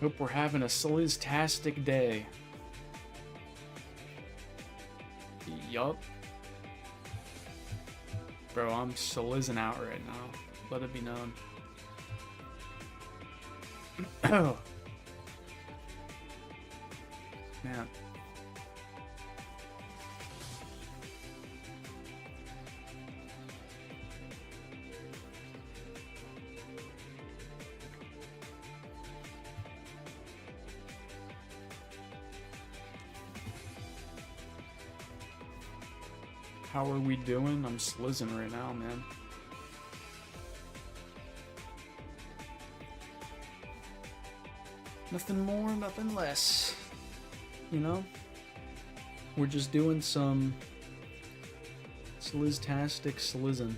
Hope we're having a slizztastic day. Yup. Bro, I'm slizzing out right now. Let it be known. Man. How are we doing? I'm slizzing right now, man. Nothing more, nothing less. You know? We're just doing some slizztastic slizzing.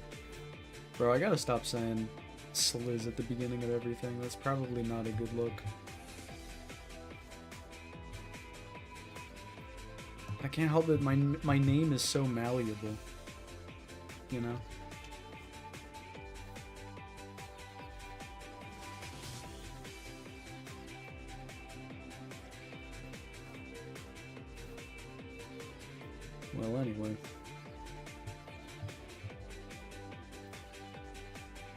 Bro, I gotta stop saying slizz at the beginning of everything. That's probably not a good look. I can't help it, my name is so malleable, you know? Well, anyway.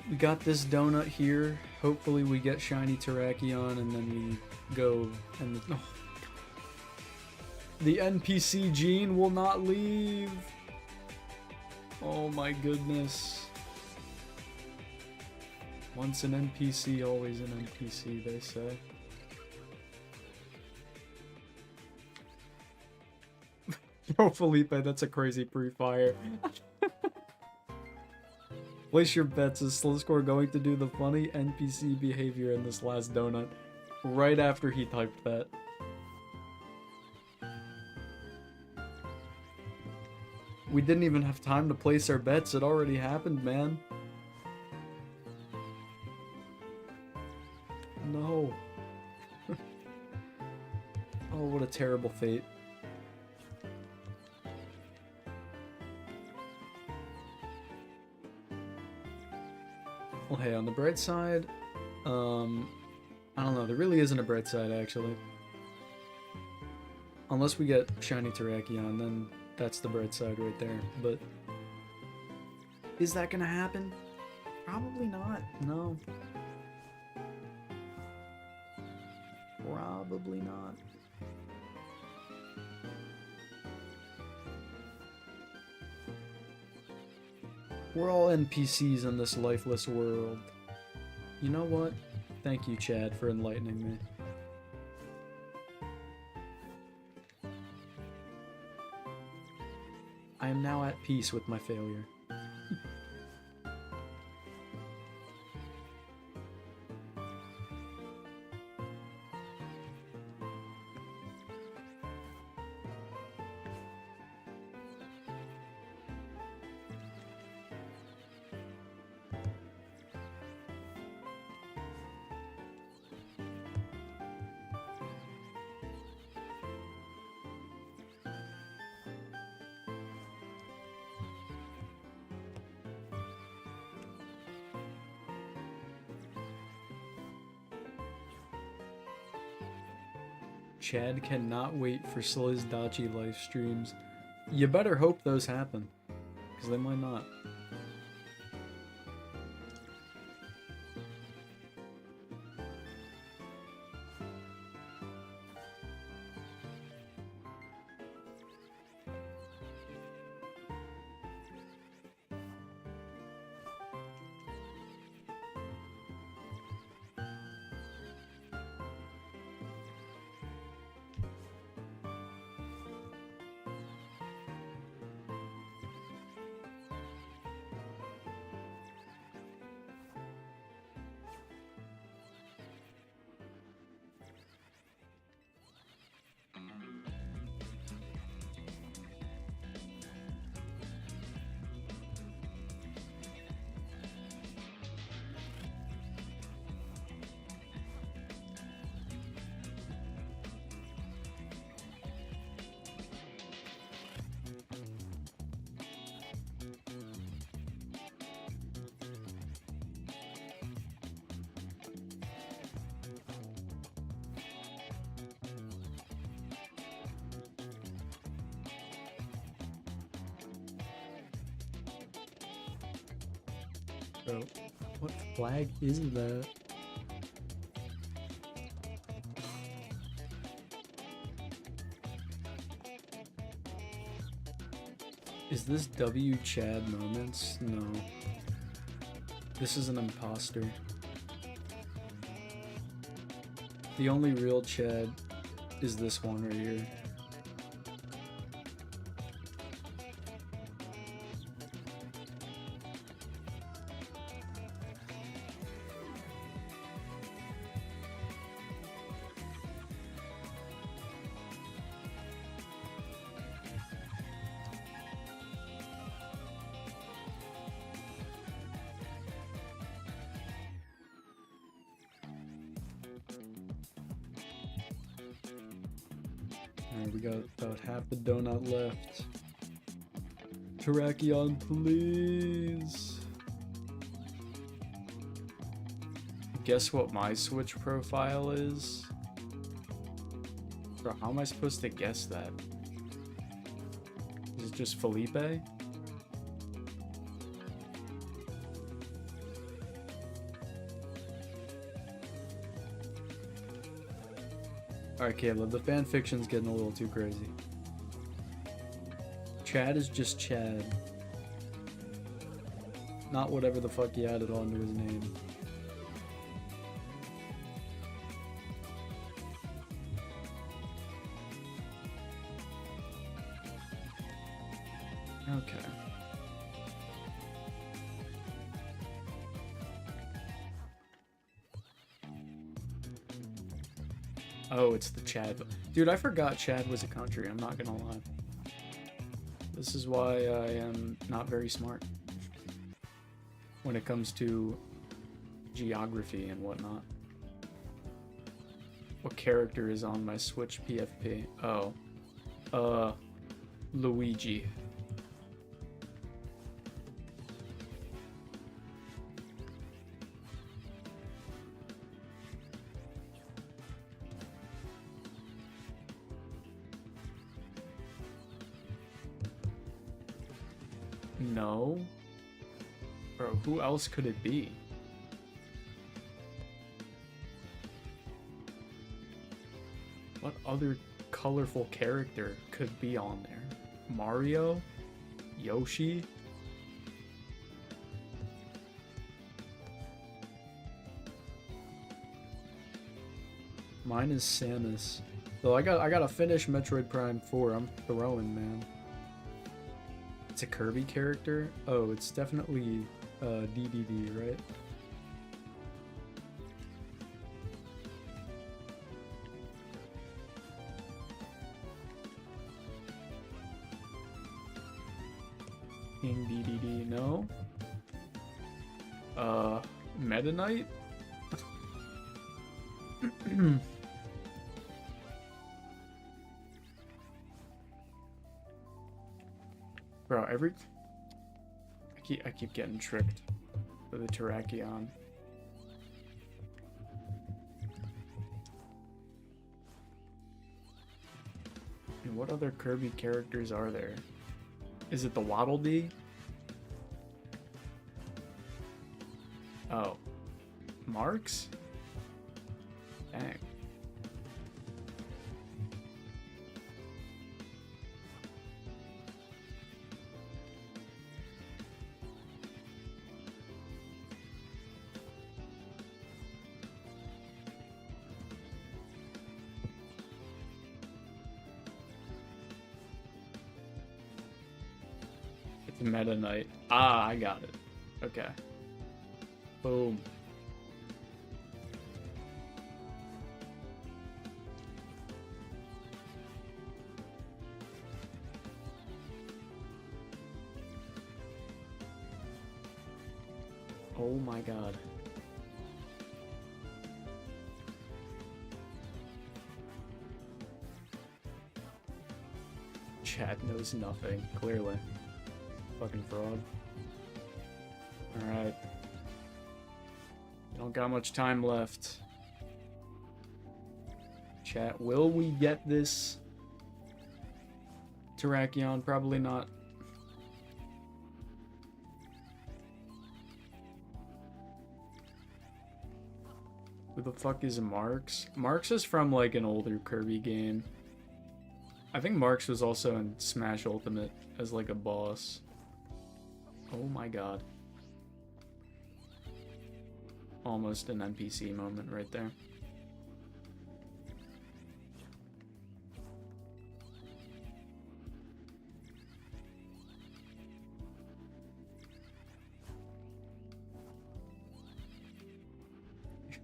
We got this donut here. Hopefully we get shiny Terrakion and then we go and... Oh. The NPC gene will not leave. Oh my goodness. Once an NPC, always an NPC, they say. Bro, Felipe, that's a crazy pre-fire. Place your bets. Is Slitscore going to do the funny NPC behavior in this last donut? Right after he typed that. We didn't even have time to place our bets. It already happened, man. No. Oh, what a terrible fate. Well, hey, on the bright side, I don't know. There really isn't a bright side, actually. Unless we get shiny Terrakion, then that's the bright side right there. But is that gonna happen? Probably not. No. Probably not. We're all NPCs in this lifeless world. You know what? Thank you, Chad, for enlightening me. I am now at peace with my failure. Chad cannot wait for Slizdachi live streams. You better hope those happen, because they might not. Bro, what flag is that? Is this W Chad Moments? No. This is an imposter. The only real Chad is this one right here. Alright, we got about half the donut left. Terrakion, please. Guess what my Switch profile is? Bro, how am I supposed to guess that? Is it just Felipe? Alright, Caleb, the fanfiction's getting a little too crazy. Chad is just Chad. Not whatever the fuck he added onto his name. Okay. Oh, it's the Chad. Dude, I forgot Chad was a country. I'm not gonna lie. This is why I am not very smart when it comes to geography and whatnot. What character is on my Switch PFP? Oh. Luigi. No. Bro, who else could it be? What other colorful character could be on there? Mario? Yoshi? Mine is Samus. So I gotta finish Metroid Prime 4. I'm throwing, man. It's a Kirby character? Oh, it's definitely DDD, right? King DDD, no. Meta Knight? Bro, I keep getting tricked for the Terrakion. And what other Kirby characters are there? Is it the Waddle Dee? Oh. Marks? Dang. It's Meta Knight. Ah, I got it. Okay. Boom. Oh my god. Chat knows nothing, clearly. Fucking fraud. Alright. Don't got much time left. Chat, will we get this Terrakion? Probably not. Who the fuck is Marks? Marks is from like an older Kirby game. I think Marks was also in Smash Ultimate as like a boss. Oh my god. Almost an NPC moment right there.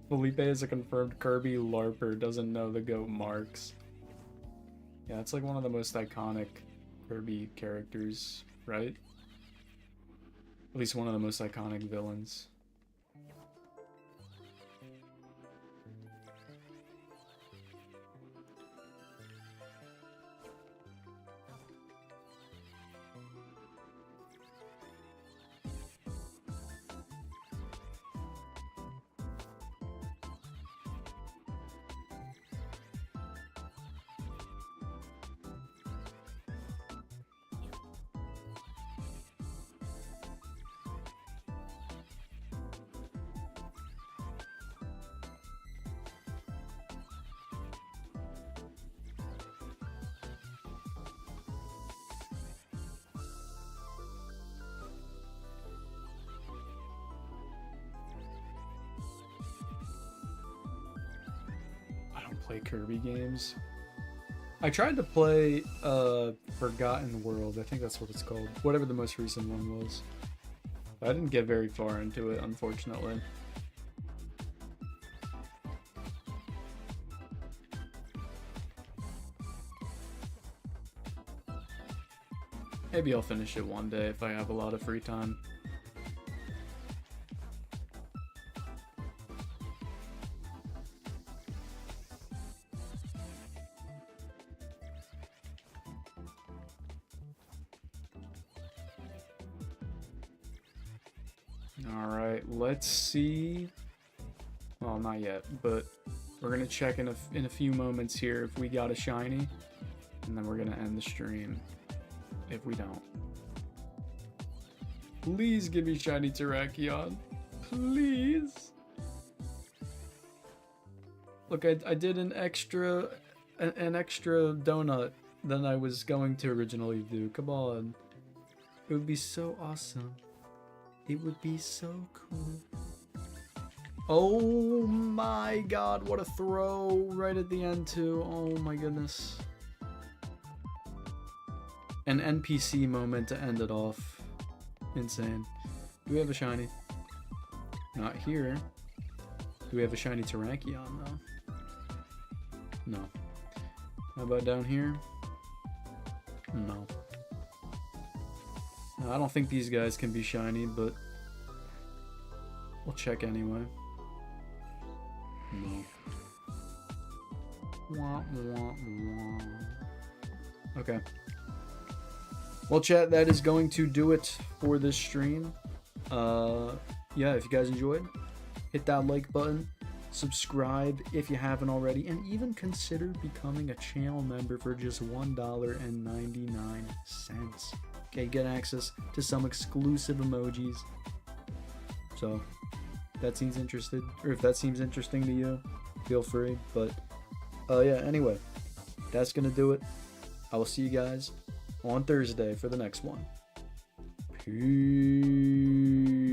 Felipe is a confirmed Kirby LARPer, doesn't know the GOAT Marks. Yeah, it's like one of the most iconic Kirby characters, right? At least one of the most iconic villains. Play Kirby games. I tried to play Forgotten World, I think that's what it's called. Whatever the most recent one was. But I didn't get very far into it, unfortunately. Maybe I'll finish it one day if I have a lot of free time. Alright, let's see. Well, not yet, but we're gonna check in a few moments here if we got a shiny, and then we're gonna end the stream if we don't. Please give me shiny Terrakion. Please. Look, I did an extra donut than I was going to originally do. Come on. It would be so awesome. It would be so cool. Oh my god, what a throw right at the end too. Oh my goodness. An NPC moment to end it off. Insane. Do we have a shiny? Not here. Do we have a shiny Terrakion though? No. How about down here? No. I don't think these guys can be shiny, but we'll check anyway. No. Wah, wah, wah. Okay. Well, chat, that is going to do it for this stream. Yeah, if you guys enjoyed, hit that like button, subscribe if you haven't already, and even consider becoming a channel member for just $1.99. Okay, get access to some exclusive emojis. So, if that seems interesting to you, feel free. But, yeah, anyway, that's gonna do it. I will see you guys on Thursday for the next one. Peace.